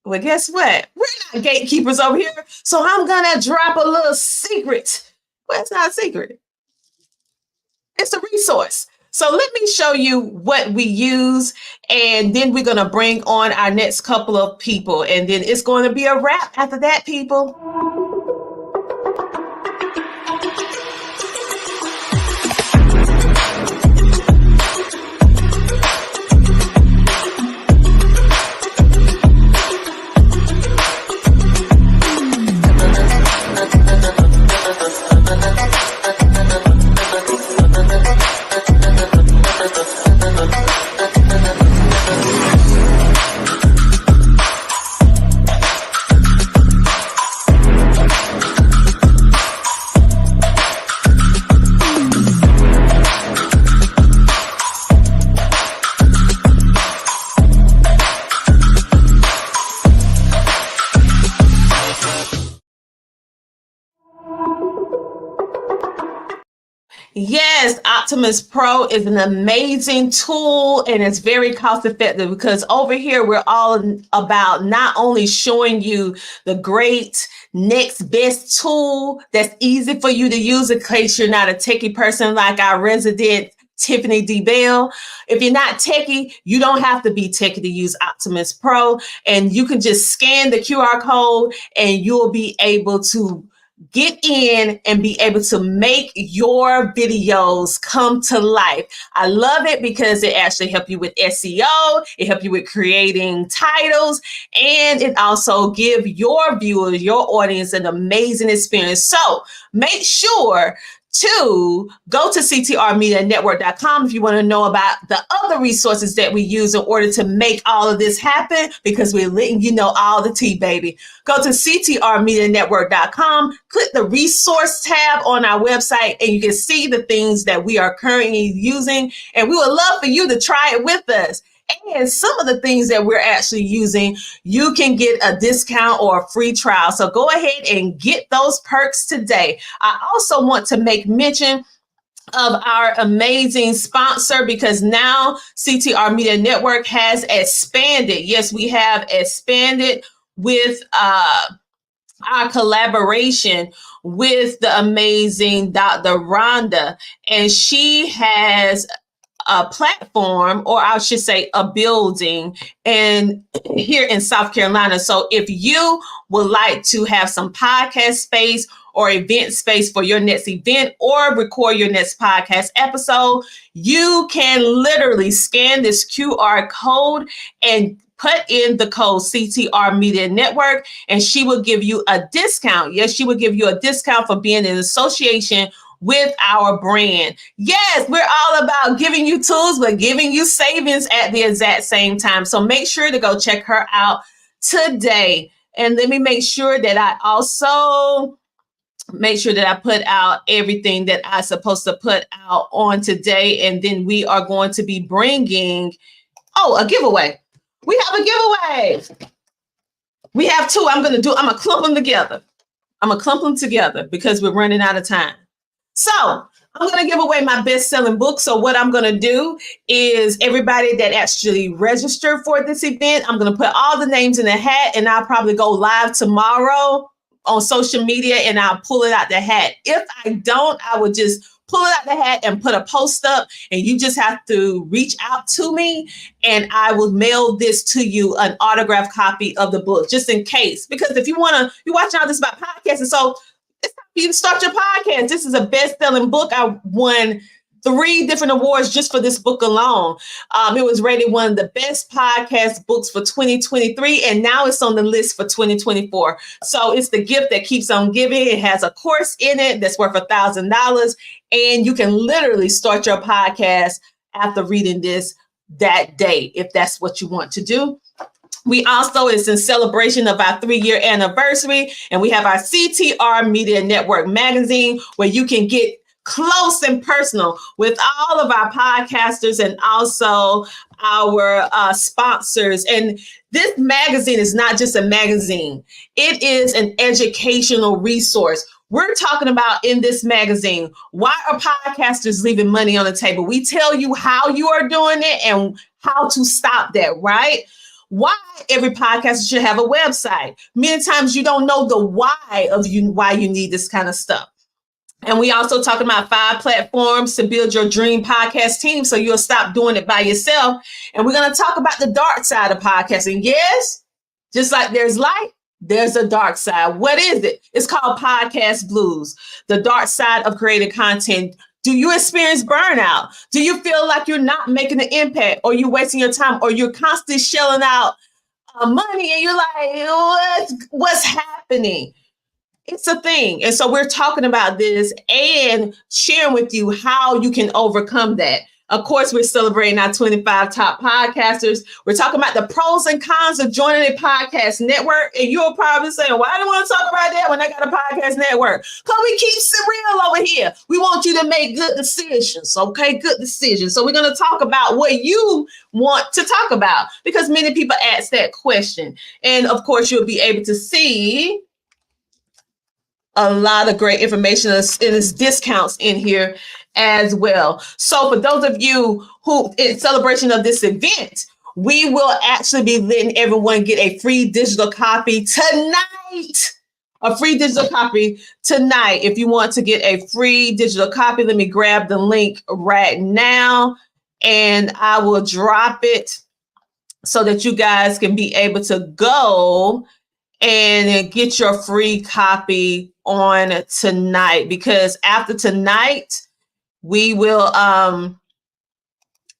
well, guess what? We're not gatekeepers over here. So I'm going to drop a little secret. Well, it's not a secret. It's a resource. So let me show you what we use, and then we're going to bring on our next couple of people, and then it's going to be a wrap after that, people. Yes, Optimus Pro is an amazing tool, and it's very cost effective because over here we're all about not only showing you the great next best tool that's easy for you to use in case you're not a techie person like our resident Tiffany D. Bell. If you're not techie, you don't have to be techie to use Optimus Pro, and you can just scan the QR code and you'll be able to get in and be able to make your videos come to life. I love it because it actually helps you with SEO, it helps you with creating titles, and it also gives your viewers, your audience, an amazing experience. So make sure to go to CTRMediaNetwork.com if you want to know about the other resources that we use in order to make all of this happen, because we're letting you know all the tea, baby. Go to CTRMediaNetwork.com, click the resource tab on our website, and you can see the things that we are currently using. And we would love for you to try it with us. And some of the things that we're actually using, you can get a discount or a free trial. So go ahead and get those perks today. I also want to make mention of our amazing sponsor, because now CTR Media Network has expanded. Yes, we have expanded with our collaboration with the amazing Dr. Ronda, and she has a platform, or I should say a building here in South Carolina. So if you would like to have some podcast space or event space for your next event or record your next podcast episode, you can literally scan this QR code and put in the code CTR Media Network, and she will give you a discount. Yes, she will give you a discount for being in association with our brand. Yes, we're all about giving you tools, but giving you savings at the exact same time. So make sure to go check her out today. And let me make sure that I also make sure that I put out everything that I'm supposed to put out on today. And then we are going to be bringing, a giveaway. We have a giveaway. We have two. I'm going to clump them together. I'm going to clump them together because we're running out of time. So I'm going to give away my best-selling book. So what I'm going to do is everybody that actually registered for this event, I'm going to put all the names in a hat, and I'll probably go live tomorrow on social media and I'll pull it out the hat. If I don't, I would just pull it out the hat and put a post up, and you just have to reach out to me and I will mail this to you, an autographed copy of the book, just in case. Because if you want to, you're watching all this about podcasting, so it's time for you to start your podcast. This is a best-selling book. I won 3 different awards just for this book alone. It was rated one of the best podcast books for 2023, and now it's on the list for 2024. So it's the gift that keeps on giving. It has a course in it that's worth $1,000, and you can literally start your podcast after reading this that day, if that's what you want to do. We also, it's in celebration of our 3-year anniversary, and we have our CTR Media Network magazine where you can get close and personal with all of our podcasters and also our sponsors. And this magazine is not just a magazine. It is an educational resource. We're talking about in this magazine, why are podcasters leaving money on the table? We tell you how you are doing it and how to stop that, right? Why every podcaster should have a website. Many times you don't know the why you need this kind of stuff. And we also talking about 5 platforms to build your dream podcast team so you'll stop doing it by yourself. And we're going to talk about the dark side of podcasting. Yes, just like there's light, there's a dark side. What is it? It's called podcast blues, the dark side of creating content. Do you experience burnout? Do you feel like you're not making an impact, or you're wasting your time, or you're constantly shelling out money and you're like, what's happening? It's a thing. And so we're talking about this and sharing with you how you can overcome that. Of course, we're celebrating our 25 top podcasters. We're talking about the pros and cons of joining a podcast network. And you're probably saying, well, I don't want to talk about that when I got a podcast network. Because we keep it real over here. We want you to make good decisions. Okay, good decisions. So we're going to talk about what you want to talk about, because many people ask that question. And of course, you'll be able to see a lot of great information, and there's discounts in here as well. So for those of you who, in celebration of this event, we will actually be letting everyone get a free digital copy tonight. A free digital copy tonight. If you want to get a free digital copy, let me grab the link right now and I will drop it so that you guys can be able to go and get your free copy on tonight, because after tonight, we will,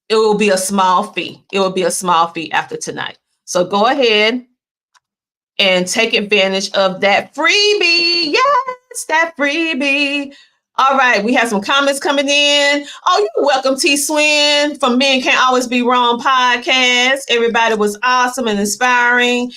it will be a small fee. It will be a small fee after tonight. So go ahead and take advantage of that freebie. Yes, that freebie. All right, we have some comments coming in. Oh, you're welcome, T. Swin from Men Can't Always Be Wrong podcast. Everybody was awesome and inspiring.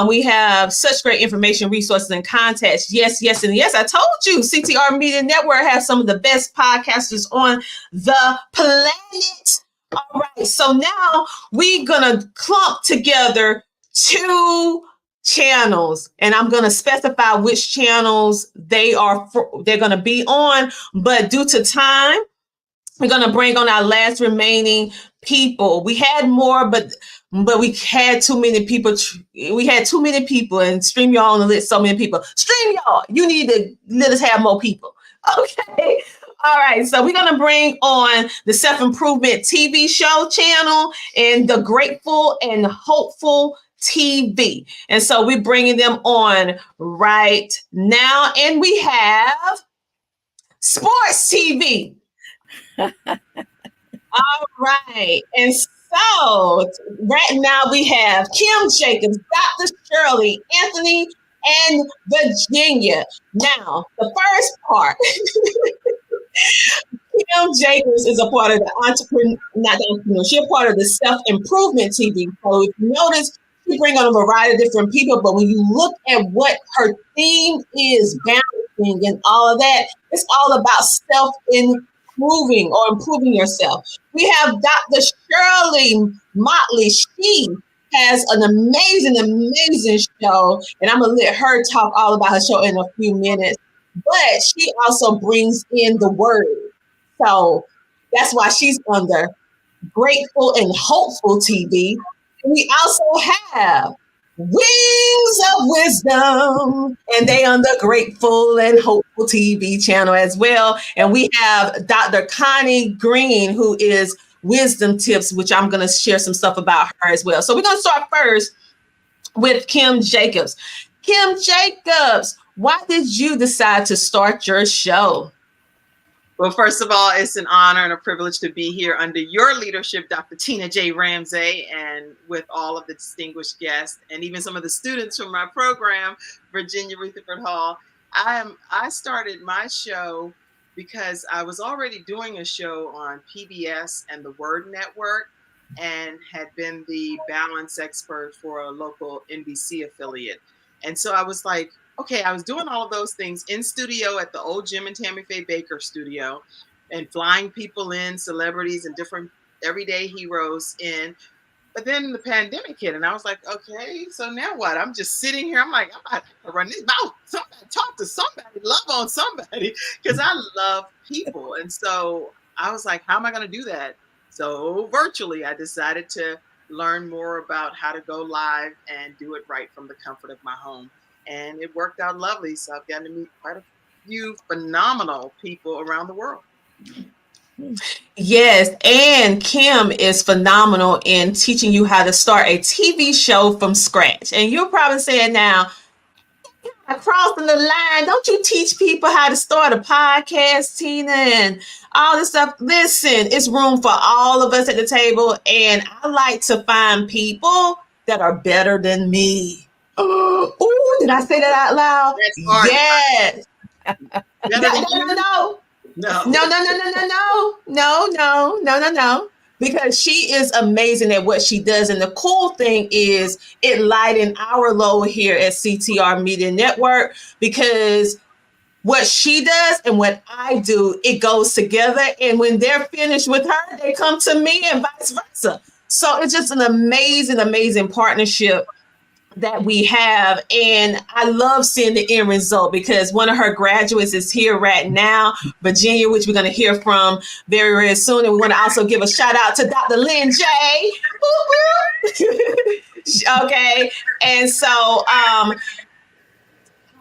We have such great information, resources, and contacts. Yes, yes, and yes. I told you, CTR Media Network has some of the best podcasters on the planet. All right, so now we're going to clump together 2 channels, and I'm going to specify which channels they're going to be on. But due to time, we're going to bring on our last remaining people. We had more, but we had too many people. We had too many people, and StreamYard on the list. So many people. StreamYard, you need to let us have more people. Okay. All right. So we're going to bring on the Self-Improvement TV show channel and the Grateful and Hopeful TV. And so we're bringing them on right now. And we have Sports TV. All right. And so right now we have Kim Jacobs, Dr. Shirley, Anthony, and Virginia. Now, the first part. Kim Jacobs is a part of the not the entrepreneur, she's a part of the Self-Improvement TV. So if you notice, we bring on a variety of different people, but when you look at what her theme is, balancing and all of that, it's all about self-improving or improving yourself. We have Dr. Shirley Motley. She has an amazing show, and I'm going to let her talk all about her show in a few minutes. But she also brings in the word. So that's why she's under Grateful and Hopeful TV. And we also have Wings of Wisdom, and they on the Grateful and Hopeful TV channel as well. And we have Dr. Connie Green, who is Wisdom Tips, which I'm going to share some stuff about her as well. So we're going to start first with Kim Jacobs. Kim Jacobs, why did you decide to start your show? Well, first of all, it's an honor and a privilege to be here under your leadership, Dr. Tina J. Ramsey, and with all of the distinguished guests and even some of the students from my program, Virginia Rutherford Hall. I started my show because I was already doing a show on PBS and the Word Network and had been the balance expert for a local NBC affiliate. And so I was like, okay, I was doing all of those things in studio at the old Jim and Tammy Faye Baker studio and flying people in, celebrities and different everyday heroes in. But then the pandemic hit and I was like, okay, so now what? I'm just sitting here. I'm like, I'm about to run this mouth. Somebody talk to somebody, love on somebody, because I love people. And so I was like, how am I going to do that? So virtually, I decided to learn more about how to go live and do it right from the comfort of my home. And it worked out lovely. So I've gotten to meet quite a few phenomenal people around the world. Yes, and Kim is phenomenal in teaching you how to start a TV show from scratch. And you're probably saying now, crossing the line, don't you teach people how to start a podcast, Tina, and all this stuff? Listen, it's room for all of us at the table. And I like to find people that are better than me. Oh, did I say that out loud? Yes. No. Because she is amazing at what she does. And the cool thing is it lightened our load here at CTR Media Network, because what she does and what I do, it goes together. And when they're finished with her, they come to me and vice versa. So it's just an amazing partnership that we have. And I love seeing the end result, because one of her graduates is here right now, Virginia, which we're going to hear from very soon. And we want to also give a shout out to Dr. Lynn J. Okay. And so I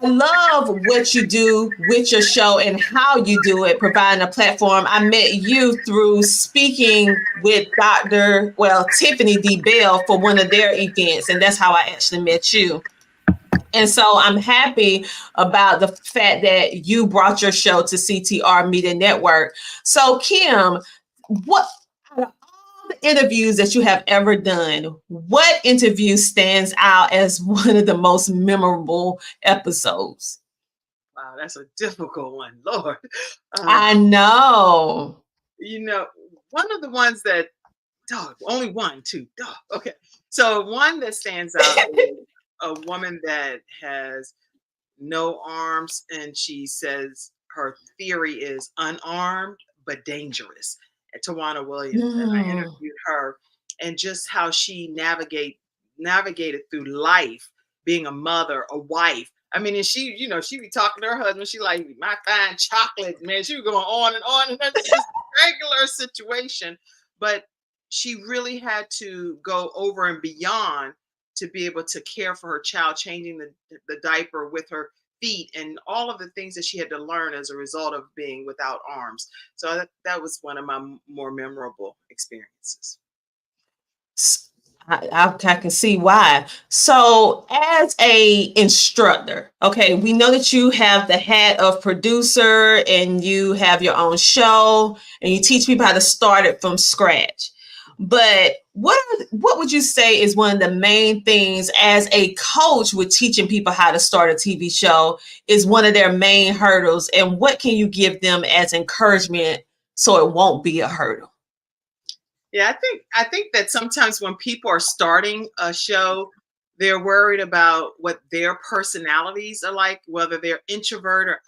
love what you do with your show and how you do it, providing a platform. I met you through speaking with Tiffany D. Bell for one of their events, and that's how I actually met you. And so I'm happy about the fact that you brought your show to CTR Media Network. So Kim, what out of all the interviews that you have ever done, what interview stands out as one of the most memorable episodes? Wow, that's a difficult one, Lord. I know. You know, one of the ones that, only one, two, okay. So one that stands out is a woman that has no arms, and she says her theory is unarmed but dangerous. Tawana Williams, and I interviewed her, and just how she navigated through life, being a mother, a wife. I mean, and she be talking to her husband. She like, my fine chocolate, man. She was going on, and that's just a regular situation. But she really had to go over and beyond to be able to care for her child, changing the diaper with her feet and all of the things that she had to learn as a result of being without arms. So that was one of my more memorable experiences. I can see why. So, as a instructor, okay, we know that you have the hat of producer and you have your own show and you teach people how to start it from scratch. But what would you say is one of the main things as a coach with teaching people how to start a TV show is one of their main hurdles, and what can you give them as encouragement so it won't be a hurdle? Yeah, I think that sometimes when people are starting a show, they're worried about what their personalities are like, whether they're introvert or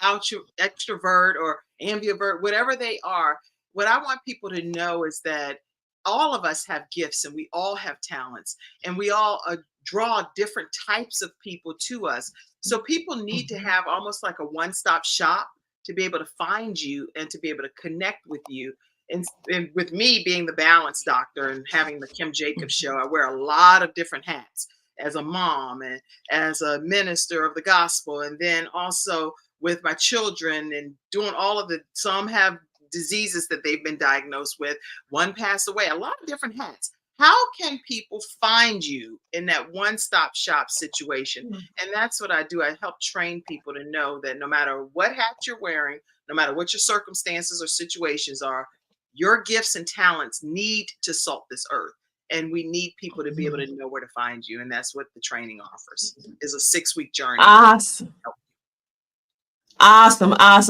extrovert or ambivert, whatever they are. What I want people to know is that all of us have gifts and we all have talents, and we all draw different types of people to us. So people need to have almost like a one-stop shop to be able to find you and to be able to connect with you. And with me being the balance doctor and having the Kim Jacobs show, I wear a lot of different hats as a mom and as a minister of the gospel. And then also with my children and doing all of some have diseases that they've been diagnosed with. One passed away, a lot of different hats. How can people find you in that one-stop shop situation? And that's what I do. I help train people to know that no matter what hat you're wearing, no matter what your circumstances or situations are, your gifts and talents need to salt this earth. And we need people to be able to know where to find you. And that's what the training offers, is a 6-week journey. Awesome.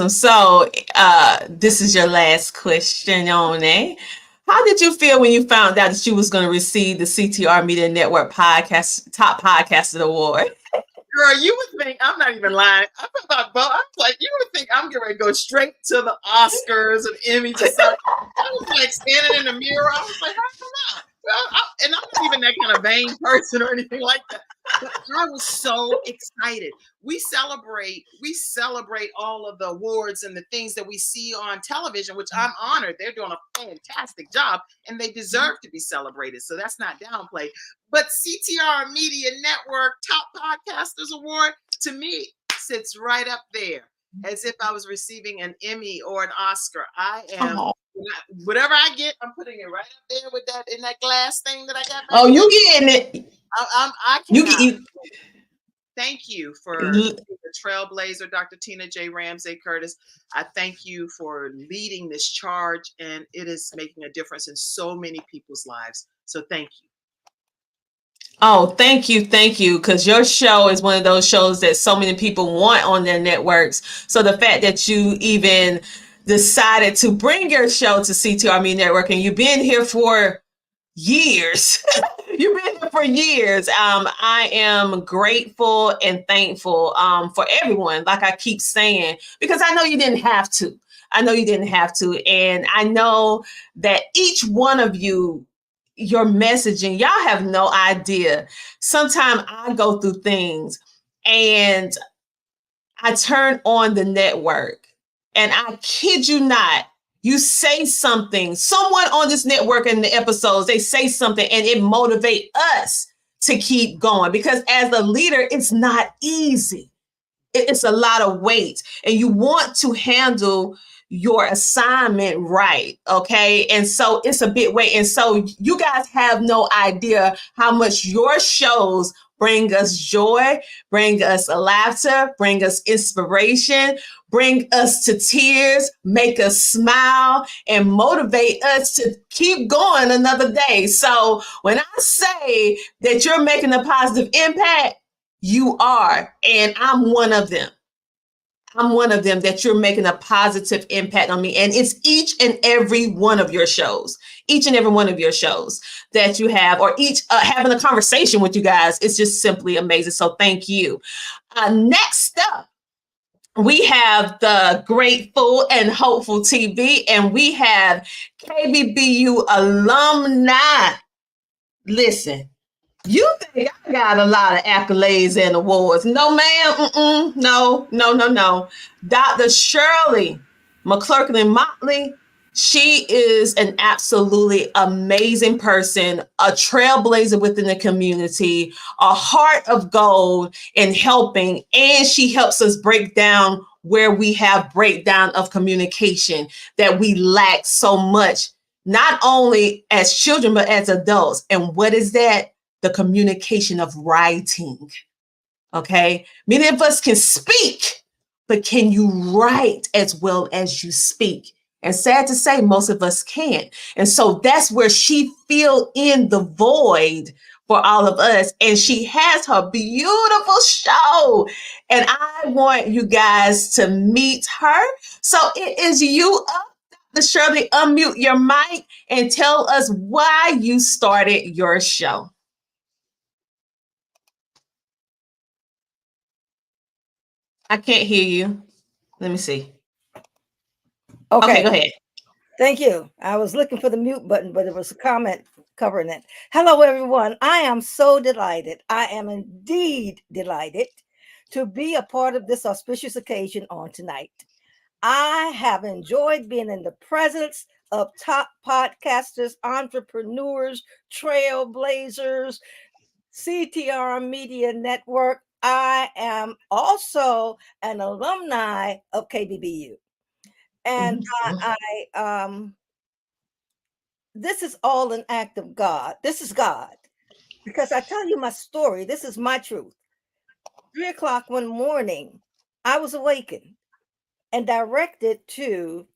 So this is your last question on it. How did you feel when you found out that you was going to receive the CTR Media Network Top Podcasting Award? Girl, you would think, I'm not even lying. I was like, you would think I'm getting ready to go straight to the Oscars and Emmys or something. I was like standing in the mirror. I was like, how come not? And I'm not even that kind of vain person or anything like that. But I was so excited. We celebrate all of the awards and the things that we see on television, which I'm honored. They're doing a fantastic job and they deserve to be celebrated. So that's not downplayed. But CTR Media Network Top Podcasters Award, to me, sits right up there as if I was receiving an Emmy or an Oscar. I am, whatever I get, I'm putting it right up there with that in that glass thing that I got. Oh, you getting it. I cannot. Thank you for the trailblazer, Dr. Tina J. Ramsey Curtis. I thank you for leading this charge, and it is making a difference in so many people's lives. So thank you. Oh, thank you. Because your show is one of those shows that so many people want on their networks. So the fact that you even decided to bring your show to CTR Media Network, and you've been here for years. You've been here for years. I am grateful and thankful for everyone, like I keep saying, because I know you didn't have to. And I know that each one of you, your messaging, y'all have no idea. Sometimes I go through things and I turn on the network and I kid you not, you say something, someone on this network in the episodes, they say something and it motivates us to keep going, because as a leader, it's not easy. It's a lot of weight and you want to handle your assignment right. Okay. And so it's a bit weight. And so you guys have no idea how much your shows bring us joy, bring us laughter, bring us inspiration, bring us to tears, make us smile, and motivate us to keep going another day. So when I say that you're making a positive impact, you are, and I'm one of them. That you're making a positive impact on me. And it's each and every one of your shows that you have, or each having a conversation with you guys. It's just simply amazing. So thank you. Next up, we have the Grateful and Hopeful TV, and we have KBBU alumni. Listen, you think I got a lot of accolades and awards? No, ma'am. No. Dr. Shirley McClurkin Motley, She is an absolutely amazing person, a trailblazer within the community, a heart of gold in helping, and she helps us break down where we have breakdown of communication that we lack so much, not only as children, but as adults. And what is that? The communication of writing. Okay. Many of us can speak, but can you write as well as you speak? And sad to say, most of us can't. And so that's where she filled in the void for all of us. And she has her beautiful show. And I want you guys to meet her. So it is you up, Dr. Shirley. Unmute your mic and tell us why you started your show. I can't hear you. Let me see. Okay, go ahead. Thank you. I was looking for the mute button, but it was a comment covering it. Hello, everyone. I am so delighted. I am indeed delighted to be a part of this auspicious occasion on tonight. I have enjoyed being in the presence of top podcasters, entrepreneurs, trailblazers, CTR Media Network. I am also an alumni of KBBU. And this is all an act of God. This is God. Because I tell you my story, this is my truth. 3 o'clock one morning, I was awakened and directed to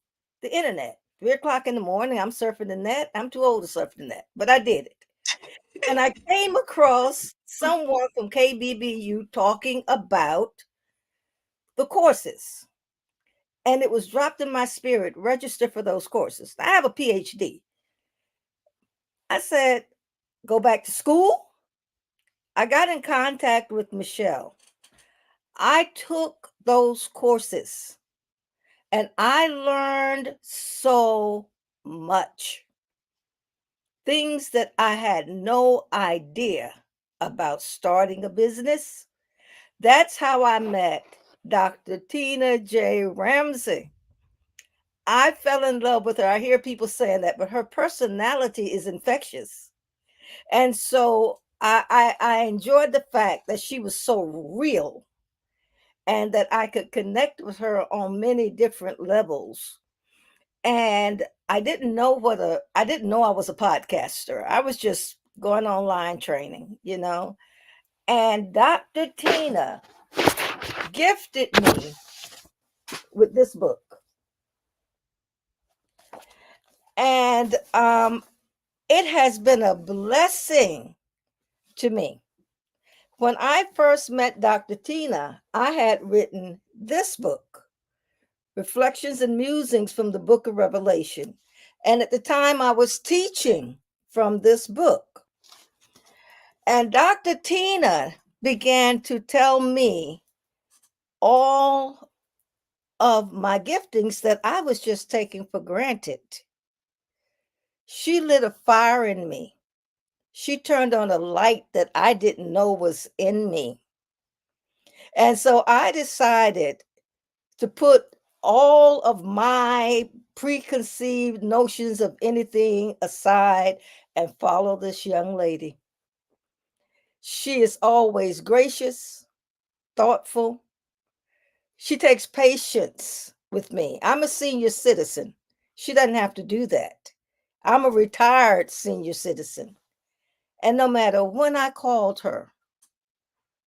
the internet. 3 o'clock in the morning, I'm surfing the net. I'm too old to surf the net, but I did it. And I came across someone from KBBU talking about the courses. And it was dropped in my spirit, register for those courses. I have a PhD. I said, go back to school. I got in contact with Michelle. I took those courses and I learned so much. Things that I had no idea about starting a business. That's how I met Dr. Tina J. Ramsey. I fell in love with her. I hear people saying that, but her personality is infectious. And so I enjoyed the fact that she was so real and that I could connect with her on many different levels. And I didn't know I was a podcaster. I was just going online training, you know. And Dr. Tina gifted me with this book. And it has been a blessing to me. When I first met Dr. Tina, I had written this book, Reflections and Musings from the Book of Revelation. And at the time I was teaching from this book. And Dr. Tina began to tell me all of my giftings that I was just taking for granted. She lit a fire in me. She turned on a light that I didn't know was in me. And so I decided to put all of my preconceived notions of anything aside and follow this young lady. She is always gracious, thoughtful. She takes patience with me. I'm a senior citizen. She doesn't have to do that. I'm a retired senior citizen. And no matter when I called her,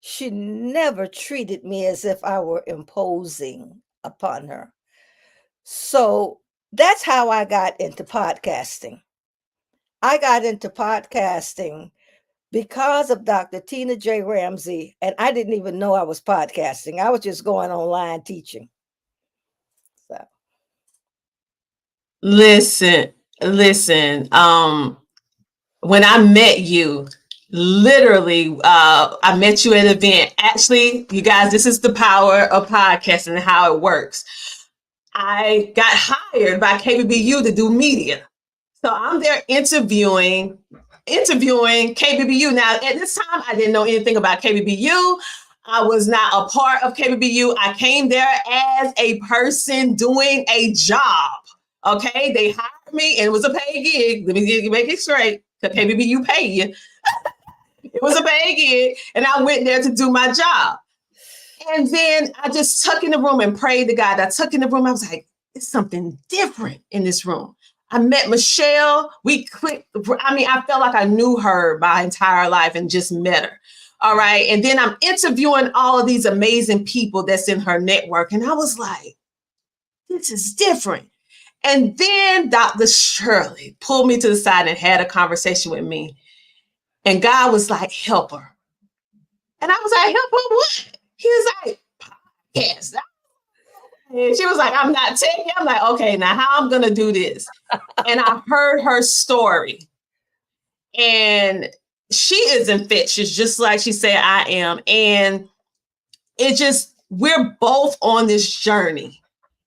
she never treated me as if I were imposing upon her. So that's how I got into podcasting. I got into podcasting because of Dr. Tina J. Ramsey, and I didn't even know I was podcasting. I was just going online teaching. So Listen. When I met you, literally, I met you at an event. Actually, you guys, this is the power of podcasting and how it works. I got hired by KBBU to do media. So I'm there interviewing KBBU. Now, at this time, I didn't know anything about KBBU. I was not a part of KBBU. I came there as a person doing a job. Okay, they hired me and it was a paid gig. Let me make it straight. Okay, maybe you pay you. It was a paid gig, and I went there to do my job. And then I just tucked in the room and prayed to God. I tucked in the room. I was like, it's something different in this room. I met Michelle. We clicked. I mean, I felt like I knew her my entire life and just met her. All right. And then I'm interviewing all of these amazing people that's in her network. And I was like, this is different. And then Dr. Shirley pulled me to the side and had a conversation with me. And God was like, help her. And I was like, help her what? He was like, yes. And she was like, I'm not taking. I'm like, okay, now how I'm going to do this? And I heard her story. And she is infectious, just like she said I am. And it just, we're both on this journey,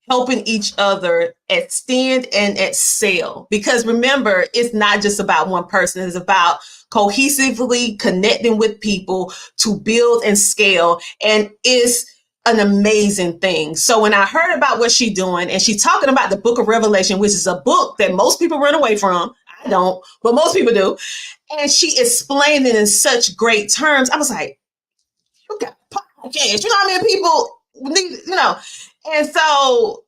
helping each other extend and excel. Because remember, it's not just about one person. It's about cohesively connecting with people to build and scale. And it's an amazing thing. So when I heard about what she's doing, and she's talking about the book of Revelation, which is a book that most people run away from. I don't, but most people do. And she explained it in such great terms. I was like, you got podcasts. You know how many people need, you know? And so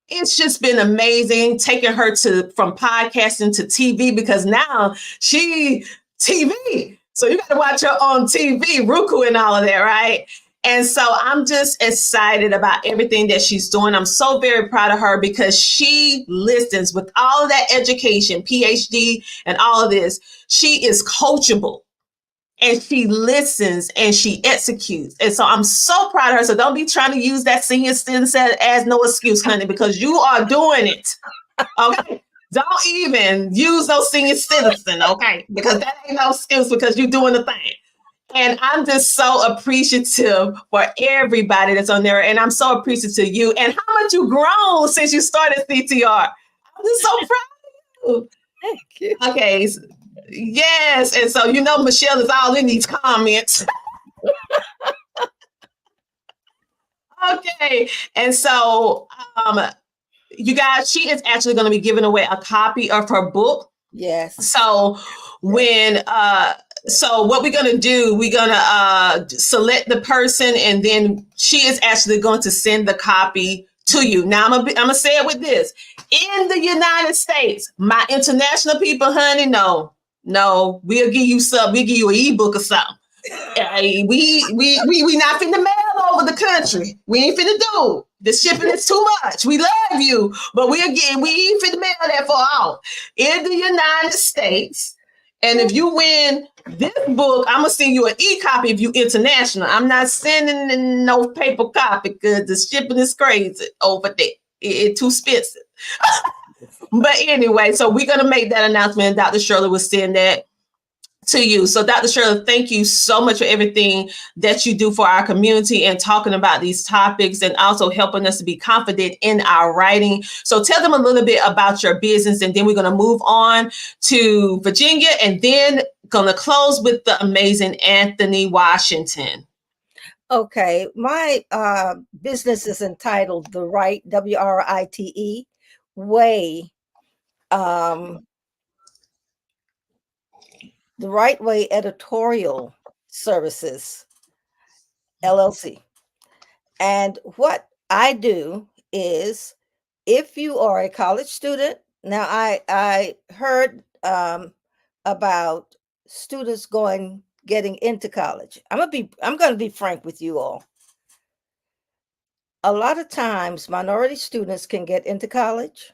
it's just been amazing taking her from podcasting to TV, because now she TV. So you got to watch her on TV, Roku and all of that, right? And so I'm just excited about everything that she's doing. I'm so very proud of her because she listens with all of that education, PhD and all of this. She is coachable. And she listens and she executes. And so I'm so proud of her. So don't be trying to use that senior citizen as no excuse, honey, because you are doing it. Okay. Don't even use no senior citizen, okay? Because that ain't no excuse, because you're doing the thing. And I'm just so appreciative for everybody that's on there. And I'm so appreciative to you and how much you've grown since you started CTR. I'm just so proud of you. Thank you. Okay. Yes. And so, you know, Michelle is all in these comments. Okay. And so, you guys, she is actually going to be giving away a copy of her book. Yes. So when, so what we're going to do, we're going to select the person, and then she is actually going to send the copy to you. Now I'm going to say it with this. In the United States, my international people, honey, no, we'll give you some, we'll give you an ebook or something. We not finna mail over the country. We ain't finna do. The shipping is too much. We love you, but we ain't finna mail that for all. In the United States, and if you win this book, I'm gonna send you an e-copy if you international. I'm not sending no paper copy because the shipping is crazy over there. It's too expensive. But anyway, so we're gonna make that announcement, and Dr. Shirley will send that to you. So Dr. Shirley, thank you so much for everything that you do for our community and talking about these topics, and also helping us to be confident in our writing. So tell them a little bit about your business, and then we're going to move on to Virginia, and then going to close with the amazing Anthony Washington. Okay. My business is entitled The Right, WRITE, Way. The Right Way Editorial Services, LLC. And what I do is, if you are a college student, now I heard about students getting into college. I'm going to be frank with you all. A lot of times minority students can get into college,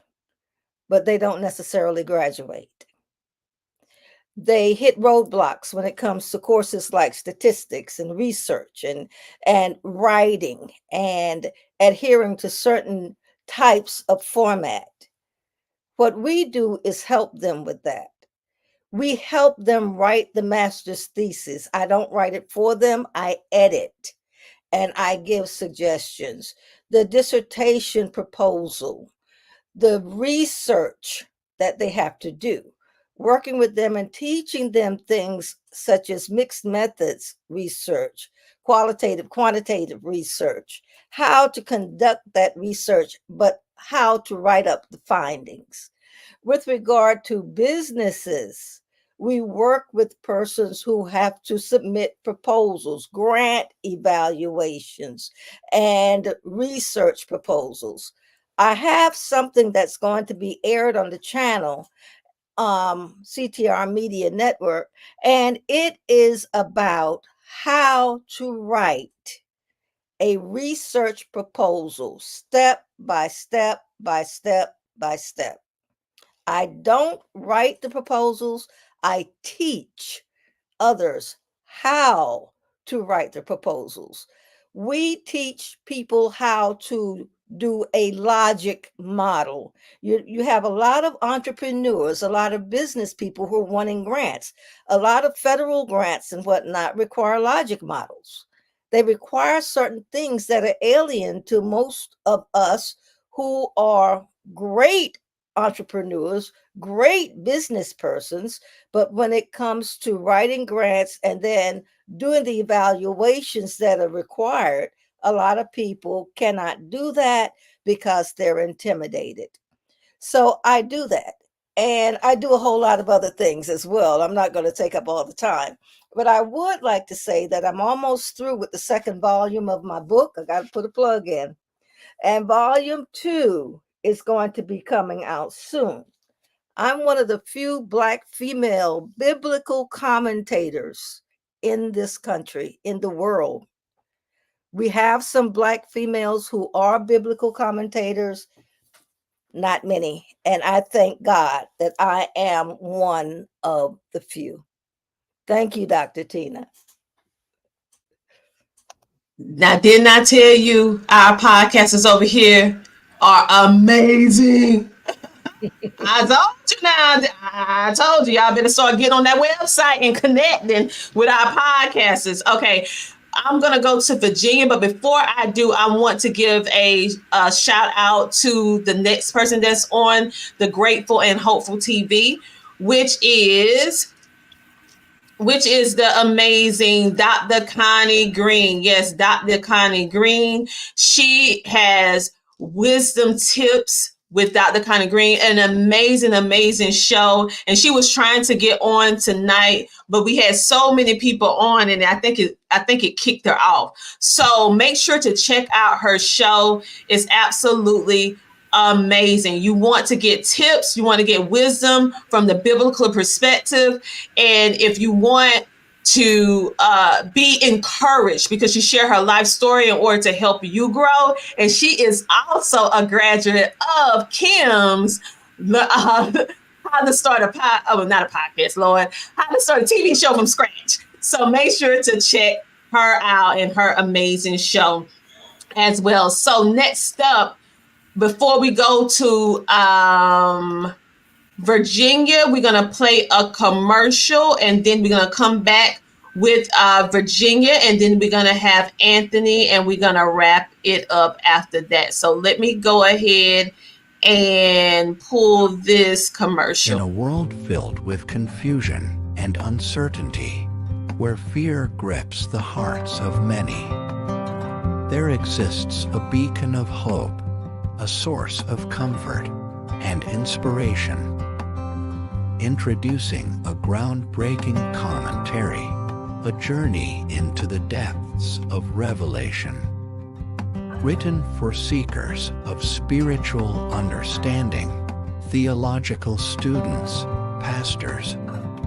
but they don't necessarily graduate. They hit roadblocks when it comes to courses like statistics and research and writing and adhering to certain types of format. What we do is help them with that. We help them write the master's thesis. I don't write it for them. I edit and I give suggestions. The dissertation proposal, the research that they have to do. Working with them and teaching them things such as mixed methods research, qualitative, quantitative research, how to conduct that research, but how to write up the findings. With regard to businesses, we work with persons who have to submit proposals, grant evaluations, and research proposals. I have something that's going to be aired on the channel, CTR Media Network, and it is about how to write a research proposal step by step by step by step. I don't write the proposals, I teach others how to write the proposals. We teach people how to do a logic model. You have a lot of entrepreneurs, a lot of business people who are wanting grants. A lot of federal grants and whatnot require logic models. They require certain things that are alien to most of us who are great entrepreneurs, great business persons, but when it comes to writing grants and then doing the evaluations that are required, a lot of people cannot do that because they're intimidated. So I do that. And I do a whole lot of other things as well. I'm not going to take up all the time. But I would like to say that I'm almost through with the second volume of my book. I got to put a plug in. And volume 2 is going to be coming out soon. I'm one of the few Black female biblical commentators in this country, in the world. We have some Black females who are biblical commentators, not many. And I thank God that I am one of the few. Thank you, Dr. Tina. Now, didn't I tell you our podcasters over here are amazing? I told you now. I told you y'all better start getting on that website and connecting with our podcasters. Okay, I'm gonna go to Virginia, but before I do, I want to give a shout out to the next person that's on the Grateful and Hopeful TV, which is the amazing Dr. Connie Green. Yes, Dr. Connie Green. She has wisdom tips with Dr. Connie Green, an amazing show. And she was trying to get on tonight, but we had so many people on, and I think it kicked her off. So make sure to check out her show. It's absolutely amazing. You want to get tips, you want to get wisdom from the biblical perspective, and if you want to be encouraged, because she shared her life story in order to help you grow. And she is also a graduate of Kim's How to Start a Podcast, Lord, How to Start a TV Show from Scratch. So make sure to check her out and her amazing show as well. So next up, before we go to Virginia, we're going to play a commercial, and then we're going to come back with Virginia, and then we're going to have Anthony, and we're going to wrap it up after that. So let me go ahead and pull this commercial. In a world filled with confusion and uncertainty, where fear grips the hearts of many, there exists a beacon of hope, a source of comfort and inspiration. Introducing a groundbreaking commentary, a journey into the depths of revelation. Written for seekers of spiritual understanding, theological students, pastors,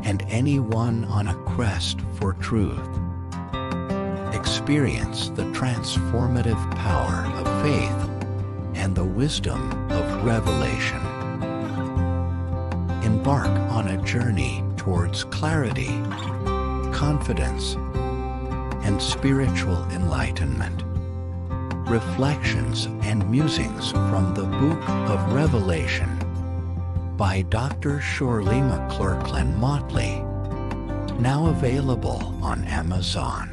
and anyone on a quest for truth. Experience the transformative power of faith and the wisdom of revelation. Embark on a journey towards clarity, confidence, and spiritual enlightenment. Reflections and musings from the Book of Revelation by Dr. Shirley McClurkin Motley, now available on Amazon.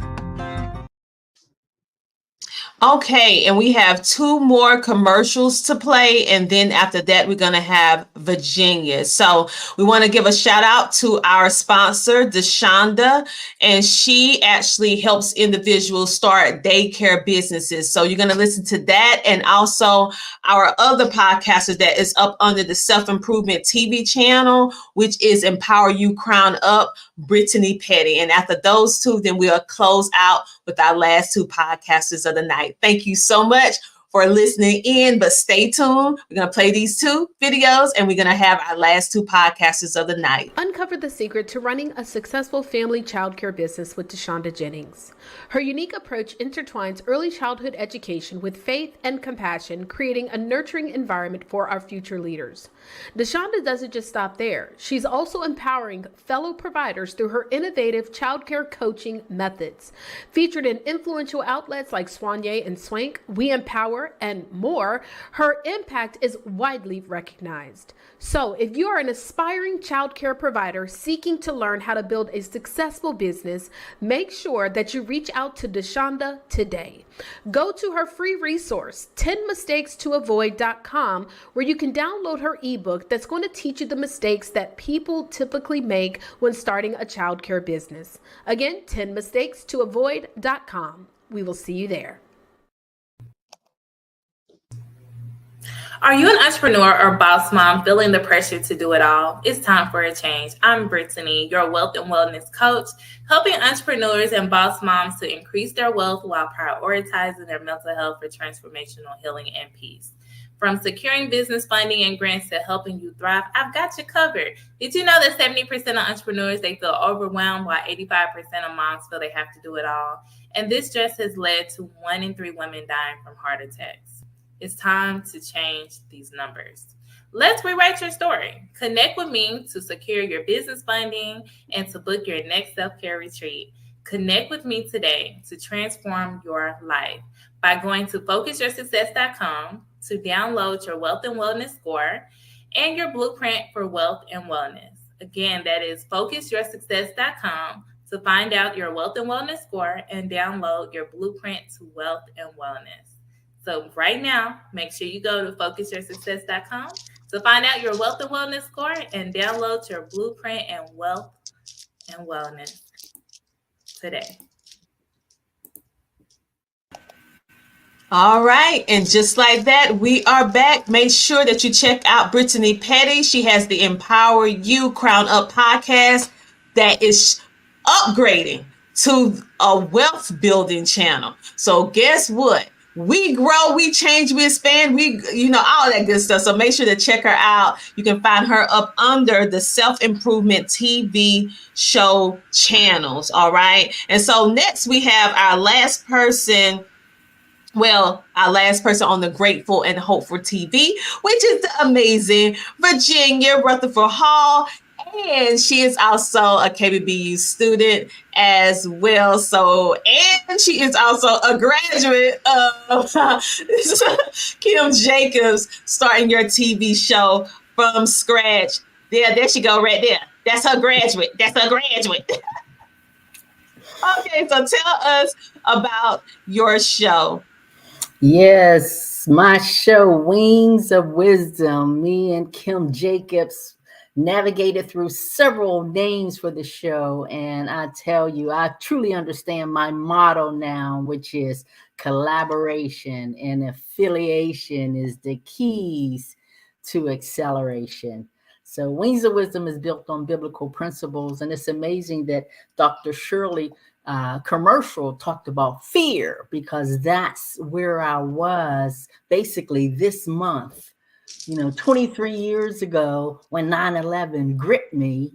Okay, and we have 2 more commercials to play, and then after that, we're going to have Virginia. So we want to give a shout out to our sponsor, DeShonda, and she actually helps individuals start daycare businesses. So you're going to listen to that, and also our other podcaster that is up under the Self-Improvement TV channel, which is Empower You Crown Up, Brittany Petty. And after those two, then we'll close out with our last two podcasters of the night. Thank you so much for listening in, but stay tuned. We're going to play these two videos, and we're going to have our last two podcasters of the night. Uncover the secret to running a successful family childcare business with DeShonda Jennings. Her unique approach intertwines early childhood education with faith and compassion, creating a nurturing environment for our future leaders. DeShonda doesn't just stop there. She's also empowering fellow providers through her innovative childcare coaching methods. Featured in influential outlets like Soigné and Swank, We Empower, and more, her impact is widely recognized. So if you are an aspiring childcare provider seeking to learn how to build a successful business, make sure that you reach out to DeShonda today. Go to her free resource, 10mistakes-to-avoid.com, where you can download her ebook that's going to teach you the mistakes that people typically make when starting a childcare business. Again, 10mistakes-to-avoid.com. We will see you there. Are you an entrepreneur or boss mom feeling the pressure to do it all? It's time for a change. I'm Brittany, your wealth and wellness coach, helping entrepreneurs and boss moms to increase their wealth while prioritizing their mental health for transformational healing and peace. From securing business funding and grants to helping you thrive, I've got you covered. Did you know that 70% of entrepreneurs, they feel overwhelmed, while 85% of moms feel they have to do it all? And this just has led to 1 in 3 women dying from heart attacks. It's time to change these numbers. Let's rewrite your story. Connect with me to secure your business funding and to book your next self-care retreat. Connect with me today to transform your life by going to focusyoursuccess.com to download your wealth and wellness score and your blueprint for wealth and wellness. Again, that is focusyoursuccess.com to find out your wealth and wellness score and download your blueprint to wealth and wellness. So right now, make sure you go to focusyoursuccess.com to find out your wealth and wellness score and download your blueprint and wealth and wellness today. All right. And just like that, we are back. Make sure that you check out Brittany Petty. She has the Empower You Crown Up podcast that is upgrading to a wealth building channel. So guess what? We grow, we change, we expand, all that good stuff. So make sure to check her out. You can find her up under the Self-Improvement TV show channels. All right. And so next we have our last person on the Grateful and Hopeful TV, which is the amazing Virginia Rutherford Hall. And she is also a KBBU student as well. And she is also a graduate of Kim Jacobs, starting your TV show from scratch. There she go right there. That's her graduate. Okay, so tell us about your show. Yes, my show, Wings of Wisdom. Me and Kim Jacobs navigated through several names for the show, and I tell you, I truly understand my motto now, which is collaboration and affiliation is the keys to acceleration. So Wings of Wisdom is built on biblical principles, and it's amazing that Dr. Shirley commercial talked about fear, because that's where I was basically this month. 23 years ago when 9/11 gripped me,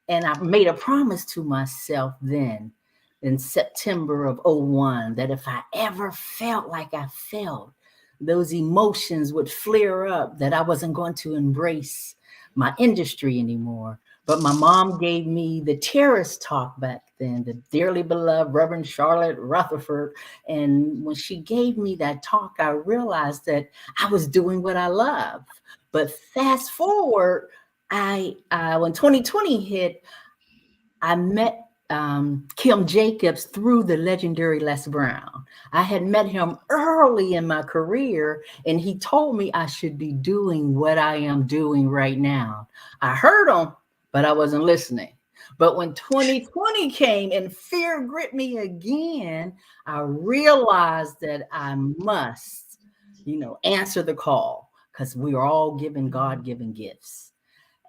and I made a promise to myself then in September of 2001 that if I ever felt like I felt, those emotions would flare up, that I wasn't going to embrace my industry anymore. But my mom gave me the terrorist talk back then, the dearly beloved Reverend Charlotte Rutherford. And when she gave me that talk, I realized that I was doing what I love. But fast forward, when 2020 hit, I met Kim Jacobs through the legendary Les Brown. I had met him early in my career, and he told me I should be doing what I am doing right now. I heard him, but I wasn't listening. But when 2020 came and fear gripped me again, I realized that I must, answer the call, because we are all given God-given gifts.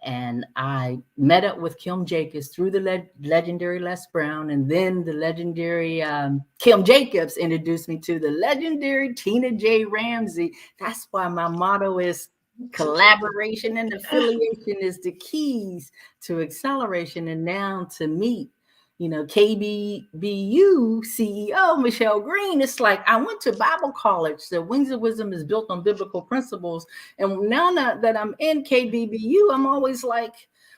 And I met up with Kim Jacobs through the legendary Les Brown, and then the legendary Kim Jacobs introduced me to the legendary Tina J. Ramsey. That's why my motto is collaboration and affiliation is the keys to acceleration. And now to meet, KBBU CEO Michelle Green, it's like I went to Bible college. The Wings of Wisdom is built on biblical principles. And now that I'm in KBBU, I'm always like,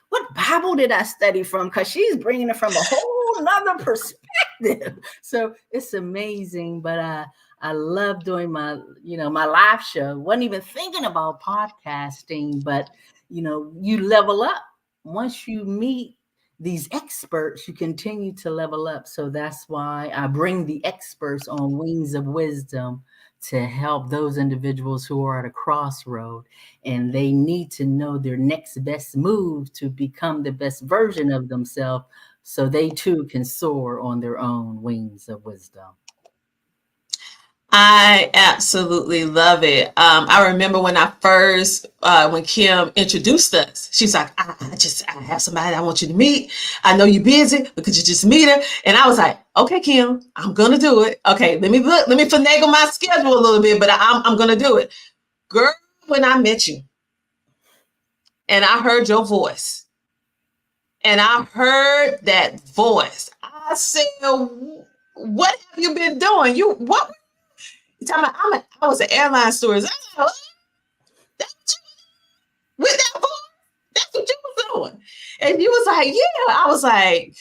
what Bible did I study from? Because she's bringing it from a whole nother perspective. So it's amazing. But I love doing my live show. Wasn't even thinking about podcasting, but, you level up. Once you meet these experts, you continue to level up. So that's why I bring the experts on Wings of Wisdom to help those individuals who are at a crossroad and they need to know their next best move to become the best version of themselves so they too can soar on their own wings of wisdom. I absolutely love it. I remember when I first, when Kim introduced us, she's like, I have somebody I want you to meet. I know you're busy, but could you just meet her? And I was like, okay, Kim, I'm going to do it. Okay, let me finagle my schedule a little bit, but I'm going to do it. Girl, when I met you and I heard your voice and I heard that voice, I said, what have you been doing? What? I was an airline stewardess. I was like, with that voice, that's what you was doing. And you was like, yeah. I was like,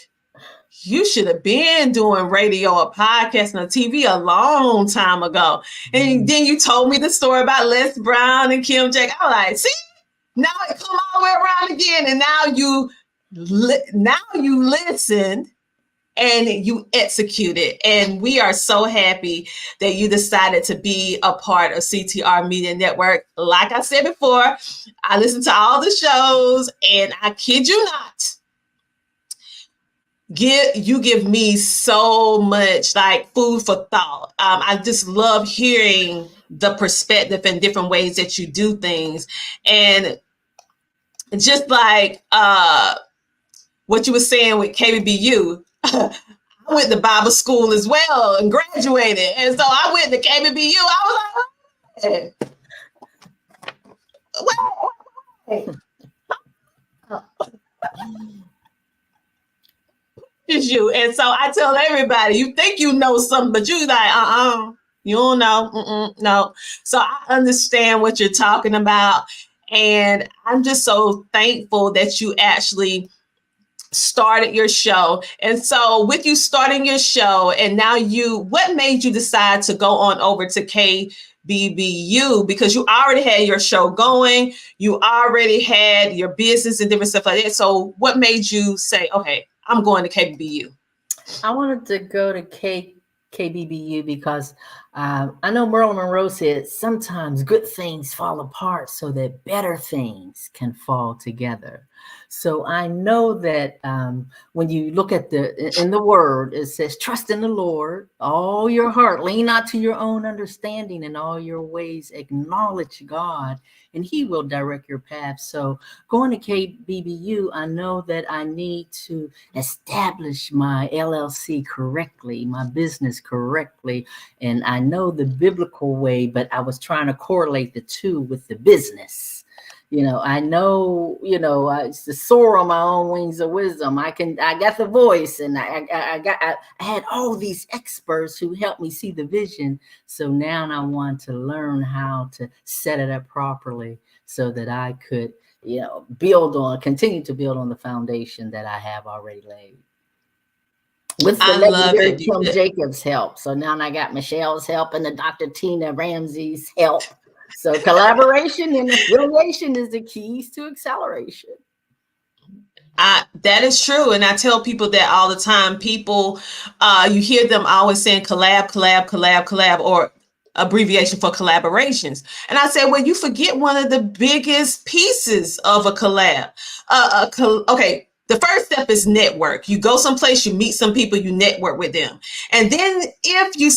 you should have been doing radio or podcasting or TV a long time ago. And then you told me the story about Les Brown and Kim Jacobs. I was like, see, now it come all the way around again. And now you listened and you execute it. And we are so happy that you decided to be a part of CTR Media Network. Like I said before, I listen to all the shows and I kid you not, you give me so much like food for thought. I just love hearing the perspective and different ways that you do things. And just like what you were saying with KBBU, I went to Bible school as well and graduated. And so I went to KBBU. I was like, wait. It's you. And so I tell everybody, you think you know something, but you like, you don't know. No. So I understand what you're talking about. And I'm just so thankful that you actually started your show. And so with you starting your show and now what made you decide to go on over to KBBU? Because you already had your show going, you already had your business and different stuff like that. So what made you say, okay, I'm going to KBBU? I wanted to go to KBBU because I know Marilyn Monroe said sometimes good things fall apart so that better things can fall together. So I know that when you look at in the word, it says, trust in the Lord, all your heart, lean not to your own understanding, in all your ways, acknowledge God, and he will direct your path. So going to KBBU, I know that I need to establish my LLC correctly, my business correctly. And I know the biblical way, but I was trying to correlate the two with the business. I know, I used to soar on my own wings of wisdom. I got the voice, and I had all these experts who helped me see the vision. So now I want to learn how to set it up properly so that I could, continue to build on the foundation that I have already laid. With the legendary Kim Jacobs' help. So now I got Michelle's help and the Dr. Tina Ramsey's help. So collaboration and affiliation is the keys to acceleration. That is true. And I tell people that all the time. People, you hear them always saying collab, or abbreviation for collaborations. And I said, well, you forget one of the biggest pieces of a collab. Okay. The first step is network. You go someplace, you meet some people, you network with them. And then if you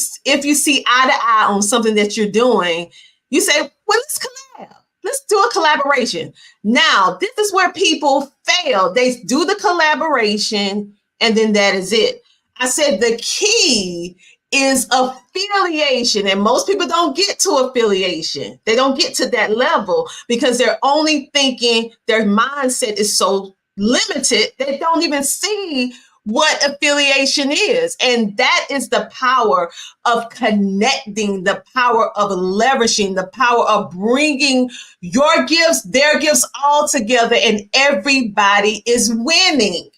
see eye to eye on something that you're doing, you say, well, let's collab. Let's do a collaboration. Now, this is where people fail. They do the collaboration and then that is it. I said the key is affiliation, and most people don't get to affiliation. They don't get to that level because they're only thinking, their mindset is so limited, they don't even see what affiliation is. And that is the power of connecting, the power of leveraging, the power of bringing your gifts, their gifts all together, and everybody is winning.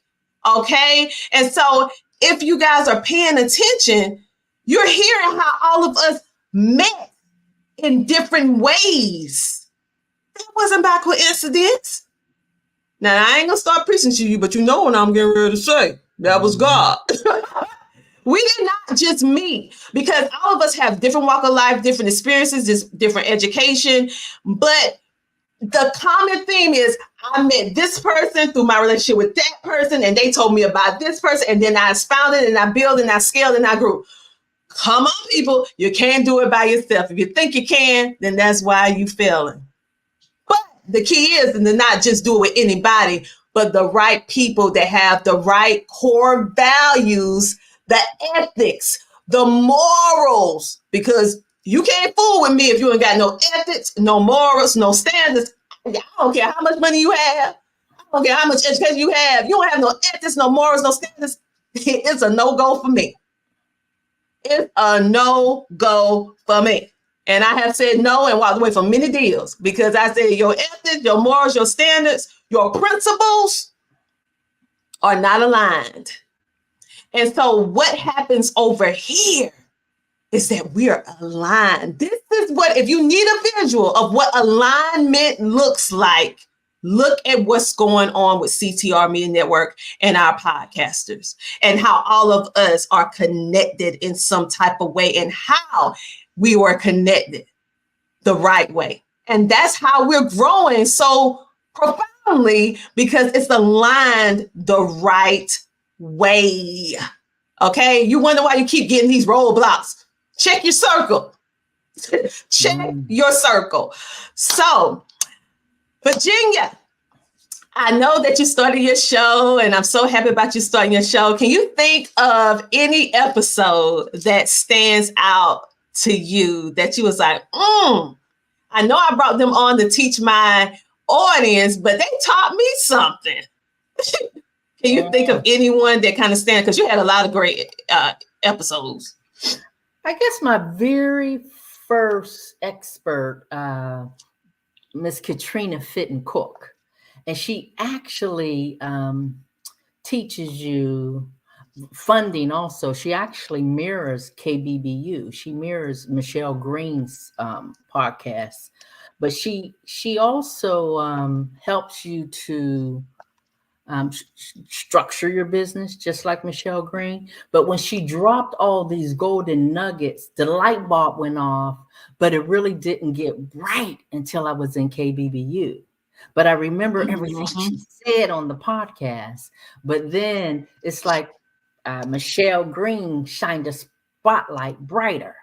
Okay. And so if you guys are paying attention, you're hearing how all of us met in different ways. That wasn't by coincidence. Now, I ain't gonna start preaching to you, but you know what I'm getting ready to say. That was God. We did not just meet, because all of us have different walk of life, different experiences, different education. But the common theme is I met this person through my relationship with that person, and they told me about this person, and then I expounded and I built and I scaled and I grew. Come on, people. You can't do it by yourself. If you think you can, then that's why you failing. But the key is to not just do it with anybody, but the right people that have the right core values, the ethics, the morals, because you can't fool with me if you ain't got no ethics, no morals, no standards. I don't care how much money you have. I don't care how much education you have. You don't have no ethics, no morals, no standards. It's a no-go for me. It's a no-go for me. And I have said no and walked away from many deals because I said your ethics, your morals, your standards, your principles are not aligned. And so what happens over here is that we are aligned. This is what, if you need a visual of what alignment looks like, look at what's going on with CTR Media Network and our podcasters and how all of us are connected in some type of way and how we were connected the right way. And that's how we're growing so profoundly, because it's aligned the right way. Okay. You wonder why you keep getting these roadblocks. Check your circle. Check your circle. So, Virginia, I know that you started your show, and I'm so happy about you starting your show. Can you think of any episode that stands out to you that you was like, I know I brought them on to teach my audience, but they taught me something? Can you think of anyone that kind of stands? Because you had a lot of great episodes. I guess my very first expert, Miss Katrina Fitton Cook, and she actually teaches you funding also. She actually mirrors KBBU. She mirrors Michelle Green's podcast, but she also helps you to structure your business just like Michelle Green. But when she dropped all these golden nuggets, the light bulb went off, but it really didn't get bright until I was in KBBU. But I remember everything she said on the podcast. But then it's like Michelle Green shined a spotlight brighter.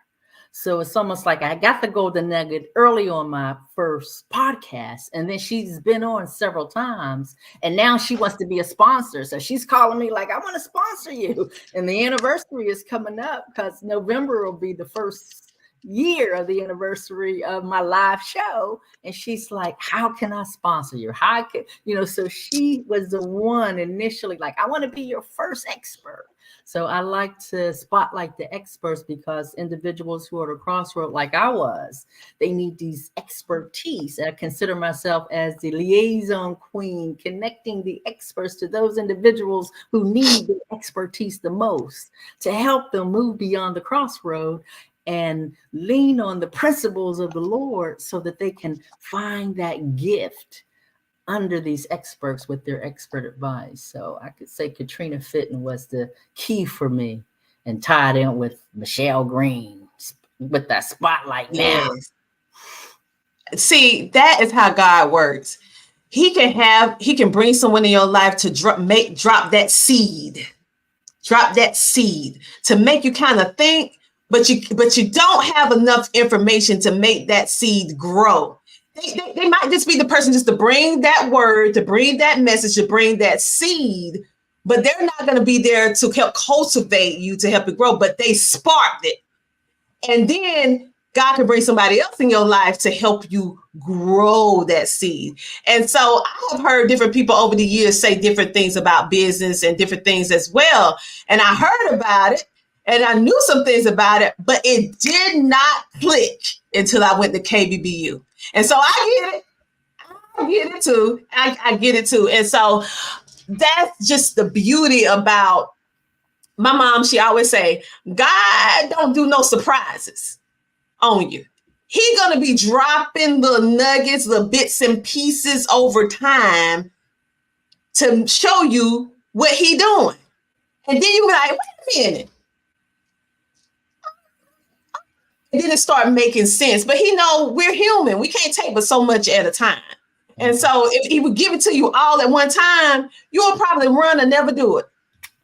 So it's almost like I got the golden nugget early on my first podcast, and then she's been on several times, and now she wants to be a sponsor. So she's calling me like, I want to sponsor you. And the anniversary is coming up because November will be the first year of the anniversary of my live show. And she's like, how can I sponsor you? How can, so she was the one initially like, I want to be your first expert. So I like to spotlight the experts because individuals who are at a crossroad like I was, they need these expertise. I consider myself as the liaison queen, connecting the experts to those individuals who need the expertise the most to help them move beyond the crossroad and lean on the principles of the Lord so that they can find that gift under these experts with their expert advice. So I could say Katrina Fitton was the key for me, and tied in with Michelle Green with that spotlight now. See, that is how God works. He can bring someone in your life to drop that seed to make you kind of think, but you don't have enough information to make that seed grow. They might just be the person just to bring that word, to bring that message, to bring that seed, but they're not going to be there to help cultivate you, to help it grow, but they sparked it. And then God can bring somebody else in your life to help you grow that seed. And so I have heard different people over the years say different things about business and different things as well. And I heard about it and I knew some things about it, but it did not click until I went to KBBU. And so I get it. I get it too. And so that's just the beauty about my mom. She always say, God don't do no surprises on you. He's going to be dropping the nuggets, the bits and pieces over time to show you what he doing. And then you be like, wait a minute. And then it start making sense. But he know we're human. We can't take but so much at a time. And so if he would give it to you all at one time, you'll probably run and never do it.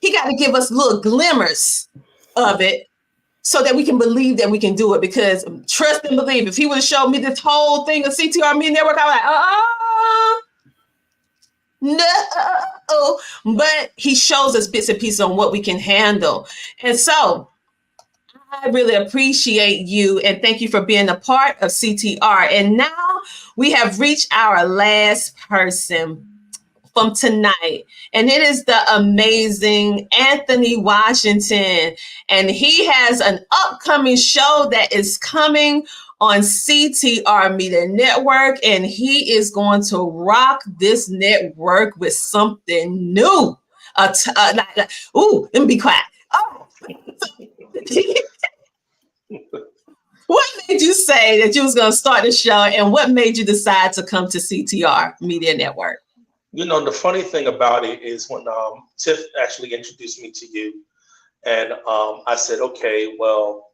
He got to give us little glimmers of it so that we can believe that we can do it, because trust and believe. If he would have showed me this whole thing of CTR Media Network, I was like, no. But he shows us bits and pieces on what we can handle. And so I really appreciate you and thank you for being a part of CTR. And now we have reached our last person from tonight, and it is the amazing Anthony Washington, and he has an upcoming show that is coming on CTR Media Network, and he is going to rock this network with something new. Ooh, let me be quiet. Oh. What made you say that you was going to start the show, and what made you decide to come to CTR Media Network? You know, the funny thing about it is when Tiff actually introduced me to you, and I said, okay, well,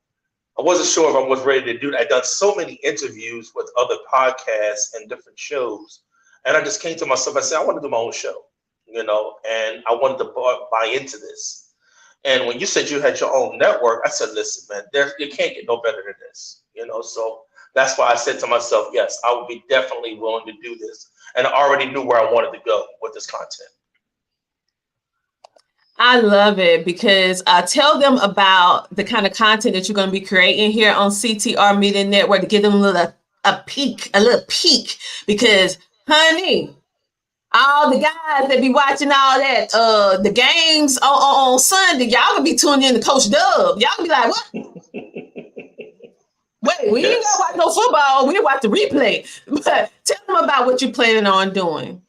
I wasn't sure if I was ready to do that. I'd done so many interviews with other podcasts and different shows, and I just came to myself, I said, I want to do my own show, you know, and I wanted to buy into this. And when you said you had your own network, I said, listen, man, you can't get no better than this, you know, so that's why I said to myself, yes, I would be definitely willing to do this. And I already knew where I wanted to go with this content. I love it, because tell them about the kind of content that you're going to be creating here on CTR Media Network to give them a little peek, because, honey, all the guys that be watching all that, the games on Sunday, y'all gonna be tuning in to Coach Dub. Y'all gonna be like, what? Wait, we ain't gotta watch no football. We watch the replay. But tell them about what you're planning on doing.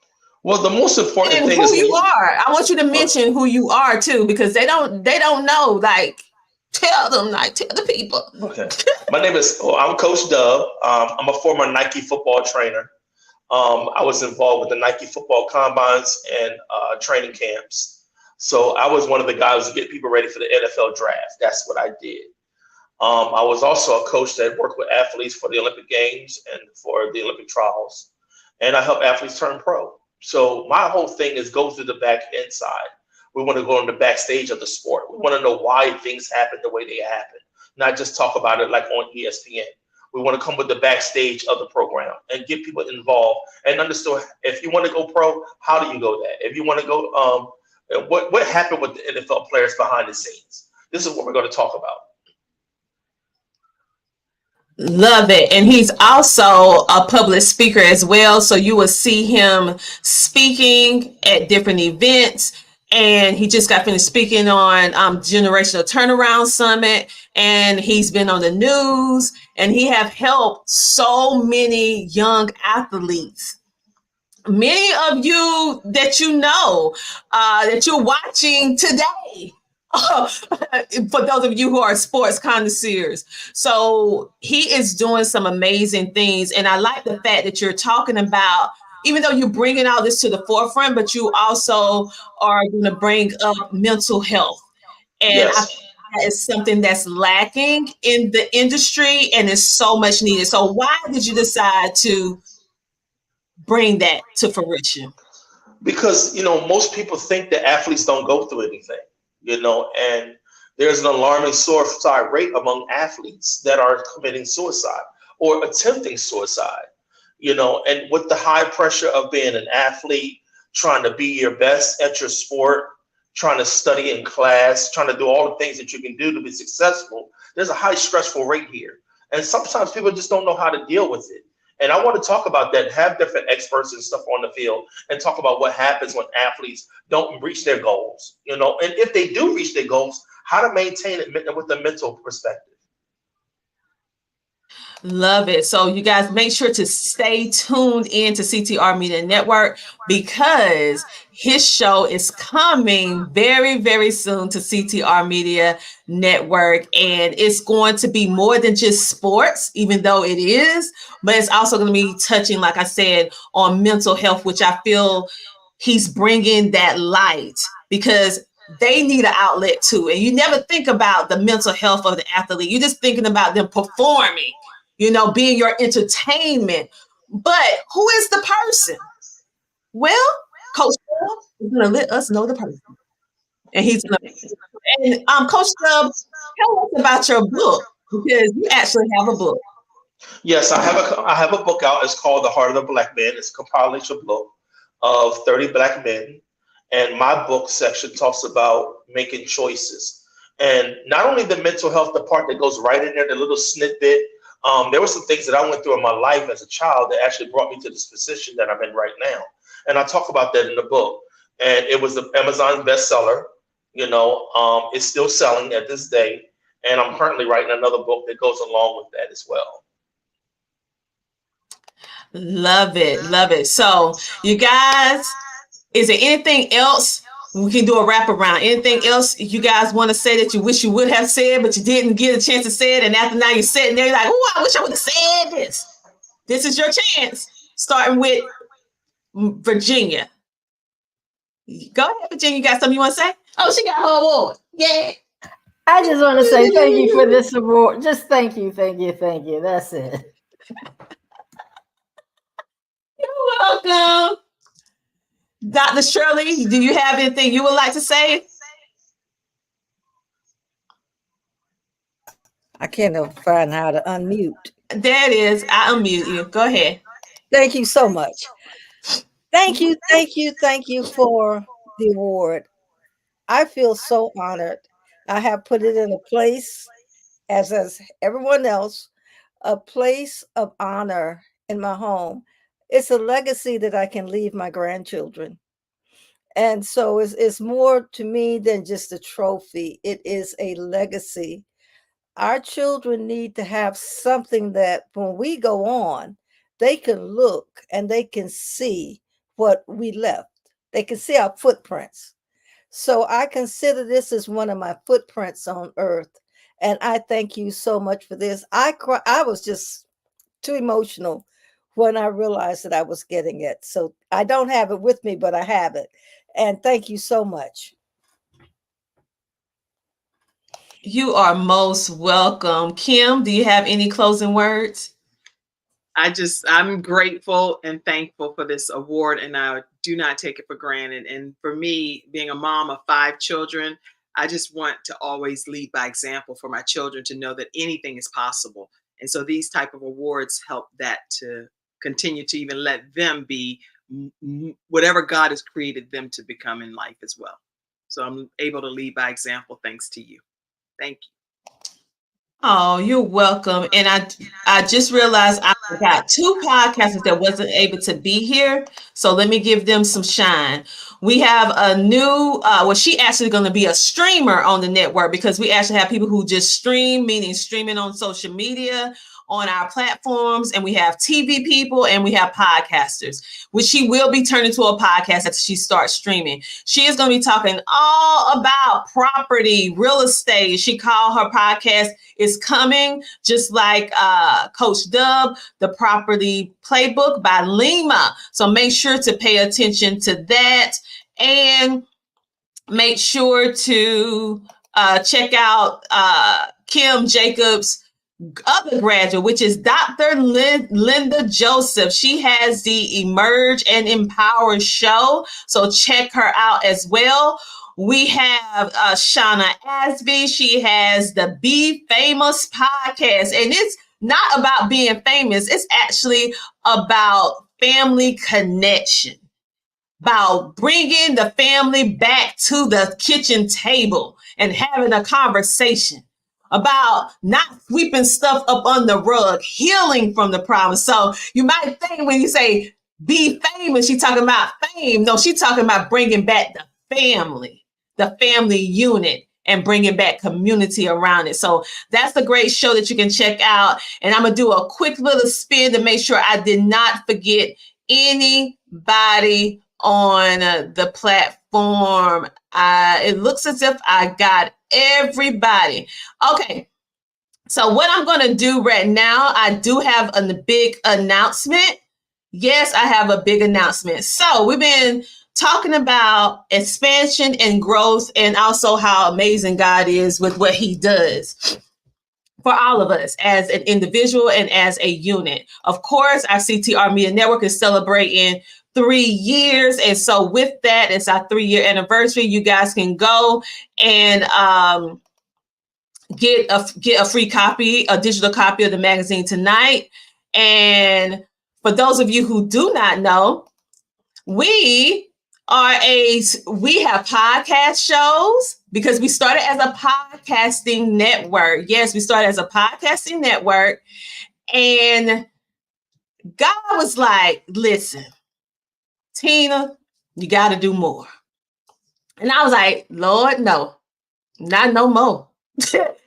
Well, the most important and thing who is you are. I want you to mention who you are too, because they don't know. Like, tell them, like, tell the people. Okay. My name is, I'm Coach Dub. I'm a former Nike football trainer. I was involved with the Nike football combines and training camps. So I was one of the guys who get people ready for the NFL draft. That's what I did. I was also a coach that worked with athletes for the Olympic Games and for the Olympic trials. And I help athletes turn pro. So my whole thing is go through the back end side. We want to go in the backstage of the sport. We want to know why things happen the way they happen, not just talk about it like on ESPN. We want to come with the backstage of the program and get people involved and understand if you want to go pro, how do you go that? If you want to go, what happened with the NFL players behind the scenes? This is what we're going to talk about. Love it. And he's also a public speaker as well. So you will see him speaking at different events. And he just got finished speaking on Generational Turnaround Summit. And he's been on the news. And he have helped so many young athletes. Many of you that you know, that you're watching today. For those of you who are sports connoisseurs. So he is doing some amazing things. And I like the fact that you're talking about even though you're bringing all this to the forefront, but you also are going to bring up mental health. And I think that is something that's lacking in the industry and is so much needed. So why did you decide to bring that to fruition? Because, most people think that athletes don't go through anything, and there's an alarming suicide rate among athletes that are committing suicide or attempting suicide, and with the high pressure of being an athlete, trying to be your best at your sport, trying to study in class, trying to do all the things that you can do to be successful, there's a high stressful rate here. And sometimes people just don't know how to deal with it. And I want to talk about that, have different experts and stuff on the field and talk about what happens when athletes don't reach their goals, and if they do reach their goals, how to maintain it with a mental perspective. Love it. So you guys make sure to stay tuned in to CTR Media Network because his show is coming very, very soon to CTR Media Network. And it's going to be more than just sports, even though it is, but it's also going to be touching, like I said, on mental health, which I feel he's bringing that light because they need an outlet too. And you never think about the mental health of the athlete. You're just thinking about them performing, being your entertainment. But who is the person? Well, Coach Dub is going to let us know the person. And he's going to. And Coach Dub, tell us about your book because you actually have a book. Yes, I have a book out. It's called The Heart of the Black Man. It's a compilation book of 30 Black men. And my book section talks about making choices. And not only the mental health, the part that goes right in there, the little snippet. There were some things that I went through in my life as a child that actually brought me to this position that I'm in right now. And I talk about that in the book. And it was the Amazon bestseller. It's still selling at this day. And I'm currently writing another book that goes along with that as well. Love it. Love it. So you guys, is there anything else? We can do a wraparound. Anything else you guys want to say that you wish you would have said, but you didn't get a chance to say it? And after now you're sitting there, you're like, oh, I wish I would have said this. This is your chance. Starting with Virginia. Go ahead, Virginia. You got something you want to say? Oh, she got her award. Yeah. I just want to say thank you for this award. Just thank you. That's it. You're welcome. Dr. Shirley, do you have anything you would like to say? I can't find how to unmute. There it is. I unmute you. Go ahead. Thank you so much. Thank you for the award. I feel so honored. I have put it in a place, as everyone else, a place of honor in my home. It's a legacy that I can leave my grandchildren. And so it's more to me than just a trophy. It is a legacy. Our children need to have something that when we go on, they can look and they can see what we left. They can see our footprints. So I consider this as one of my footprints on earth. And I thank you so much for this. I was just too emotional when I realized that I was getting it. So I don't have it with me, but I have it. And thank you so much. You are most welcome. Kim, do you have any closing words? I'm grateful and thankful for this award, and I do not take it for granted. And for me, being a mom of 5 children, I just want to always lead by example for my children to know that anything is possible. And so these type of awards help that to continue to even let them be whatever God has created them to become in life as well. So I'm able to lead by example thanks to you. Thank you. Oh, you're welcome. And I just realized I got 2 podcasters that wasn't able to be here. So let me give them some shine. We have a new, she actually going to be a streamer on the network because we actually have people who just stream, meaning streaming on social media. on our platforms, and we have TV people and we have podcasters, which she will be turning to a podcast after she starts streaming. She is going to be talking all about property, real estate. She called her podcast Is Coming, just like Coach Dub, The Property Playbook by Lima. So make sure to pay attention to that, and make sure to check out Kim Jacobs' other graduate, which is Dr. Linda Joseph. She has the Emerge and Empower show, so check her out as well. We have Shauna Asby. She has the Be Famous podcast, and it's not about being famous. It's actually about family connection, about bringing the family back to the kitchen table and having a conversation, about not sweeping stuff up on the rug, healing from the problem. So you might think when you say be famous, she's talking about fame. No, she's talking about bringing back the family unit, and bringing back community around it. So that's a great show that you can check out. And I'm going to do a quick little spin to make sure I did not forget anybody on the platform. It looks as if I got everybody. Okay. So what I'm going to do right now, I do have a big announcement. Yes, I have a big announcement. So we've been talking about expansion and growth, and also how amazing God is with what he does for all of us as an individual and as a unit. Of course, our CTR Media Network is celebrating 3 years. And so with that, it's our 3-year anniversary. You guys can go and get a free copy, a digital copy of the magazine tonight. And for those of you who do not know, we have podcast shows, because we started as a podcasting network. Yes, we started as a podcasting network. And God was like, listen, Tina, you got to do more. And I was like, Lord, no, not no more.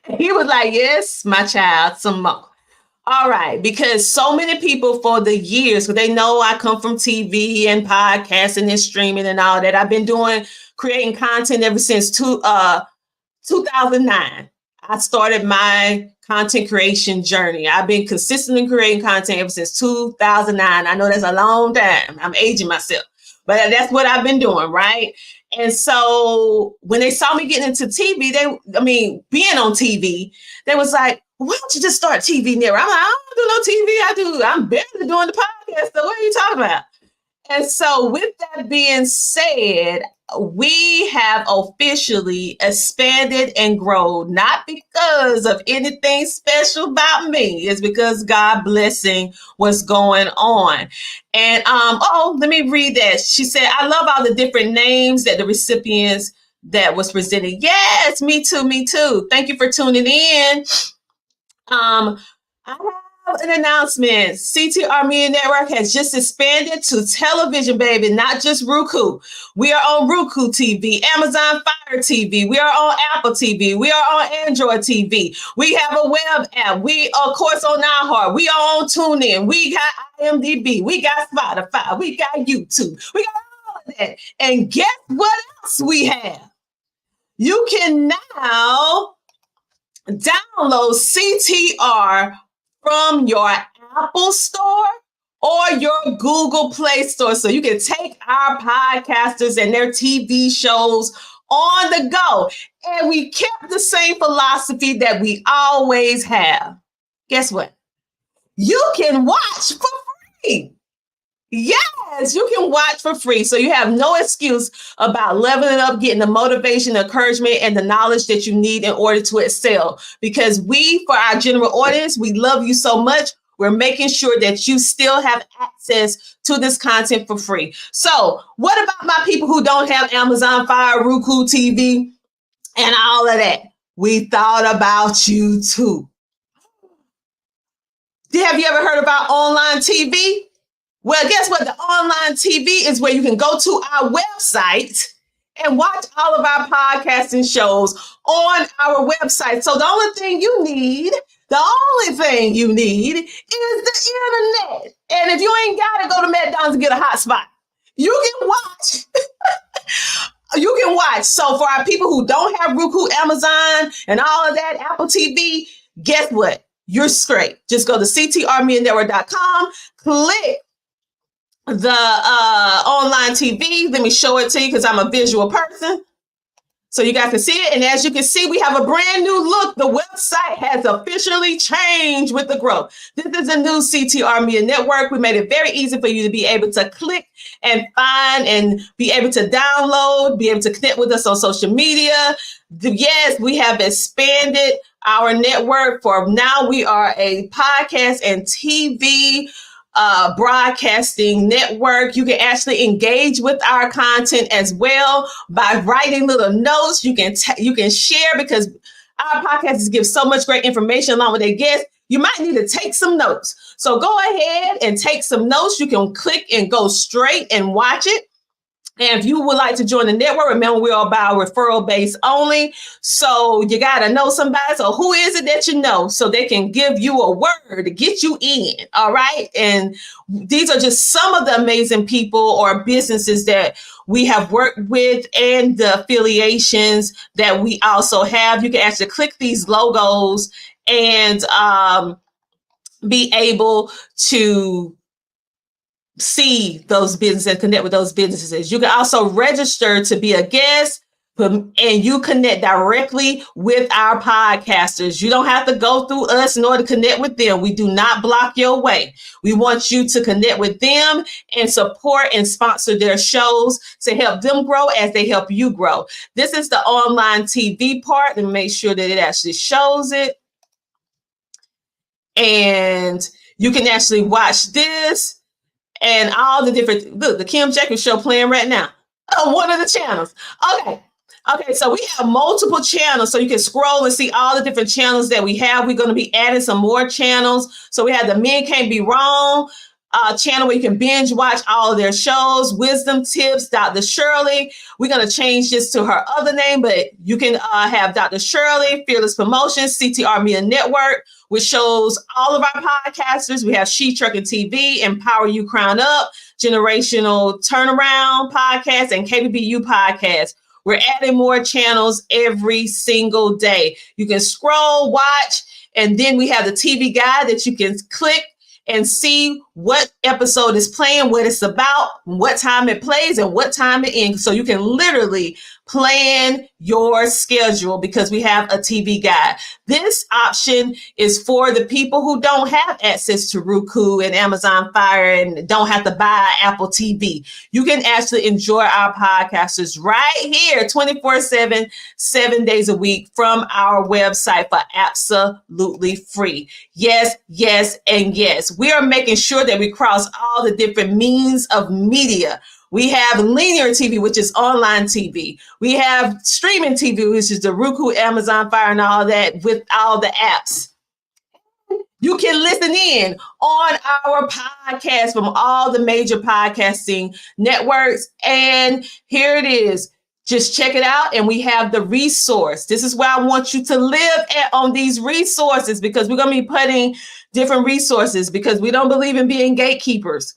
He was like, yes, my child, some more. All right, because so many people for the years, because they know I come from TV and podcasting and streaming and all that. I've been creating content ever since 2009. I started my content creation journey. I've been consistently creating content ever since 2009. I know that's a long time. I'm aging myself, but that's what I've been doing, right? And so when they saw me getting into TV, being on TV, they was like, why don't you just start TV network? I'm like, I don't do no TV. I'm barely doing the podcast. So what are you talking about? And so with that being said, we have officially expanded and grown, not because of anything special about me. It's because God's blessing was going on. And let me read that. She said, I love all the different names that the recipients that was presented. Yes, me too, me too. Thank you for tuning in. I have an announcement. CTR Media Network has just expanded to television, baby, not just Roku. We are on Roku TV, Amazon Fire TV. We are on Apple TV. We are on Android TV. We have a web app. We, of course, on iHeart. We are on TuneIn. We got IMDb. We got Spotify. We got YouTube. We got all of that. And guess what else we have? You can now download CTR from your Apple Store or your Google Play Store. So you can take our podcasters and their TV shows on the go. And we kept the same philosophy that we always have. Guess what? You can watch for free. Yes, you can watch for free. So you have no excuse about leveling up, getting the motivation, the encouragement, and the knowledge that you need in order to excel. Because we, for our general audience, we love you so much. We're making sure that you still have access to this content for free. So what about my people who don't have Amazon Fire, Roku TV, and all of that? We thought about you too. Have you ever heard about online TV? Well, guess what? The online TV is where you can go to our website and watch all of our podcasting shows on our website. So the only thing you need The only thing you need is the internet. And if you ain't got it, go to McDonald's and get a hotspot. You can watch. You can watch. So for our people who don't have Roku, Amazon, and all of that, Apple TV, guess what? You're straight. Just go to CTRMediaNetwork.com, click the online TV. Let me show it to you because I'm a visual person. So you guys can see it. And as you can see, we have a brand new look. The website has officially changed with the growth. This is a new CTR Media Network. We made it very easy for you to be able to click and find and be able to download, be able to connect with us on social media. Yes, we have expanded our network. For now, we are a podcast and TV broadcasting network. You can actually engage with our content as well by writing little notes. You can share, because our podcasts give so much great information along with their guests. You might need to take some notes. So go ahead and take some notes. You can click and go straight and watch it. And if you would like to join the network, remember we're all by referral base only. So you got to know somebody. So who is it that you know so they can give you a word to get you in? All right. And these are just some of the amazing people or businesses that we have worked with and the affiliations that we also have. You can actually click these logos and be able to see those businesses and connect with those businesses. You can also register to be a guest, and you connect directly with our podcasters. You don't have to go through us in order to connect with them. We do not block your way. We want you to connect with them and support and sponsor their shows to help them grow as they help you grow. This is the online TV part, and make sure that it actually shows it. And you can actually watch this and all the different, look, the Kim Jacobs show playing right now on one of the channels. Okay, so we have multiple channels, so you can scroll and see all the different channels that we have. We're going to be adding some more channels. So we have the Men Can't Be Wrong channel where you can binge watch all of their shows. Wisdom Tips, Dr. Shirley. We're going to change this to her other name, but you can have Dr. Shirley, Fearless Promotions, CTR Media Network, which shows all of our podcasters. We have She Trucking TV, Empower You Crown Up, Generational Turnaround Podcast, and KBBU Podcast. We're adding more channels every single day. You can scroll, watch, and then we have the TV guide that you can click and see what episode is playing, what it's about, what time it plays, and what time it ends. So you can literally plan your schedule because we have a TV guide. This option is for the people who don't have access to Roku and Amazon Fire and don't have to buy Apple TV. You can actually enjoy our podcasters right here 24/7, 7 days a week from our website for absolutely free. Yes, yes, and yes. We are making sure that we cross all the different means of media. We have linear TV, which is online TV. We have streaming TV, which is the Roku, Amazon Fire, and all that with all the apps. You can listen in on our podcast from all the major podcasting networks. And here it is. Just check it out. And we have the resource. This is where I want you to live on these resources, because we're going to be putting different resources because we don't believe in being gatekeepers.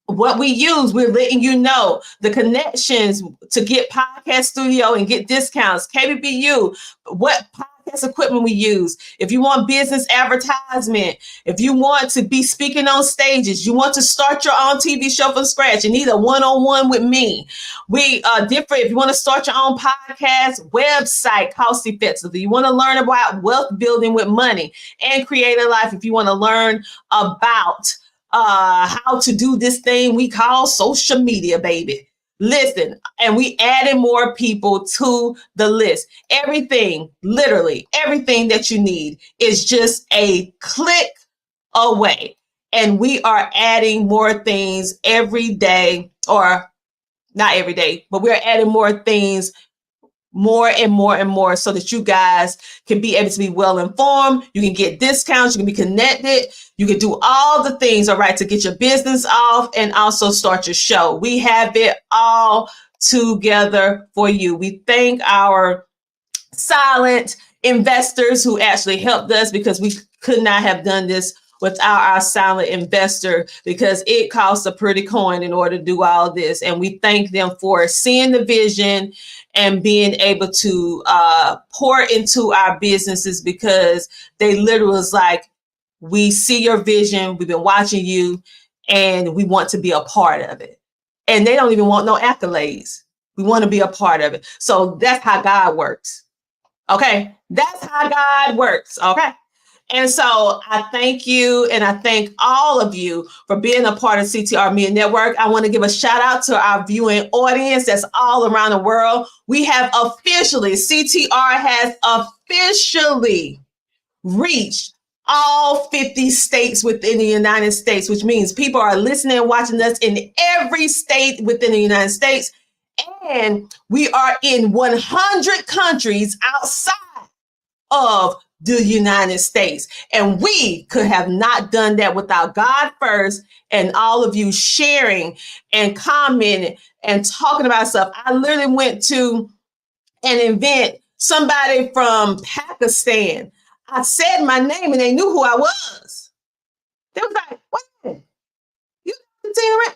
What we use, we're letting you know the connections to get podcast studio and get discounts, KBBU, what podcast equipment we use. If you want business advertisement, if you want to be speaking on stages, you want to start your own TV show from scratch, you need a one-on-one with me. We are different. If you want to start your own podcast, website, cost effectively, you want to learn about wealth building with money and create a life. If you want to learn about how to do this thing we call social media, baby. Listen, and we added more people to the list. Everything, literally everything that you need is just a click away. And we are adding more things every day, or not every day, but we're adding more things more and more and more so that you guys can be able to be well informed. You can get discounts, you can be connected, you can do all the things, all right, to get your business off and also start your show. We have it all together for you. We thank our silent investors who actually helped us, because we could not have done this without our silent investor, because it costs a pretty coin in order to do all this. And we thank them for seeing the vision and being able to pour into our businesses, because they literally was like, we see your vision, we've been watching you, and we want to be a part of it. And they don't even want no accolades. We want to be a part of it. So that's how God works. Okay. That's how God works. Okay. And so I thank you, and I thank all of you for being a part of CTR Media Network. I want to give a shout out to our viewing audience that's all around the world. We have officially, CTR has officially reached all 50 states within the United States, which means people are listening and watching us in every state within the United States. And we are in 100 countries outside of the United States. And we could have not done that without God first, and all of you sharing and commenting and talking about stuff. I literally went to an event, somebody from Pakistan. I said my name and they knew who I was. They was like, "What? You CTR Media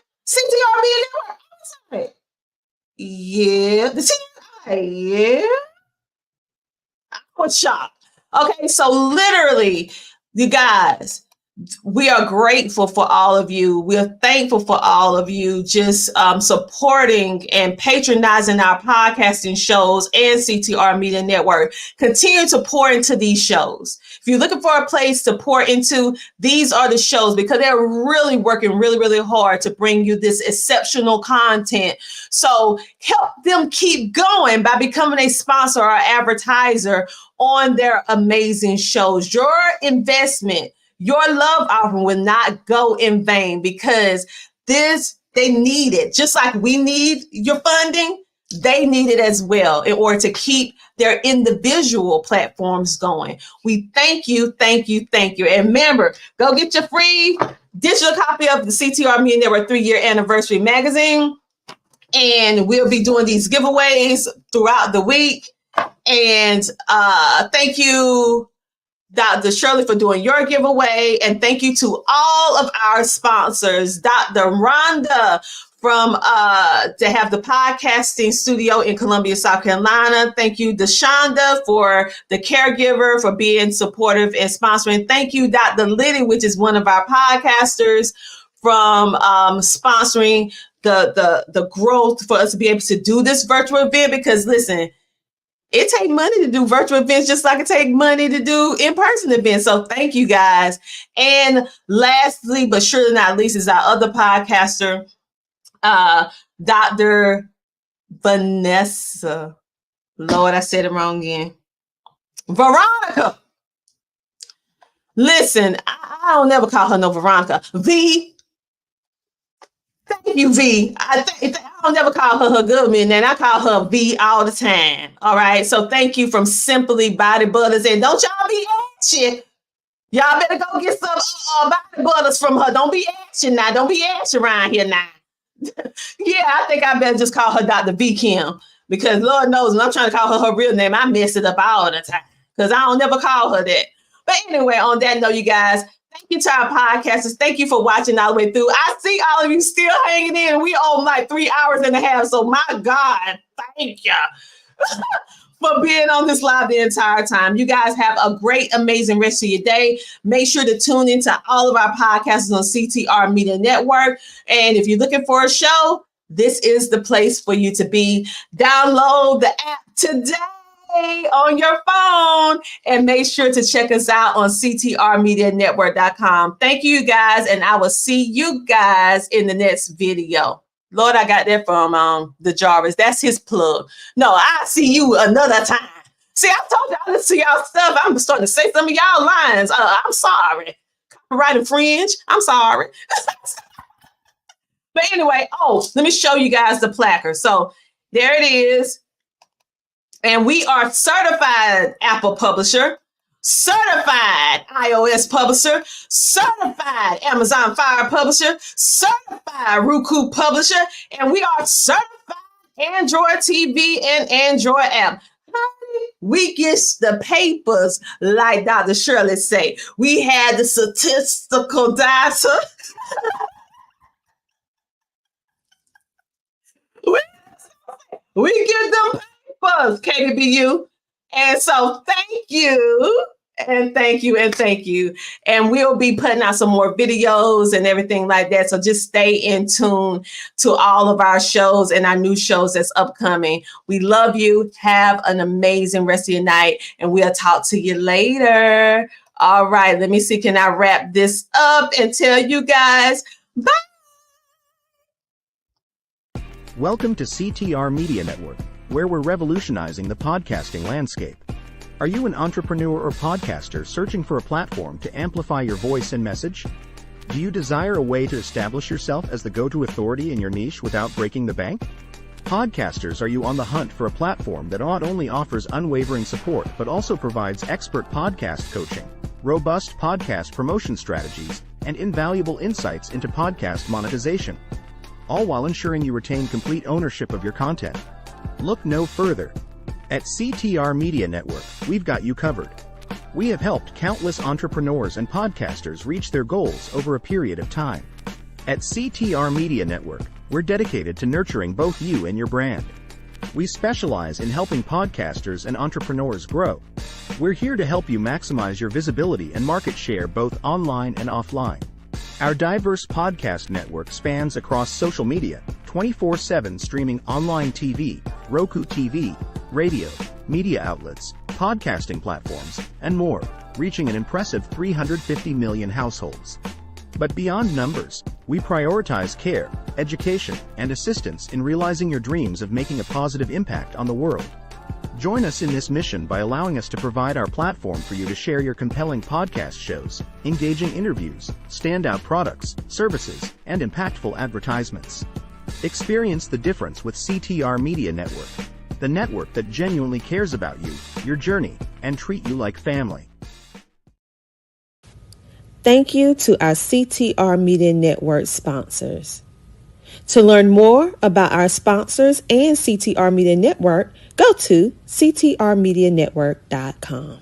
Network?" I was like, "Yeah, the CTR, yeah." I was shocked. Okay, so literally, you guys, we are grateful for all of you. We're thankful for all of you just supporting and patronizing our podcasting shows and CTR Media Network. Continue to pour into these shows. If you're looking for a place to pour into, these are the shows, because they're really working really, really hard to bring you this exceptional content. So help them keep going by becoming a sponsor or advertiser on their amazing shows. Your investment, your love offering will not go in vain, because they need it. Just like we need your funding, they need it as well in order to keep their individual platforms going. We thank you, thank you, thank you. And remember, go get your free digital copy of the CTR Media Network 3-year anniversary magazine. And we'll be doing these giveaways throughout the week. And thank you, Dr. Shirley, for doing your giveaway. And thank you to all of our sponsors, Dr. Ronda from to have the podcasting studio in Columbia, South Carolina. Thank you, DeShonda, for the caregiver, for being supportive and sponsoring. Thank you, Dr. Lilly, which is one of our podcasters, from sponsoring the growth for us to be able to do this virtual event. Because listen, it takes money to do virtual events, just like it takes money to do in-person events. So thank you, guys. And lastly, but surely not least, is our other podcaster, Dr. Vanessa. Lord, I said it wrong again. Veronica. Listen, I don't never call her no Veronica. V. Thank you, V. I don't never call her good man, and I call her V all the time. All right. So thank you from Simpli Body Butters. And don't y'all be action. Y'all better go get some body butters from her. Don't be action now. Don't be action around here now. Yeah, I think I better just call her Dr. V Kim, because Lord knows when I'm trying to call her real name, I mess it up all the time, because I don't never call her that. But anyway, on that note, you guys, thank you to our podcasters. Thank you for watching all the way through. I see all of you still hanging in. We own like 3 hours and a half. So my God, thank you for being on this live the entire time. You guys have a great, amazing rest of your day. Make sure to tune into all of our podcasts on CTR Media Network. And if you're looking for a show, this is the place for you to be. Download the app today on your phone, and make sure to check us out on ctrmedianetwork.com. Thank you, guys, and I will see you guys in the next video. Lord, I got that from the Jarvis. That's his plug. No, I'll see you another time. See, I told y'all to see y'all stuff. I'm starting to say some of y'all lines. I'm sorry. Copyright infringe. I'm sorry. But anyway, let me show you guys the placard. So there it is. And we are certified Apple publisher, certified iOS publisher, certified Amazon Fire publisher, certified Roku publisher, and we are certified Android TV and Android app. we get the papers, like Dr. Shirley say. We had the statistical data. we get them papers, KBBU. And so thank you. And thank you. And thank you. And we'll be putting out some more videos and everything like that. So just stay in tune to all of our shows and our new shows that's upcoming. We love you. Have an amazing rest of your night. And we'll talk to you later. All right. Let me see. Can I wrap this up and tell you guys bye? Welcome to CTR Media Network, where we're revolutionizing the podcasting landscape. Are you an entrepreneur or podcaster searching for a platform to amplify your voice and message? Do you desire a way to establish yourself as the go-to authority in your niche without breaking the bank? Podcasters, are you on the hunt for a platform that not only offers unwavering support but also provides expert podcast coaching, robust podcast promotion strategies, and invaluable insights into podcast monetization, all while ensuring you retain complete ownership of your content? Look no further. At CTR Media Network, we've got you covered. We have helped countless entrepreneurs and podcasters reach their goals over a period of time. At CTR Media Network, we're dedicated to nurturing both you and your brand. We specialize in helping podcasters and entrepreneurs grow. We're here to help you maximize your visibility and market share both online and offline. Our diverse podcast network spans across social media, 24/7 streaming online TV, Roku TV, radio, media outlets, podcasting platforms, and more, reaching an impressive 350 million households. But beyond numbers, we prioritize care, education, and assistance in realizing your dreams of making a positive impact on the world. Join us in this mission by allowing us to provide our platform for you to share your compelling podcast shows, engaging interviews, standout products, services, and impactful advertisements. Experience the difference with CTR Media Network, the network that genuinely cares about you, your journey, and treat you like family. Thank you to our CTR Media Network sponsors. To learn more about our sponsors and CTR Media Network, go to ctrmedianetwork.com.